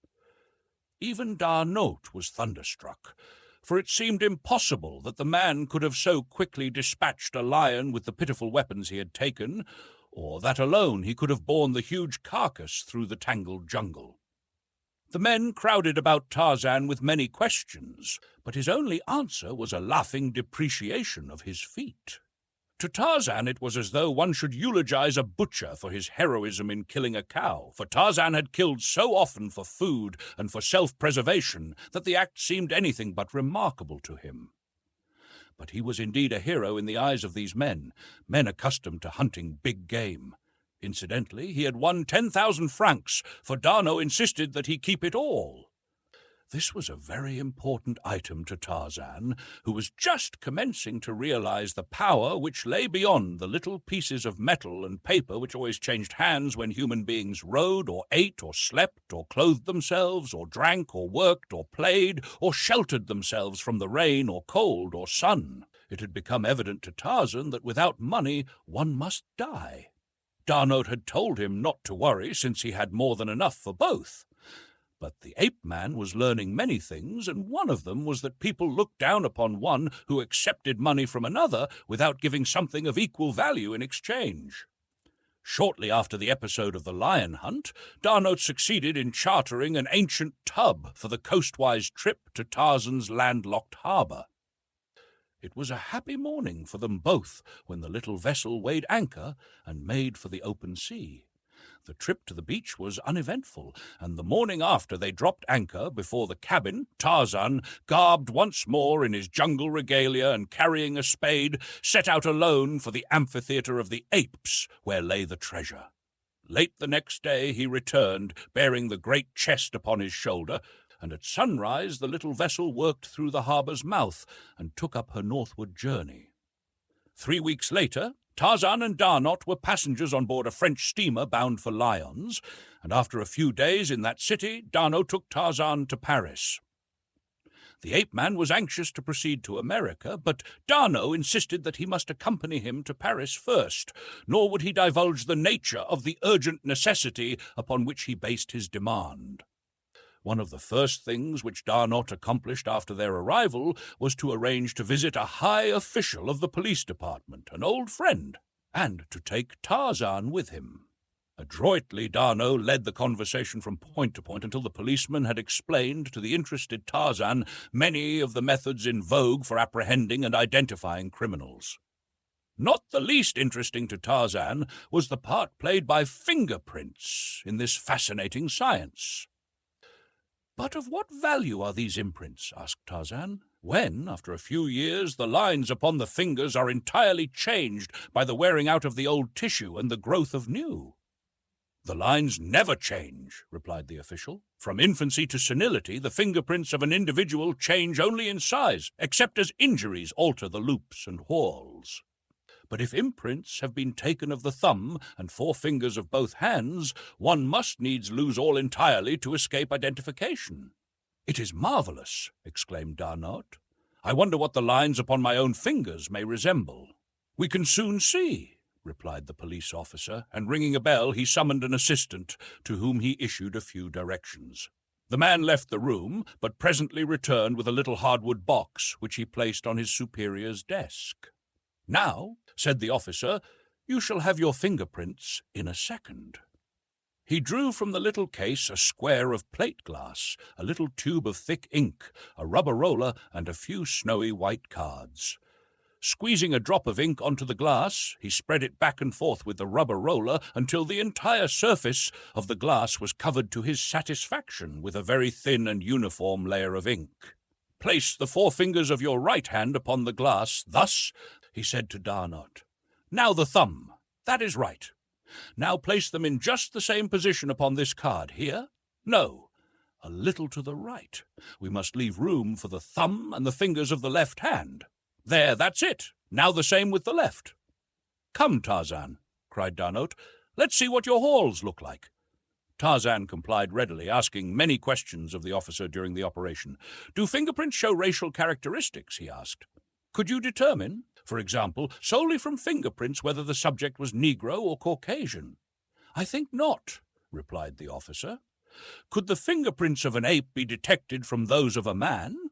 Even Darnot was thunderstruck, for it seemed impossible that the man could have so quickly dispatched a lion with the pitiful weapons he had taken, or that alone he could have borne the huge carcass through the tangled jungle. The men crowded about Tarzan with many questions, but his only answer was a laughing depreciation of his feat. To Tarzan it was as though one should eulogize a butcher for his heroism in killing a cow, for Tarzan had killed so often for food and for self-preservation that the act seemed anything but remarkable to him. But he was indeed a hero in the eyes of these men accustomed to hunting big game. Incidentally, he had won 10,000 francs, for Darno insisted that he keep it all. This was a very important item to Tarzan, who was just commencing to realize the power which lay beyond the little pieces of metal and paper which always changed hands when human beings rode or ate or slept or clothed themselves or drank or worked or played or sheltered themselves from the rain or cold or sun. It had become evident to Tarzan that without money one must die. Darnot had told him not to worry, since he had more than enough for both. But the ape-man was learning many things, and one of them was that people looked down upon one who accepted money from another without giving something of equal value in exchange. Shortly after the episode of the lion hunt, Darnot succeeded in chartering an ancient tub for the coastwise trip to Tarzan's landlocked harbor. It was a happy morning for them both when the little vessel weighed anchor and made for the open sea. The trip to the beach was uneventful, and the morning after they dropped anchor before the cabin, Tarzan, garbed once more in his jungle regalia and carrying a spade, set out alone for the amphitheater of the Apes, where lay the treasure. Late the next day he returned, bearing the great chest upon his shoulder, and at sunrise the little vessel worked through the harbor's mouth and took up her northward journey. 3 weeks later, Tarzan and Darnot were passengers on board a French steamer bound for Lyons, and after a few days in that city, Darnot took Tarzan to Paris. The ape-man was anxious to proceed to America, but Darnot insisted that he must accompany him to Paris first, nor would he divulge the nature of the urgent necessity upon which he based his demand. One of the first things which Darnot accomplished after their arrival was to arrange to visit a high official of the police department, an old friend, and to take Tarzan with him. Adroitly, Darnot led the conversation from point to point until the policeman had explained to the interested Tarzan many of the methods in vogue for apprehending and identifying criminals. Not the least interesting to Tarzan was the part played by fingerprints in this fascinating science. "But of what value are these imprints?" asked Tarzan, "when, after a few years, the lines upon the fingers are entirely changed by the wearing out of the old tissue and the growth of new?" "The lines never change," replied the official. "From infancy to senility, the fingerprints of an individual change only in size, except as injuries alter the loops and whorls. But if imprints have been taken of the thumb and four fingers of both hands, one must needs lose all entirely to escape identification." "It is marvellous," exclaimed Darnaud. "I wonder what the lines upon my own fingers may resemble." "We can soon see," replied the police officer, and ringing a bell he summoned an assistant, to whom he issued a few directions. The man left the room, but presently returned with a little hardwood box, which he placed on his superior's desk. "Now," said the officer, "you shall have your fingerprints in a second." He drew from the little case a square of plate glass, a little tube of thick ink, a rubber roller, and a few snowy white cards. Squeezing a drop of ink onto the glass, he spread it back and forth with the rubber roller until the entire surface of the glass was covered to his satisfaction with a very thin and uniform layer of ink. "Place the four fingers of your right hand upon the glass, thus," he said to Darnaud. "Now the thumb. That is right. Now place them in just the same position upon this card. Here? No. A little to the right. We must leave room for the thumb and the fingers of the left hand. There, that's it. Now the same with the left." "Come, Tarzan," cried Darnaud. "Let's see what your halls look like." Tarzan complied readily, asking many questions of the officer during the operation. "Do fingerprints show racial characteristics?" he asked. "Could you determine, for example, solely from fingerprints whether the subject was Negro or Caucasian?" "I think not," replied the officer. "Could the fingerprints of an ape be detected from those of a man?"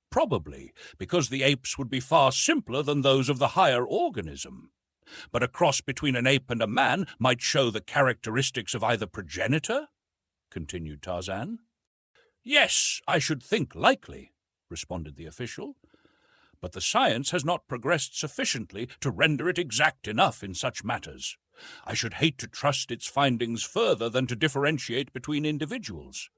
"Probably, because the apes would be far simpler than those of the higher organism. But a cross between an ape and a man might show the characteristics of either progenitor?" continued Tarzan. "Yes, I should think likely," responded the official. "But the science has not progressed sufficiently to render it exact enough in such matters. I should hate to trust its findings further than to differentiate between individuals.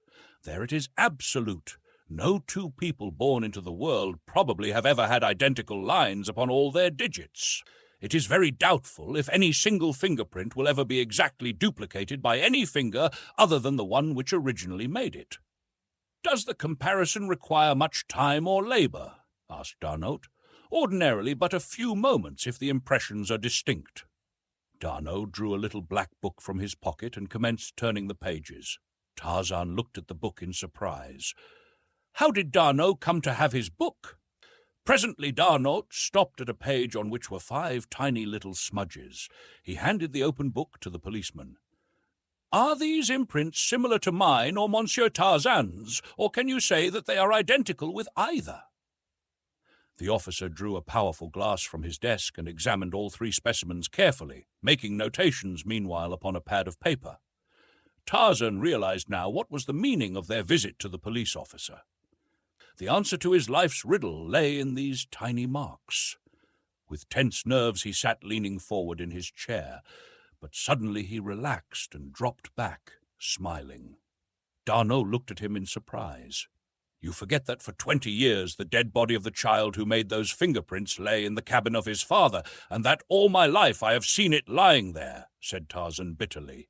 There it is absolute. No two people born into the world probably have ever had identical lines upon all their digits. It is very doubtful if any single fingerprint will ever be exactly duplicated by any finger other than the one which originally made it." "Does the comparison require much time or labor?" asked Darnaud. "Ordinarily but a few moments if the impressions are distinct." Darnaud drew a little black book from his pocket and commenced turning the pages. Tarzan looked at the book in surprise. How did Darnaud come to have his book? Presently Darnaud stopped at a page on which were 5 tiny little smudges. He handed the open book to the policeman. "Are these imprints similar to mine or Monsieur Tarzan's, or can you say that they are identical with either?" The officer drew a powerful glass from his desk and examined all 3 specimens carefully, making notations meanwhile upon a pad of paper. Tarzan realized now what was the meaning of their visit to the police officer. The answer to his life's riddle lay in these tiny marks. With tense nerves he sat leaning forward in his chair, but suddenly he relaxed and dropped back, smiling. Darnaud looked at him in surprise. "You forget that for 20 years the dead body of the child who made those fingerprints lay in the cabin of his father, and that all my life I have seen it lying there," said Tarzan bitterly.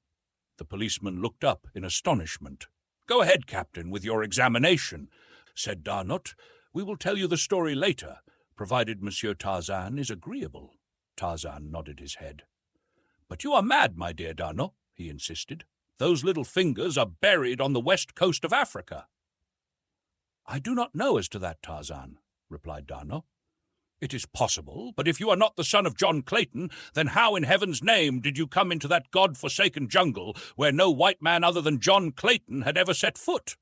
The policeman looked up in astonishment. "Go ahead, Captain, with your examination," said Darnaud. "We will tell you the story later, provided Monsieur Tarzan is agreeable." Tarzan nodded his head. "But you are mad, my dear Darnaud," he insisted. "Those little fingers are buried on the west coast of Africa." "I do not know as to that, Tarzan," replied Darnaud. "It is possible, but if you are not the son of John Clayton, then how in heaven's name did you come into that God-forsaken jungle where no white man other than John Clayton had ever set foot?"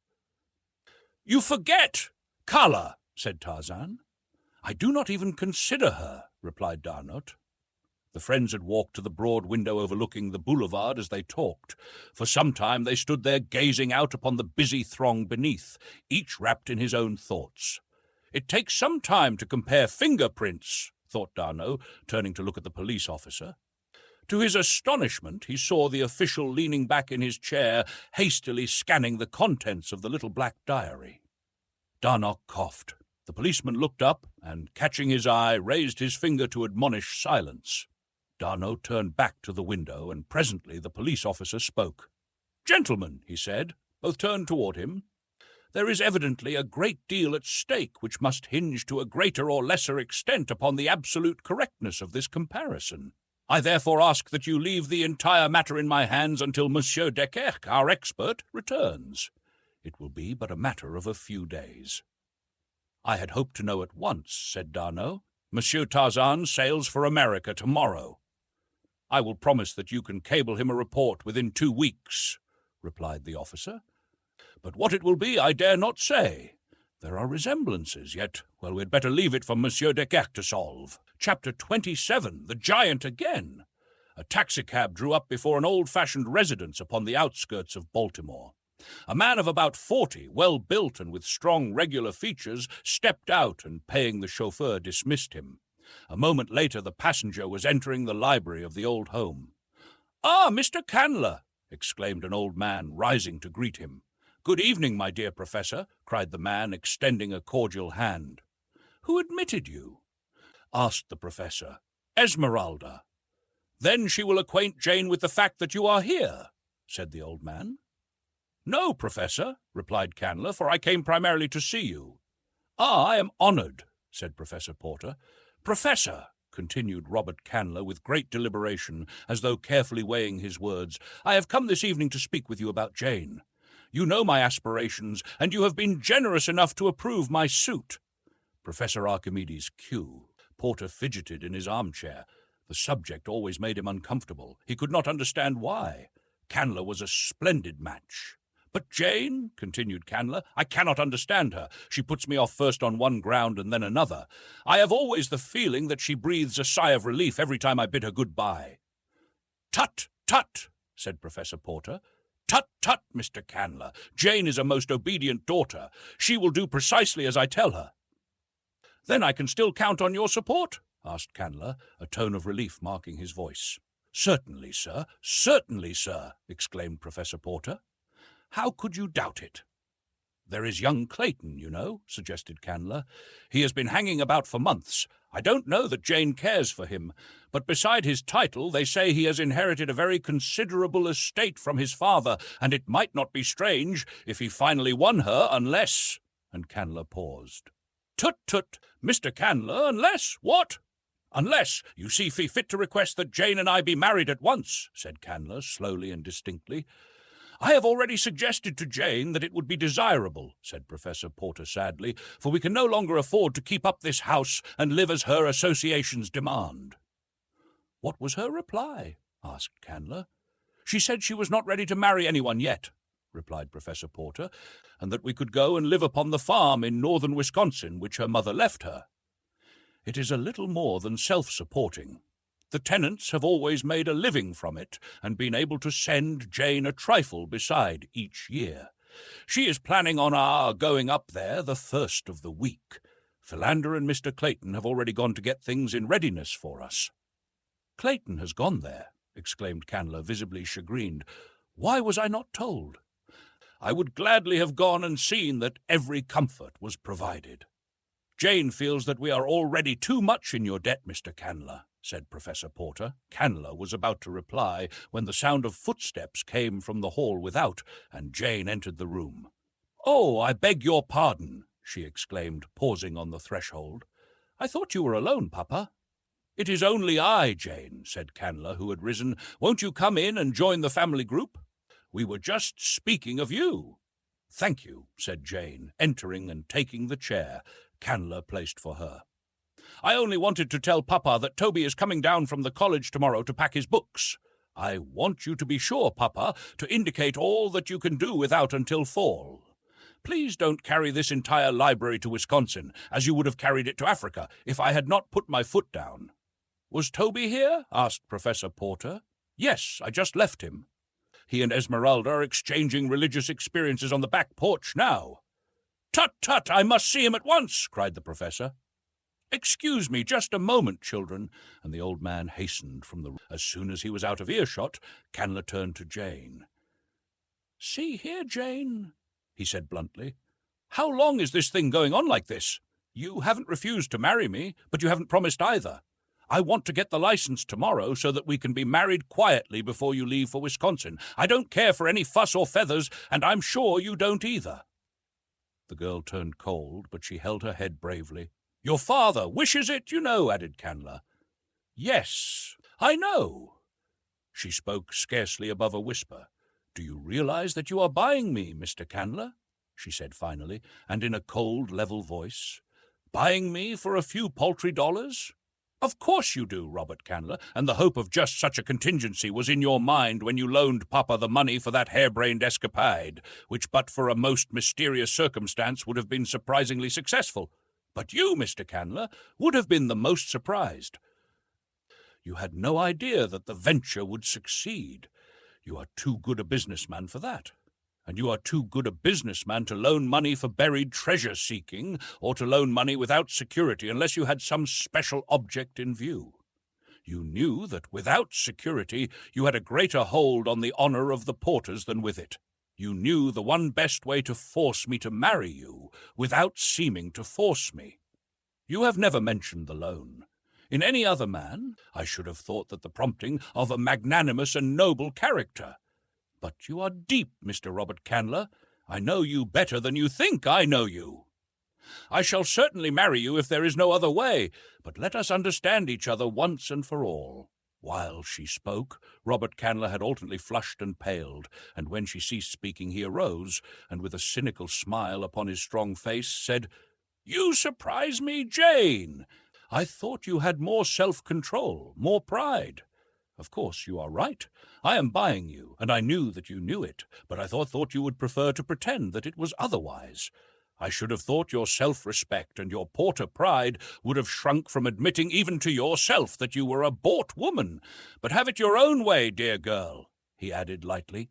"You forget color," said Tarzan. "I do not even consider her," replied Darnaud. The friends had walked to the broad window overlooking the boulevard as they talked. For some time they stood there gazing out upon the busy throng beneath, each wrapped in his own thoughts. "It takes some time to compare fingerprints," thought Darnaud, turning to look at the police officer. To his astonishment, he saw the official leaning back in his chair, hastily scanning the contents of the little black diary. Darnaud coughed. The policeman looked up and, catching his eye, raised his finger to admonish silence. D'Arnaud turned back to the window, and presently the police officer spoke. "Gentlemen," he said. Both turned toward him. "There is evidently a great deal at stake which must hinge to a greater or lesser extent upon the absolute correctness of this comparison. I therefore ask that you leave the entire matter in my hands until Monsieur Edgar, our expert, returns. It will be but a matter of a few days." "I had hoped to know at once," said D'Arnaud. "Monsieur Tarzan sails for America tomorrow." "I will promise that you can cable him a report within 2 weeks," replied the officer. "But what it will be I dare not say. There are resemblances, yet, well, we had better leave it for Monsieur Edgar to solve. Chapter 27, The Giant Again. A taxicab drew up before an old-fashioned residence upon the outskirts of Baltimore. A man of about 40, well-built and with strong, regular features, stepped out and, paying the chauffeur, dismissed him. A moment later the passenger was entering the library of the old home. "Ah, Mr. Candler!" exclaimed an old man, rising to greet him. "Good evening, my dear professor," cried the man, extending a cordial hand. "Who admitted you?" asked the professor. "Esmeralda." "Then she will acquaint Jane with the fact that you are here," said the old man. "No, Professor," replied Candler, "for I came primarily to see you." "Ah, I am honored," said Professor Porter. "Professor," continued Robert Candler with great deliberation, as though carefully weighing his words, "I have come this evening to speak with you about Jane. You know my aspirations, and you have been generous enough to approve my suit." Professor Archimedes Q. Porter fidgeted in his armchair. The subject always made him uncomfortable. He could not understand why. Candler was a splendid match. "But Jane," continued Candler, "I cannot understand her. She puts me off first on one ground and then another. I have always the feeling that she breathes a sigh of relief every time I bid her good-bye." "Tut, tut," said Professor Porter. "Tut, tut, Mr. Candler. Jane is a most obedient daughter. She will do precisely as I tell her." "Then I can still count on your support?" asked Candler, a tone of relief marking his voice. "Certainly, sir. Certainly, sir," exclaimed Professor Porter. "How could you doubt it?" "There is young Clayton, you know," suggested Candler. "He has been hanging about for months. I don't know that Jane cares for him, but beside his title they say he has inherited a very considerable estate from his father, and it might not be strange if he finally won her unless—" and Candler paused. "Tut, tut, Mr. Candler, unless what?" "Unless you see fit to request that Jane and I be married at once," said Candler, slowly and distinctly. "I have already suggested to Jane that it would be desirable," said Professor Porter sadly, "for we can no longer afford to keep up this house and live as her associations demand." "What was her reply?" asked Candler. "She said she was not ready to marry anyone yet," replied Professor Porter, "and that we could go and live upon the farm in northern Wisconsin which her mother left her. It is a little more than self-supporting. The tenants have always made a living from it and been able to send Jane a trifle beside each year. She is planning on our going up there the first of the week. Philander and Mr. Clayton have already gone to get things in readiness for us." "Clayton has gone there," exclaimed Candler, visibly chagrined. "Why was I not told?" "I would gladly have gone and seen that every comfort was provided." "Jane feels that we are already too much in your debt, Mr. Candler," said Professor Porter. Candler was about to reply when the sound of footsteps came from the hall without, and Jane entered the room. "Oh, I beg your pardon," she exclaimed, pausing on the threshold. "I thought you were alone, Papa." "It is only I, Jane," said Candler, who had risen. "Won't you come in and join the family group? We were just speaking of you." "Thank you," said Jane, entering and taking the chair Candler placed for her. "I only wanted to tell Papa that Toby is coming down from the college tomorrow to pack his books. I want you to be sure, Papa, to indicate all that you can do without until fall. Please don't carry this entire library to Wisconsin, as you would have carried it to Africa if I had not put my foot down." "Was Toby here?" asked Professor Porter. "Yes, I just left him. He and Esmeralda are exchanging religious experiences on the back porch now." "Tut, tut, I must see him at once," cried the professor. "Excuse me just a moment, children," and the old man hastened from the room. As soon as he was out of earshot, Candler turned to Jane. "See here, Jane," he said bluntly. "How long is this thing going on like this? You haven't refused to marry me, but you haven't promised either. I want to get the license tomorrow so that we can be married quietly before you leave for Wisconsin. I don't care for any fuss or feathers, and I'm sure you don't either." The girl turned cold, but she held her head bravely. "Your father wishes it, you know," added Candler. "Yes, I know." She spoke scarcely above a whisper. "Do you realize that you are buying me, Mr. Candler?" she said finally, and in a cold, level voice. "Buying me for a few paltry dollars? Of course you do, Robert Candler, and the hope of just such a contingency was in your mind when you loaned Papa the money for that harebrained escapade, which but for a most mysterious circumstance would have been surprisingly successful. But you, Mr. Candler, would have been the most surprised. You had no idea that the venture would succeed. You are too good a businessman for that. And you are too good a businessman to loan money for buried treasure-seeking, or to loan money without security unless you had some special object in view. You knew that without security you had a greater hold on the honor of the Porters than with it. You knew the one best way to force me to marry you, without seeming to force me. You have never mentioned the loan. In any other man, I should have thought that the prompting of a magnanimous and noble character. But you are deep, Mr. Robert Candler. I know you better than you think I know you. I shall certainly marry you if there is no other way, but let us understand each other once and for all." While she spoke, Robert Candler had alternately flushed and paled, and when she ceased speaking he arose, and with a cynical smile upon his strong face said, "You surprise me, Jane. I thought you had more self-control, more pride. Of course, you are right. I am buying you, and I knew that you knew it, but I thought you would prefer to pretend that it was otherwise. I should have thought your self-respect and your Porter pride would have shrunk from admitting even to yourself that you were a bought woman. But have it your own way, dear girl," he added lightly.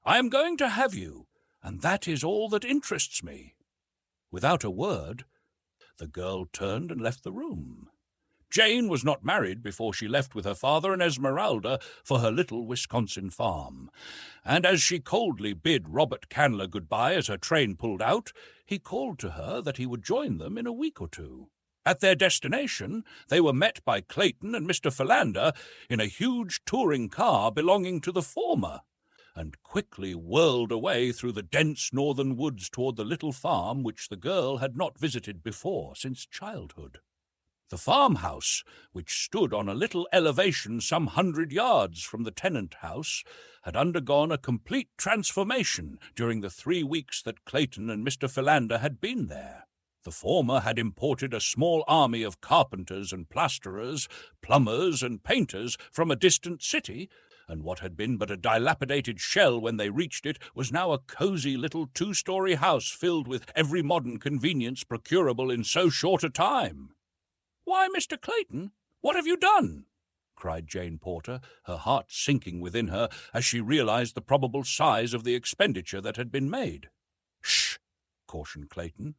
"I am going to have you, and that is all that interests me." Without a word, the girl turned and left the room. Jane was not married before she left with her father and Esmeralda for her little Wisconsin farm, and as she coldly bid Robert Candler good-bye as her train pulled out, he called to her that he would join them in a week or two. At their destination, they were met by Clayton and Mr. Philander in a huge touring car belonging to the former, and quickly whirled away through the dense northern woods toward the little farm which the girl had not visited before since childhood. The farmhouse, which stood on a little elevation some 100 yards from the tenant house, had undergone a complete transformation during the 3 weeks that Clayton and Mr. Philander had been there. The former had imported a small army of carpenters and plasterers, plumbers and painters from a distant city, and what had been but a dilapidated shell when they reached it was now a cosy little 2-story house filled with every modern convenience procurable in so short a time. "Why, Mr. Clayton, what have you done?" cried Jane Porter, her heart sinking within her as she realized the probable size of the expenditure that had been made. "Shh!" cautioned Clayton.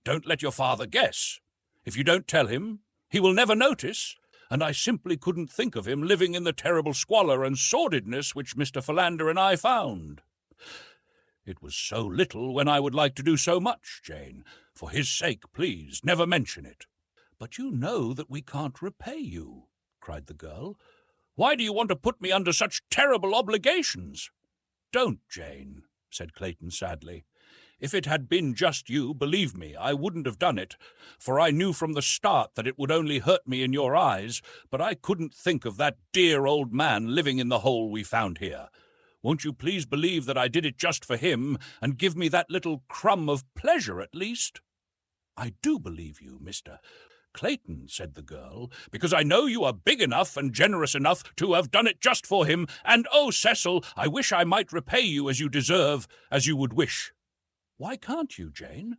"Don't let your father guess. If you don't tell him, he will never notice, and I simply couldn't think of him living in the terrible squalor and sordidness which Mr. Philander and I found. It was so little when I would like to do so much, Jane. For his sake, please, never mention it." "But you know that we can't repay you," cried the girl. "Why do you want to put me under such terrible obligations?" "Don't, Jane," said Clayton sadly. "If it had been just you, believe me, I wouldn't have done it, for I knew from the start that it would only hurt me in your eyes, but I couldn't think of that dear old man living in the hole we found here. Won't you please believe that I did it just for him, and give me that little crumb of pleasure at least?" "I do believe you, Mr. Clayton," said the girl, "because I know you are big enough and generous enough to have done it just for him, and oh, Cecil, I wish I might repay you as you deserve, as you would wish." "Why can't you, Jane?"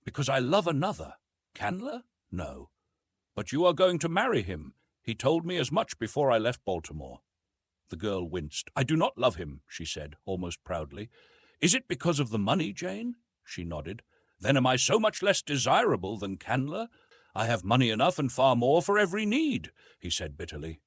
"Because I love another. Candler? No. But you are going to marry him. He told me as much before I left Baltimore." The girl winced. "I do not love him," she said, almost proudly. "Is it because of the money, Jane?" She nodded. "Then am I so much less desirable than Candler? I have money enough and far more for every need," he said bitterly.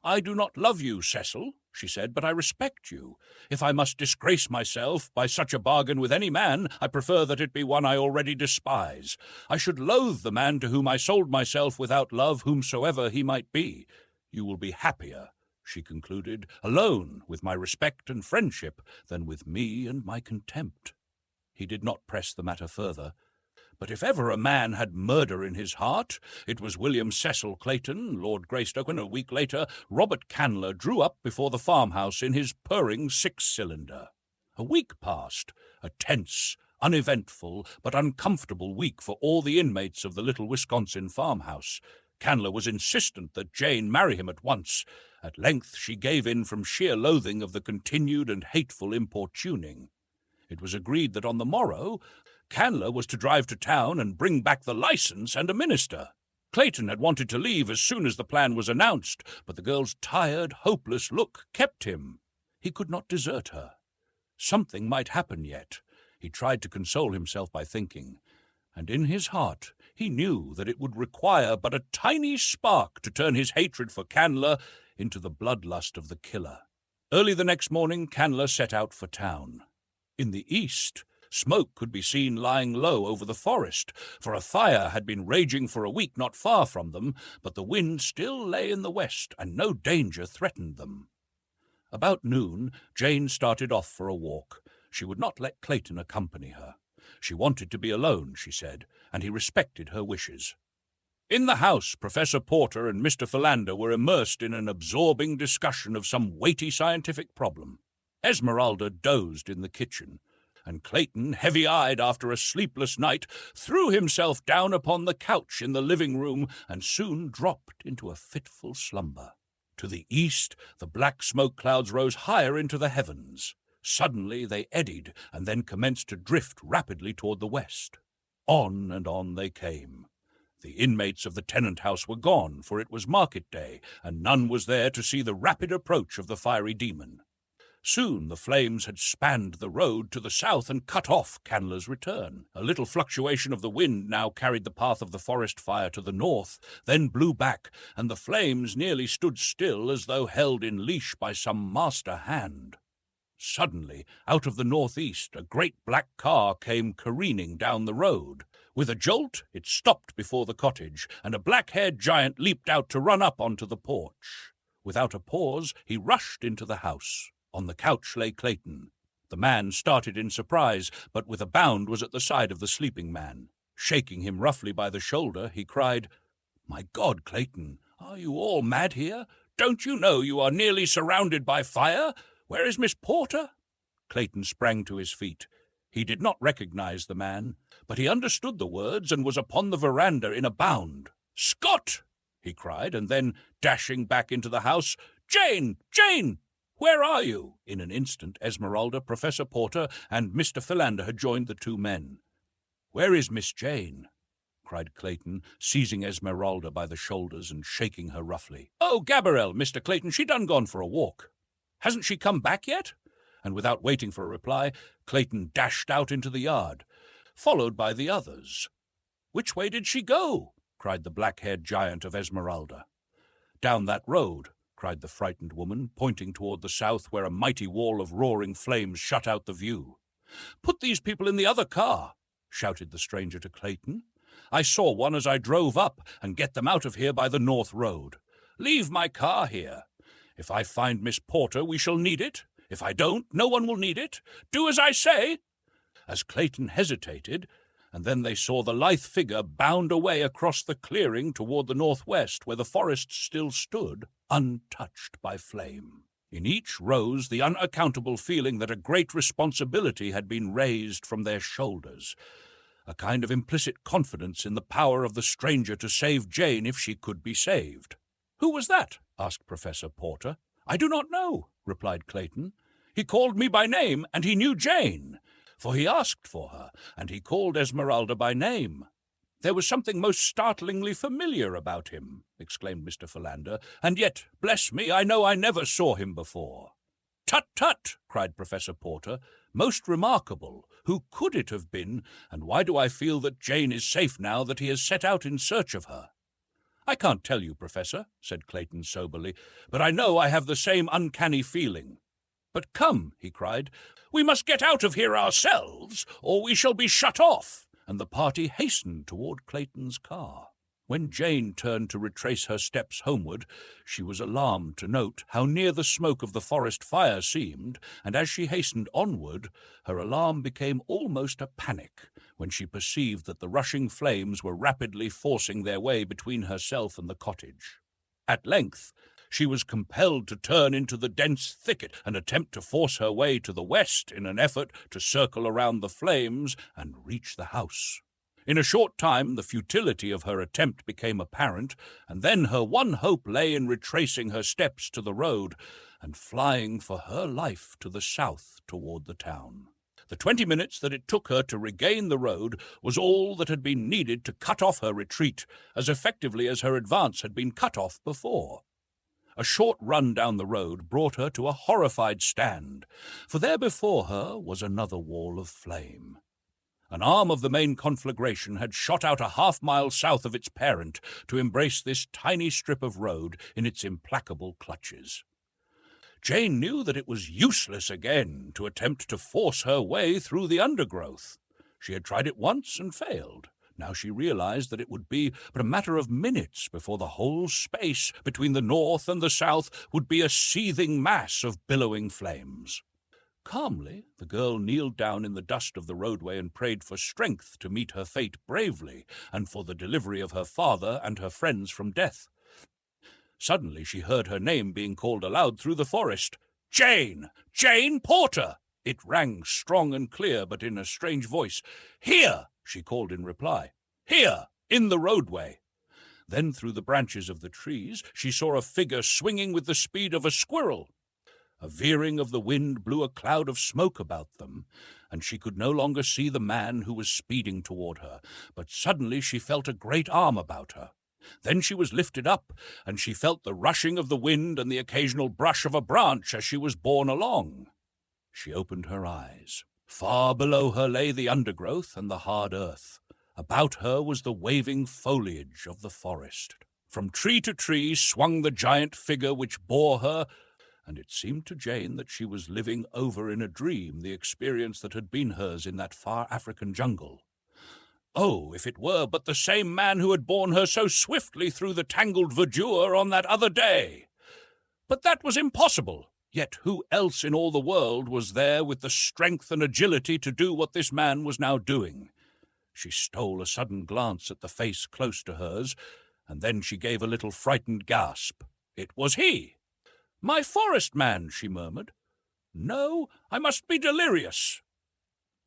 "I do not love you, Cecil," she said, but I respect you. If I must disgrace myself by such a bargain with any man, I prefer that it be one I already despise. I should loathe the man to whom I sold myself without love, whomsoever he might be. You will be happier, she concluded, alone with my respect and friendship than with me and my contempt. He did not press the matter further. But if ever a man had murder in his heart, it was William Cecil Clayton, Lord Greystoke, when a week later Robert Candler drew up before the farmhouse in his purring six-cylinder. A week passed, a tense, uneventful, but uncomfortable week for all the inmates of the little Wisconsin farmhouse. Candler was insistent that Jane marry him at once. At length she gave in from sheer loathing of the continued and hateful importuning. It was agreed that on the morrow Candler was to drive to town and bring back the license and a minister. Clayton had wanted to leave as soon as the plan was announced, but the girl's tired, hopeless look kept him. He could not desert her. Something might happen yet. He tried to console himself by thinking, and in his heart he knew that it would require but a tiny spark to turn his hatred for Candler into the bloodlust of the killer. Early the next morning, Candler set out for town. In the east, smoke could be seen lying low over the forest, for a fire had been raging for a week not far from them, but the wind still lay in the west, and no danger threatened them. About noon, Jane started off for a walk. She would not let Clayton accompany her. She wanted to be alone, she said, and he respected her wishes. In the house, Professor Porter and Mr. Philander were immersed in an absorbing discussion of some weighty scientific problem. Esmeralda dozed in the kitchen, and Clayton, heavy-eyed after a sleepless night, threw himself down upon the couch in the living room and soon dropped into a fitful slumber. To the east, the black smoke clouds rose higher into the heavens. Suddenly they eddied and then commenced to drift rapidly toward the west. On and on they came. The inmates of the tenant house were gone, for it was market day, and none was there to see the rapid approach of the fiery demon. Soon the flames had spanned the road to the south and cut off Candler's return. A little fluctuation of the wind now carried the path of the forest fire to the north, then blew back, and the flames nearly stood still as though held in leash by some master hand. Suddenly, out of the northeast, a great black car came careening down the road. With a jolt, it stopped before the cottage, and a black-haired giant leaped out to run up onto the porch. Without a pause, he rushed into the house. On the couch lay Clayton. The man started in surprise, but with a bound was at the side of the sleeping man. Shaking him roughly by the shoulder, he cried, "My God, Clayton, are you all mad here? Don't you know you are nearly surrounded by fire? Where is Miss Porter?" Clayton sprang to his feet. He did not recognize the man, but he understood the words and was upon the veranda in a bound. "Scott!" he cried, and then, dashing back into the house, "Jane! Jane! Where are you?" In an instant, Esmeralda, Professor Porter, and Mr. Philander had joined the two men. "Where is Miss Jane?" cried Clayton, seizing Esmeralda by the shoulders and shaking her roughly. "Oh, Gabrielle, Mr. Clayton, she done gone for a walk. Hasn't she come back yet?" And without waiting for a reply, Clayton dashed out into the yard, followed by the others. "Which way did she go?" cried the black-haired giant of Esmeralda. "Down that road," cried the frightened woman, pointing toward the south where a mighty wall of roaring flames shut out the view. "Put these people in the other car," shouted the stranger to Clayton. "I saw one as I drove up, and get them out of here by the north road. Leave my car here. If I find Miss Porter, we shall need it. If I don't, no one will need it. Do as I say." As Clayton hesitated, and then they saw the lithe figure bound away across the clearing toward the northwest, where the forest still stood, untouched by flame. In each rose the unaccountable feeling that a great responsibility had been raised from their shoulders, a kind of implicit confidence in the power of the stranger to save Jane if she could be saved. "Who was that?" asked Professor Porter. "I do not know," replied Clayton. "He called me by name, and he knew Jane, for he asked for her, and he called Esmeralda by name. There was something most startlingly familiar about him," exclaimed Mr. Philander, "and yet, bless me, I know I never saw him before." "Tut, tut!" cried Professor Porter. "Most remarkable. Who could it have been, and why do I feel that Jane is safe now that he has set out in search of her?" "I can't tell you, Professor," said Clayton soberly, "but I know I have the same uncanny feeling." "But come," he cried, "we must get out of here ourselves, or we shall be shut off," and the party hastened toward Clayton's car. When Jane turned to retrace her steps homeward, she was alarmed to note how near the smoke of the forest fire seemed, and as she hastened onward, her alarm became almost a panic when she perceived that the rushing flames were rapidly forcing their way between herself and the cottage. At length, she was compelled to turn into the dense thicket and attempt to force her way to the west in an effort to circle around the flames and reach the house. In a short time, the futility of her attempt became apparent, and then her one hope lay in retracing her steps to the road and flying for her life to the south toward the town. The 20 minutes that it took her to regain the road was all that had been needed to cut off her retreat, as effectively as her advance had been cut off before. A short run down the road brought her to a horrified stand, for there before her was another wall of flame. An arm of the main conflagration had shot out a half-mile south of its parent to embrace this tiny strip of road in its implacable clutches. Jane knew that it was useless again to attempt to force her way through the undergrowth. She had tried it once and failed. Now she realized that it would be but a matter of minutes before the whole space between the north and the south would be a seething mass of billowing flames. Calmly, the girl kneeled down in the dust of the roadway and prayed for strength to meet her fate bravely and for the delivery of her father and her friends from death. Suddenly she heard her name being called aloud through the forest. "Jane! Jane Porter!" It rang strong and clear, but in a strange voice. "Here!" she called in reply. "Here, in the roadway." Then through the branches of the trees she saw a figure swinging with the speed of a squirrel. A veering of the wind blew a cloud of smoke about them, and she could no longer see the man who was speeding toward her, but suddenly she felt a great arm about her. Then she was lifted up, and she felt the rushing of the wind and the occasional brush of a branch as she was borne along. She opened her eyes. Far below her lay the undergrowth and the hard earth. About her was the waving foliage of the forest. From tree to tree swung the giant figure which bore her, and it seemed to Jane that she was living over in a dream the experience that had been hers in that far African jungle. Oh, if it were but the same man who had borne her so swiftly through the tangled verdure on that other day! But that was impossible. Yet who else in all the world was there with the strength and agility to do what this man was now doing? She stole a sudden glance at the face close to hers, and then she gave a little frightened gasp. It was he! "My forest man," she murmured. "No, I must be delirious."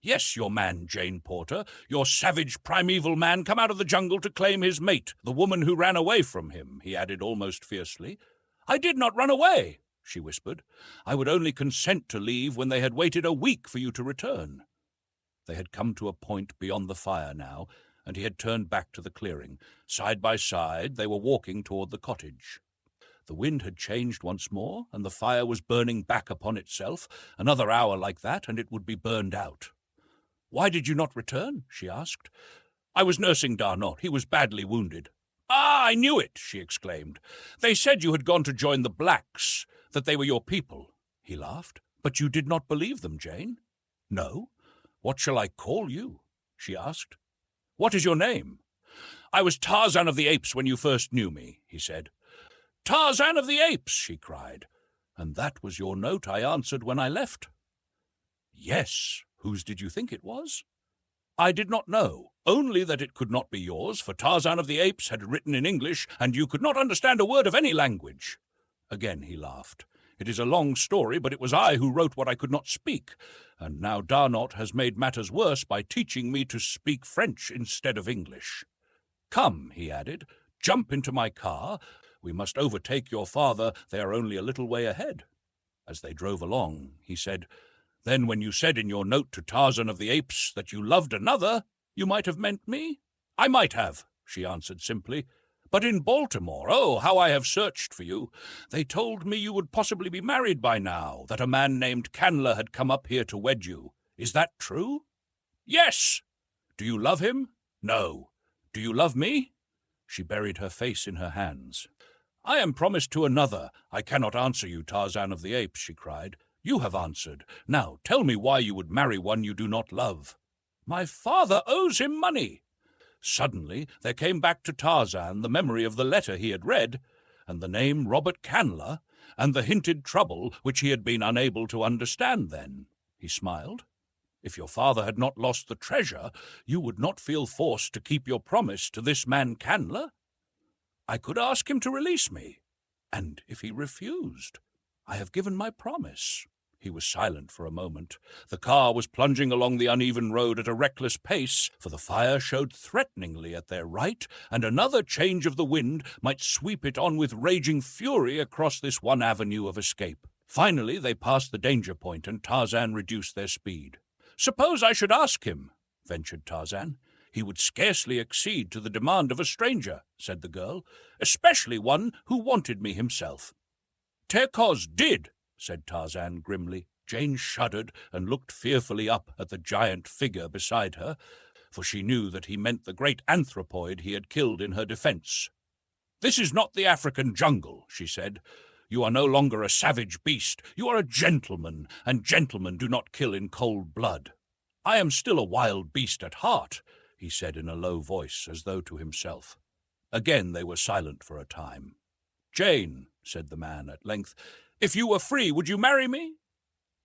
"Yes, your man, Jane Porter, your savage primeval man come out of the jungle to claim his mate, the woman who ran away from him," he added almost fiercely. "I did not run away," she whispered. "I would only consent to leave when they had waited a week for you to return." They had come to a point beyond the fire now, and he had turned back to the clearing. Side by side they were walking toward the cottage. The wind had changed once more, and the fire was burning back upon itself. Another hour like that, and it would be burned out. "Why did you not return?" she asked. "I was nursing Darnot. He was badly wounded." "Ah, I knew it!" she exclaimed. "They said you had gone to join the blacks, that they were your people." He laughed. "But you did not believe them, Jane?" "No. What shall I call you?" she asked. "What is your name?" "I was Tarzan of the Apes when you first knew me," he said. "Tarzan of the Apes!" she cried. "And that was your note I answered when I left?" "Yes. Whose did you think it was?" "I did not know, only that it could not be yours, for Tarzan of the Apes had written in English, and you could not understand a word of any language." Again he laughed. "It is a long story, but it was I who wrote what I could not speak, and now Darnot has made matters worse by teaching me to speak French instead of English. Come," he added, "jump into my car. We must overtake your father. They are only a little way ahead." As they drove along, he said, "Then when you said in your note to Tarzan of the Apes that you loved another, you might have meant me?" "I might have," she answered simply. "But in Baltimore, oh, how I have searched for you. They told me you would possibly be married by now, that a man named Candler had come up here to wed you. Is that true?" "Yes." "Do you love him?" "No." "Do you love me?" She buried her face in her hands. "I am promised to another. I cannot answer you, Tarzan of the Apes," she cried. "You have answered. Now tell me why you would marry one you do not love." "My father owes him money." Suddenly there came back to Tarzan the memory of the letter he had read, and the name Robert Candler, and the hinted trouble which he had been unable to understand then. He smiled. "If your father had not lost the treasure, you would not feel forced to keep your promise to this man Candler? I could ask him to release me, and if he refused, I have given my promise." He was silent for a moment. The car was plunging along the uneven road at a reckless pace, for the fire showed threateningly at their right, and another change of the wind might sweep it on with raging fury across this one avenue of escape. Finally they passed the danger point, and Tarzan reduced their speed. "Suppose I should ask him," ventured Tarzan. "He would scarcely accede to the demand of a stranger," said the girl, "especially one who wanted me himself." "Terkoz did," said Tarzan grimly. Jane shuddered and looked fearfully up at the giant figure beside her, for she knew that he meant the great anthropoid he had killed in her defense. "This is not the African jungle," she said. "You are no longer a savage beast. You are a gentleman, and gentlemen do not kill in cold blood." "I am still a wild beast at heart," he said in a low voice, as though to himself. Again they were silent for a time. "Jane," said the man at length, "if you were free, would you marry me?"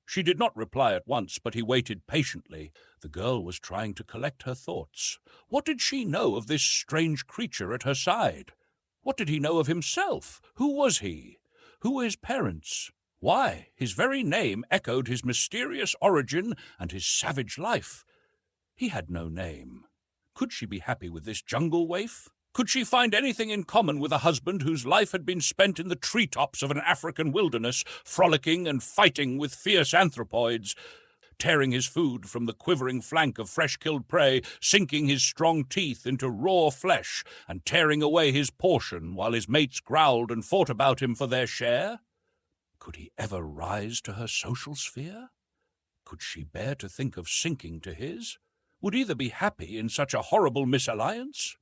She did not reply at once, but he waited patiently. The girl was trying to collect her thoughts. What did she know of this strange creature at her side? What did he know of himself? Who was he? Who were his parents? Why, his very name echoed his mysterious origin and his savage life. He had no name. Could she be happy with this jungle waif? Could she find anything in common with a husband whose life had been spent in the treetops of an African wilderness, frolicking and fighting with fierce anthropoids, tearing his food from the quivering flank of fresh-killed prey, sinking his strong teeth into raw flesh, and tearing away his portion while his mates growled and fought about him for their share? Could he ever rise to her social sphere? Could she bear to think of sinking to his? Would either be happy in such a horrible misalliance?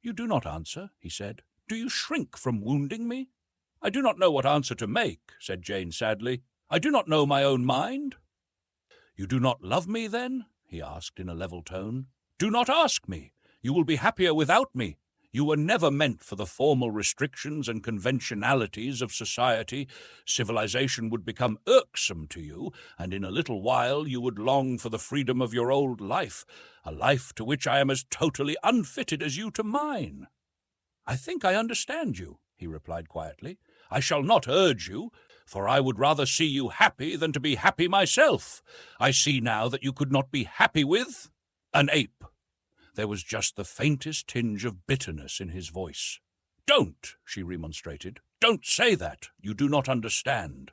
"You do not answer," he said. "Do you shrink from wounding me?" "I do not know what answer to make," said Jane sadly. "I do not know my own mind." "You do not love me, then?" he asked in a level tone. "Do not ask me. You will be happier without me. You were never meant for the formal restrictions and conventionalities of society. Civilization would become irksome to you, and in a little while you would long for the freedom of your old life, a life to which I am as totally unfitted as you to mine." "I think I understand you," he replied quietly. "I shall not urge you, for I would rather see you happy than to be happy myself. I see now that you could not be happy with an ape." There was just the faintest tinge of bitterness in his voice. "Don't," she remonstrated. "Don't say that. You do not understand."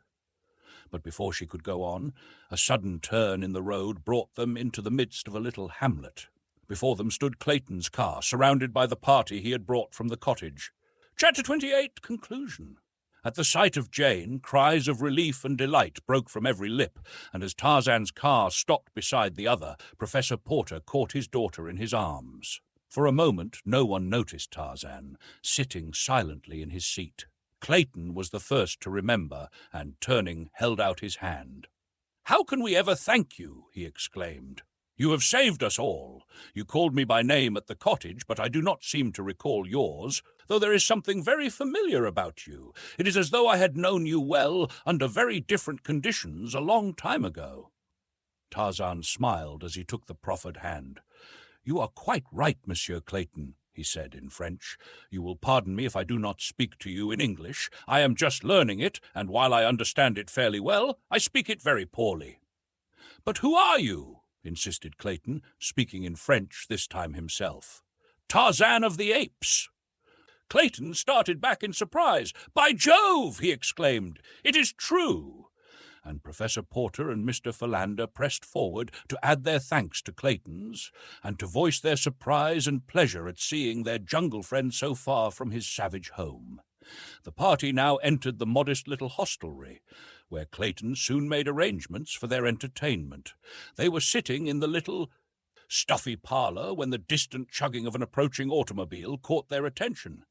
But before she could go on, a sudden turn in the road brought them into the midst of a little hamlet. Before them stood Clayton's car, surrounded by the party he had brought from the cottage. Chapter 28, Conclusion. At the sight of Jane, cries of relief and delight broke from every lip, and as Tarzan's car stopped beside the other, Professor Porter caught his daughter in his arms. For a moment no one noticed Tarzan, sitting silently in his seat. Clayton was the first to remember, and, turning, held out his hand. "How can we ever thank you?" he exclaimed. "You have saved us all. You called me by name at the cottage, but I do not seem to recall yours, though there is something very familiar about you. It is as though I had known you well, under very different conditions, a long time ago." Tarzan smiled as he took the proffered hand. "You are quite right, Monsieur Clayton," he said in French. "You will pardon me if I do not speak to you in English. I am just learning it, and while I understand it fairly well, I speak it very poorly." "But who are you?" insisted Clayton, speaking in French, this time himself. "Tarzan of the Apes." Clayton started back in surprise. "By Jove!" he exclaimed. "It is true!" And Professor Porter and Mr. Philander pressed forward to add their thanks to Clayton's, and to voice their surprise and pleasure at seeing their jungle friend so far from his savage home. The party now entered the modest little hostelry, where Clayton soon made arrangements for their entertainment. They were sitting in the little stuffy parlour when the distant chugging of an approaching automobile caught their attention.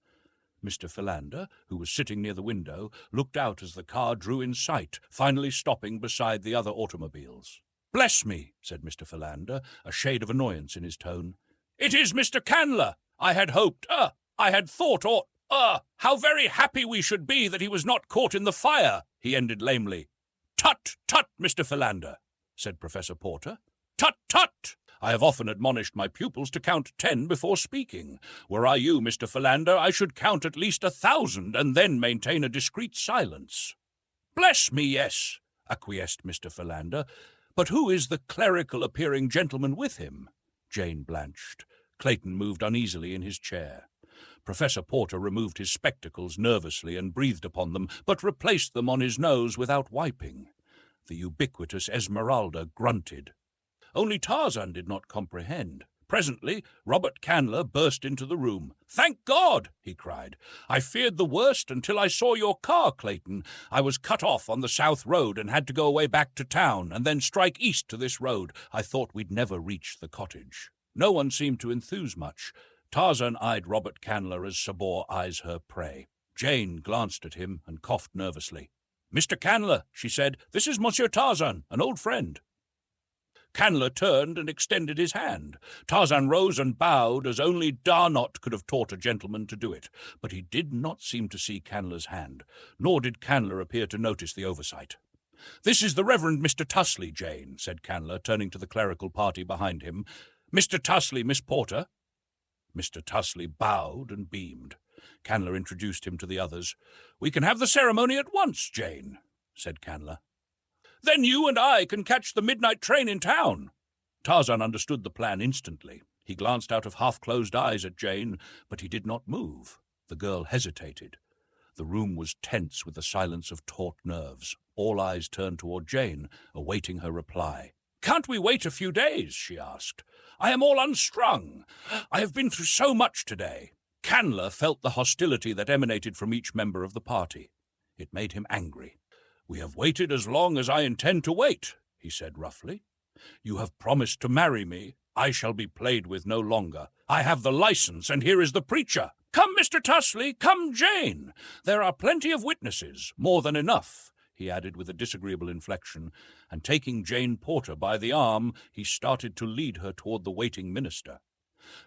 Mr. Philander, who was sitting near the window, looked out as the car drew in sight, finally stopping beside the other automobiles. "Bless me," said Mr. Philander, a shade of annoyance in his tone. "It is Mr. Candler! I had hoped, I had thought, how very happy we should be that he was not caught in the fire," he ended lamely. "Tut, tut, Mr. Philander," said Professor Porter. "Tut, tut! I have often admonished my pupils to count 10 before speaking. Were I you, Mr. Philander, I should count at least 1,000 and then maintain a discreet silence." "Bless me, yes," acquiesced Mr. Philander. "But who is the clerical-appearing gentleman with him?" Jane blanched. Clayton moved uneasily in his chair. Professor Porter removed his spectacles nervously and breathed upon them, but replaced them on his nose without wiping. The ubiquitous Esmeralda grunted. Only Tarzan did not comprehend. Presently, Robert Candler burst into the room. "Thank God!" he cried. "I feared the worst until I saw your car, Clayton. I was cut off on the South Road and had to go away back to town and then strike east to this road. I thought we'd never reach the cottage." No one seemed to enthuse much. Tarzan eyed Robert Candler as Sabor eyes her prey. Jane glanced at him and coughed nervously. "Mr. Candler," she said, "this is Monsieur Tarzan, an old friend." Candler turned and extended his hand. Tarzan rose and bowed as only Darnot could have taught a gentleman to do it, but he did not seem to see Candler's hand, nor did Candler appear to notice the oversight. "This is the Reverend Mr. Tusley, Jane," said Candler, turning to the clerical party behind him. "Mr. Tusley, Miss Porter." Mr. Tusley bowed and beamed. Candler introduced him to the others. "We can have the ceremony at once, Jane," said Candler. "Then you and I can catch the midnight train in town." Tarzan understood the plan instantly. He glanced out of half-closed eyes at Jane, but he did not move. The girl hesitated. The room was tense with the silence of taut nerves. All eyes turned toward Jane, awaiting her reply. "Can't we wait a few days?" she asked. "I am all unstrung. I have been through so much today." Candler felt the hostility that emanated from each member of the party. It made him angry. "We have waited as long as I intend to wait," he said roughly. "You have promised to marry me. I shall be played with no longer. I have the license, and here is the preacher. Come, Mr. Tusley, come, Jane. There are plenty of witnesses, more than enough," he added with a disagreeable inflection, and taking Jane Porter by the arm, he started to lead her toward the waiting minister.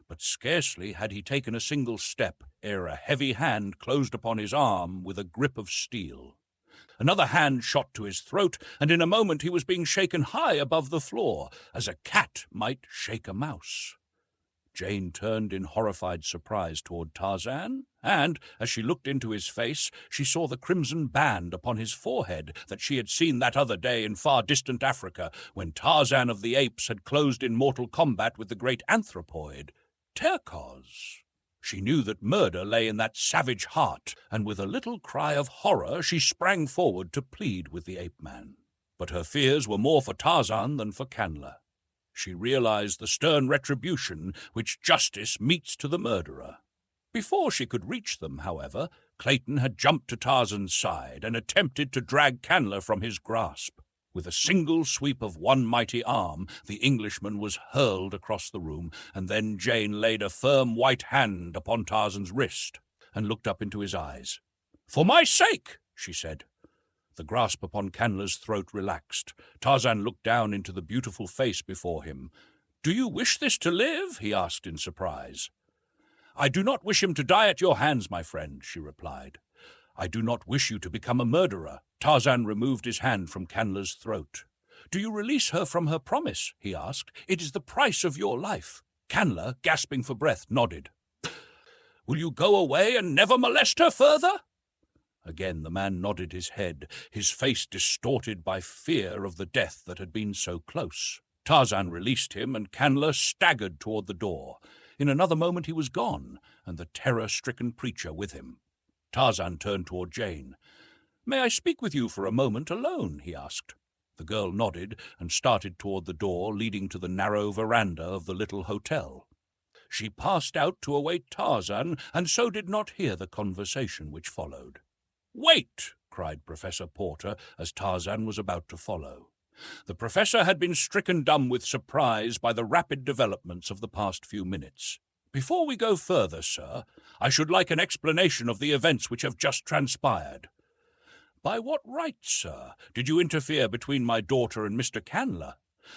But scarcely had he taken a single step ere a heavy hand closed upon his arm with a grip of steel. Another hand shot to his throat, and in a moment he was being shaken high above the floor, as a cat might shake a mouse. Jane turned in horrified surprise toward Tarzan, and, as she looked into his face, she saw the crimson band upon his forehead that she had seen that other day in far distant Africa, when Tarzan of the Apes had closed in mortal combat with the great anthropoid, Terkoz. She knew that murder lay in that savage heart, and with a little cry of horror she sprang forward to plead with the ape-man. But her fears were more for Tarzan than for Candler. She realized the stern retribution which justice metes to the murderer. Before she could reach them, however, Clayton had jumped to Tarzan's side and attempted to drag Candler from his grasp. With a single sweep of one mighty arm, the Englishman was hurled across the room, and then Jane laid a firm white hand upon Tarzan's wrist and looked up into his eyes. "For my sake," she said. The grasp upon Candler's throat relaxed. Tarzan looked down into the beautiful face before him. "Do you wish this to live?" he asked in surprise. "I do not wish him to die at your hands, my friend," she replied. "I do not wish you to become a murderer." Tarzan removed his hand from Candler's throat. "Do you release her from her promise?" he asked. "It is the price of your life." Candler, gasping for breath, nodded. "Will you go away and never molest her further?" Again the man nodded his head, his face distorted by fear of the death that had been so close. Tarzan released him, and Candler staggered toward the door. In another moment he was gone, and the terror-stricken preacher with him. Tarzan turned toward Jane. "May I speak with you for a moment alone?" he asked. The girl nodded and started toward the door leading to the narrow veranda of the little hotel. She passed out to await Tarzan, and so did not hear the conversation which followed. "Wait!" cried Professor Porter as Tarzan was about to follow. The professor had been stricken dumb with surprise by the rapid developments of the past few minutes. "Before we go further, sir, I should like an explanation of the events which have just transpired. By what right, sir, did you interfere between my daughter and Mr. Candler?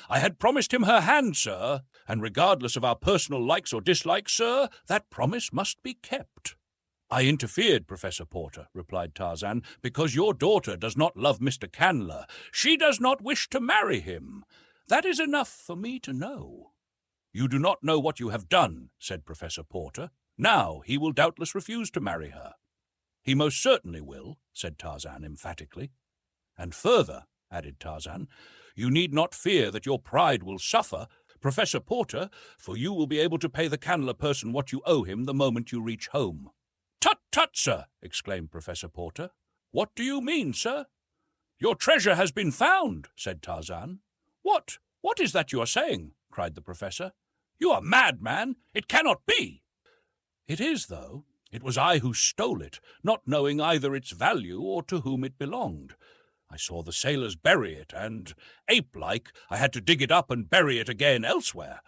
I had promised him her hand, sir, and regardless of our personal likes or dislikes, sir, that promise must be kept." "I interfered, Professor Porter," replied Tarzan, "because your daughter does not love Mr. Candler. She does not wish to marry him. That is enough for me to know." "You do not know what you have done," said Professor Porter. "Now he will doubtless refuse to marry her." "He most certainly will," said Tarzan emphatically. "And further," added Tarzan, "you need not fear that your pride will suffer, Professor Porter, for you will be able to pay the Candler person what you owe him the moment you reach home." "Tut, tut, sir!" exclaimed Professor Porter. "What do you mean, sir?" "Your treasure has been found," said Tarzan. What is that you are saying?" cried the professor. "You are mad, man! It cannot be!" "It is, though. It was I who stole it, not knowing either its value or to whom it belonged. I saw the sailors bury it, and, ape-like, I had to dig it up and bury it again elsewhere.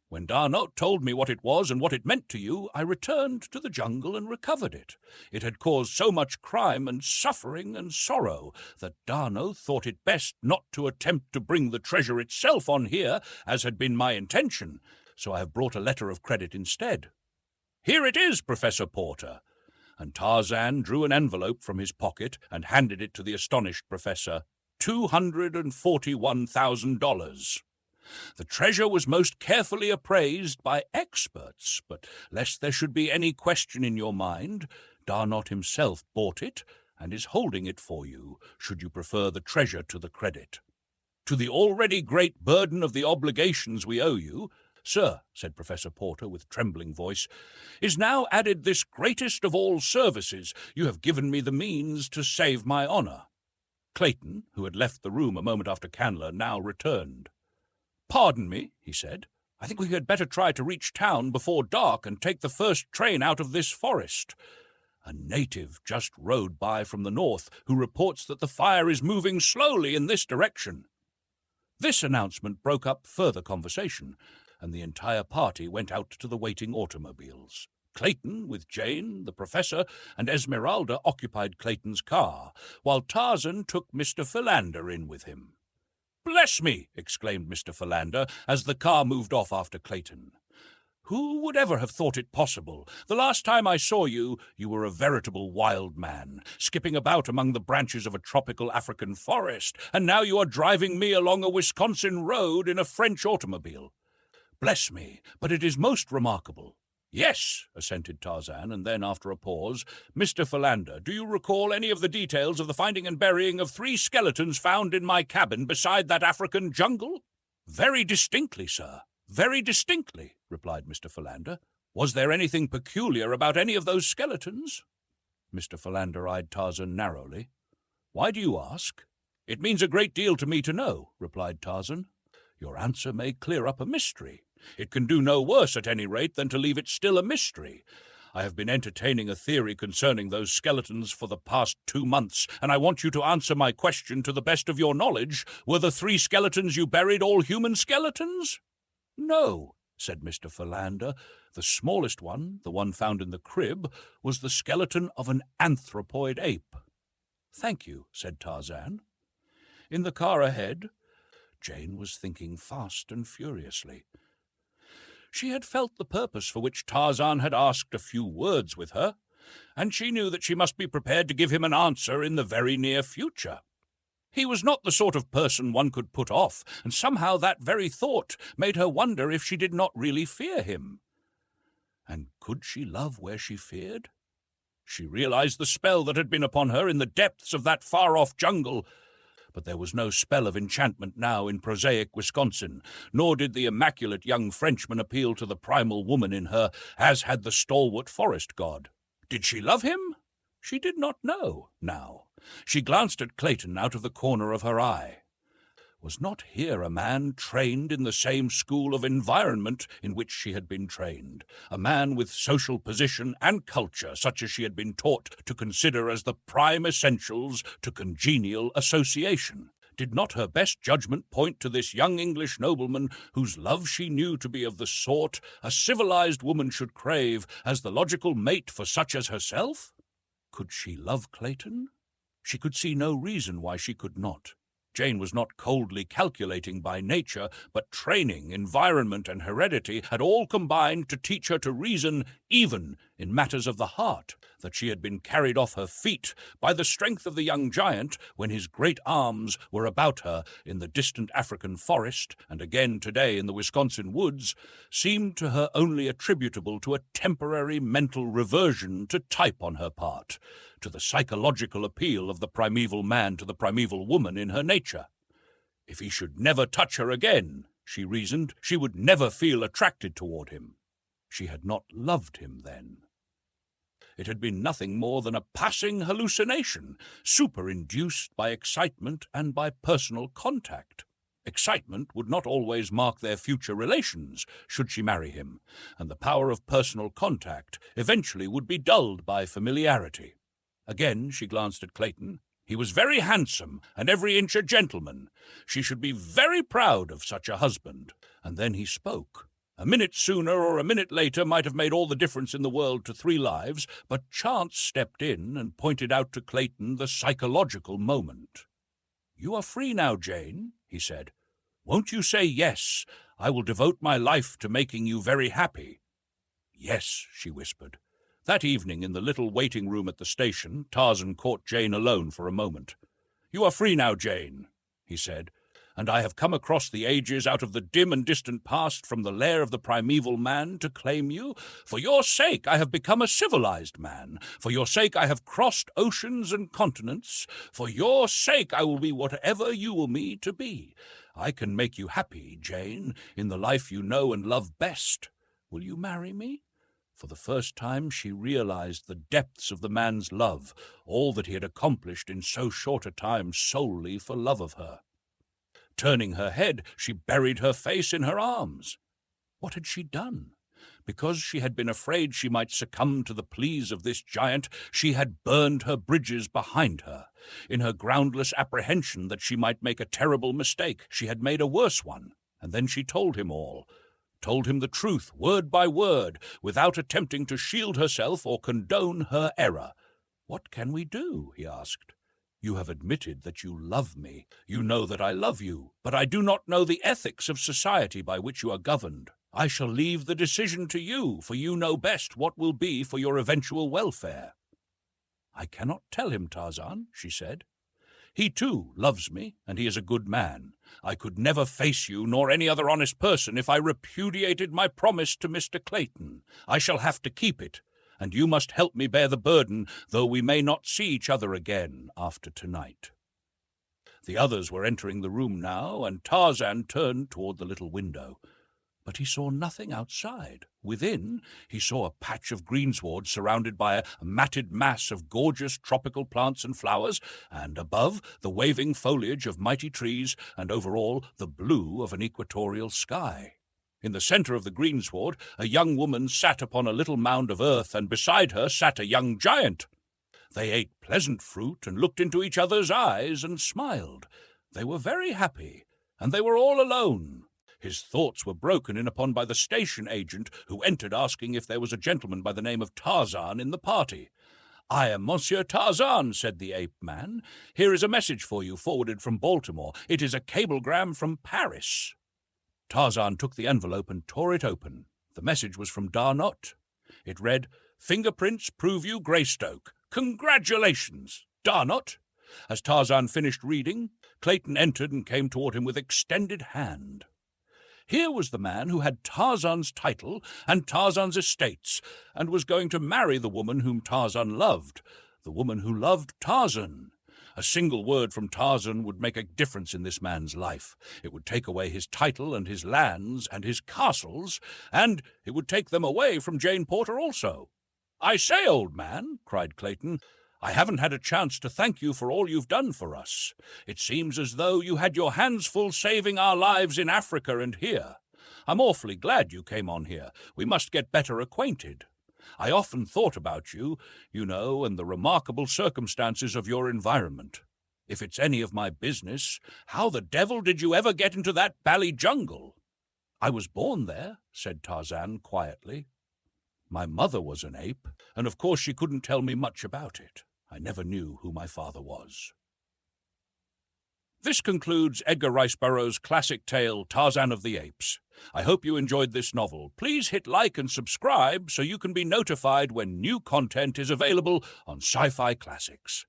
When D'Arnaut told me what it was and what it meant to you, I returned to the jungle and recovered it. It had caused so much crime and suffering and sorrow that D'Arnaut thought it best not to attempt to bring the treasure itself on here, as had been my intention, so I have brought a letter of credit instead. Here it is, Professor Porter." And Tarzan drew an envelope from his pocket and handed it to the astonished professor. $241,000. The treasure was most carefully appraised by experts, but lest there should be any question in your mind, D'Arnaut himself bought it and is holding it for you, should you prefer the treasure to the credit. To the already great burden of the obligations we owe you, sir, said Professor Porter with trembling voice, is now added this greatest of all services. You have given me the means to save my honor. Clayton, who had left the room a moment after Candler, now returned. "Pardon me," he said. "I think we had better try to reach town before dark and take the first train out of this forest. A native just rode by from the north who reports that the fire is moving slowly in this direction." This announcement broke up further conversation, and the entire party went out to the waiting automobiles. Clayton, with Jane, the professor, and Esmeralda occupied Clayton's car, while Tarzan took Mr. Philander in with him. "Bless me!" exclaimed Mr. Philander, as the car moved off after Clayton. "Who would ever have thought it possible? The last time I saw you, you were a veritable wild man, skipping about among the branches of a tropical African forest, and now you are driving me along a Wisconsin road in a French automobile. Bless me, but it is most remarkable." "Yes," assented Tarzan, and then, after a pause, "Mr. Philander, do you recall any of the details of the finding and burying of 3 skeletons found in my cabin beside that African jungle?" "Very distinctly, sir, very distinctly," replied Mr. Philander. "Was there anything peculiar about any of those skeletons?" Mr. Philander eyed Tarzan narrowly. "Why do you ask?" "It means a great deal to me to know," replied Tarzan. "Your answer may clear up a mystery. It can do no worse, at any rate, than to leave it still a mystery. I have been entertaining a theory concerning those skeletons for the past 2 months, and I want you to answer my question to the best of your knowledge. Were the 3 skeletons you buried all human skeletons?" "No," said Mr. Philander. "The smallest one, the one found in the crib, was the skeleton of an anthropoid ape." "Thank you," said Tarzan. In the car ahead, Jane was thinking fast and furiously. She had felt the purpose for which Tarzan had asked a few words with her, and she knew that she must be prepared to give him an answer in the very near future. He was not the sort of person one could put off, and somehow that very thought made her wonder if she did not really fear him. And could she love where she feared? She realized the spell that had been upon her in the depths of that far-off jungle, but there was no spell of enchantment now in prosaic Wisconsin, nor did the immaculate young Frenchman appeal to the primal woman in her, as had the stalwart forest god. Did she love him? She did not know, now. She glanced at Clayton out of the corner of her eye. Was not here a man trained in the same school of environment in which she had been trained, a man with social position and culture such as she had been taught to consider as the prime essentials to congenial association? Did not her best judgment point to this young English nobleman, whose love she knew to be of the sort a civilized woman should crave as the logical mate for such as herself? Could she love Clayton? She could see no reason why she could not. Jane was not coldly calculating by nature, but training, environment, and heredity had all combined to teach her to reason even in matters of the heart, that she had been carried off her feet by the strength of the young giant when his great arms were about her in the distant African forest, and again today in the Wisconsin woods, seemed to her only attributable to a temporary mental reversion to type on her part, to the psychological appeal of the primeval man to the primeval woman in her nature. If he should never touch her again, she reasoned, she would never feel attracted toward him. She had not loved him then. It had been nothing more than a passing hallucination, superinduced by excitement and by personal contact. Excitement would not always mark their future relations, should she marry him, and the power of personal contact eventually would be dulled by familiarity. Again she glanced at Clayton. He was very handsome, and every inch a gentleman. She should be very proud of such a husband. And then he spoke. A minute sooner or a minute later might have made all the difference in the world to 3 lives, but chance stepped in and pointed out to Clayton the psychological moment. "You are free now, Jane," he said. "Won't you say yes? I will devote my life to making you very happy." "Yes," she whispered. That evening, in the little waiting room at the station, Tarzan caught Jane alone for a moment. "You are free now, Jane," he said, "and I have come across the ages out of the dim and distant past from the lair of the primeval man to claim you. For your sake I have become a civilized man. For your sake I have crossed oceans and continents. For your sake I will be whatever you will me to be. I can make you happy, Jane, in the life you know and love best. Will you marry me?" For the first time she realized the depths of the man's love, all that he had accomplished in so short a time solely for love of her. Turning her head, she buried her face in her arms. What had she done? Because she had been afraid she might succumb to the pleas of this giant, she had burned her bridges behind her. In her groundless apprehension that she might make a terrible mistake, she had made a worse one, and then she told him all. Told him the truth, word by word, without attempting to shield herself or condone her error. "What can we do?" he asked. "You have admitted that you love me. You know that I love you, but I do not know the ethics of society by which you are governed. I shall leave the decision to you, for you know best what will be for your eventual welfare." "I cannot tell him, Tarzan," she said. "He, too, loves me, and he is a good man. I could never face you nor any other honest person if I repudiated my promise to Mr. Clayton. I shall have to keep it, and you must help me bear the burden, though we may not see each other again after tonight." The others were entering the room now, and Tarzan turned toward the little window. But he saw nothing outside. Within, he saw a patch of greensward surrounded by a matted mass of gorgeous tropical plants and flowers, and above, the waving foliage of mighty trees, and over all, the blue of an equatorial sky. In the center of the greensward, a young woman sat upon a little mound of earth, and beside her sat a young giant. They ate pleasant fruit and looked into each other's eyes and smiled. They were very happy, and they were all alone. His thoughts were broken in upon by the station agent, who entered asking if there was a gentleman by the name of Tarzan in the party. "I am Monsieur Tarzan," said the ape-man. "Here is a message for you forwarded from Baltimore. It is a cablegram from Paris." Tarzan took the envelope and tore it open. The message was from Darnot. It read, "Fingerprints prove you Greystoke. Congratulations, Darnot." As Tarzan finished reading, Clayton entered and came toward him with extended hand. Here was the man who had Tarzan's title and Tarzan's estates, and was going to marry the woman whom Tarzan loved, the woman who loved Tarzan. A single word from Tarzan would make a difference in this man's life. It would take away his title and his lands and his castles, and it would take them away from Jane Porter also. "I say, old man," cried Clayton, "I haven't had a chance to thank you for all you've done for us. It seems as though you had your hands full saving our lives in Africa and here. I'm awfully glad you came on here. We must get better acquainted. I often thought about you, you know, and the remarkable circumstances of your environment. If it's any of my business, how the devil did you ever get into that bally jungle?" "I was born there," said Tarzan quietly. "My mother was an ape, and of course she couldn't tell me much about it. I never knew who my father was." This concludes Edgar Rice Burroughs' classic tale, Tarzan of the Apes. I hope you enjoyed this novel. Please hit like and subscribe so you can be notified when new content is available on Sci-Fi Classics.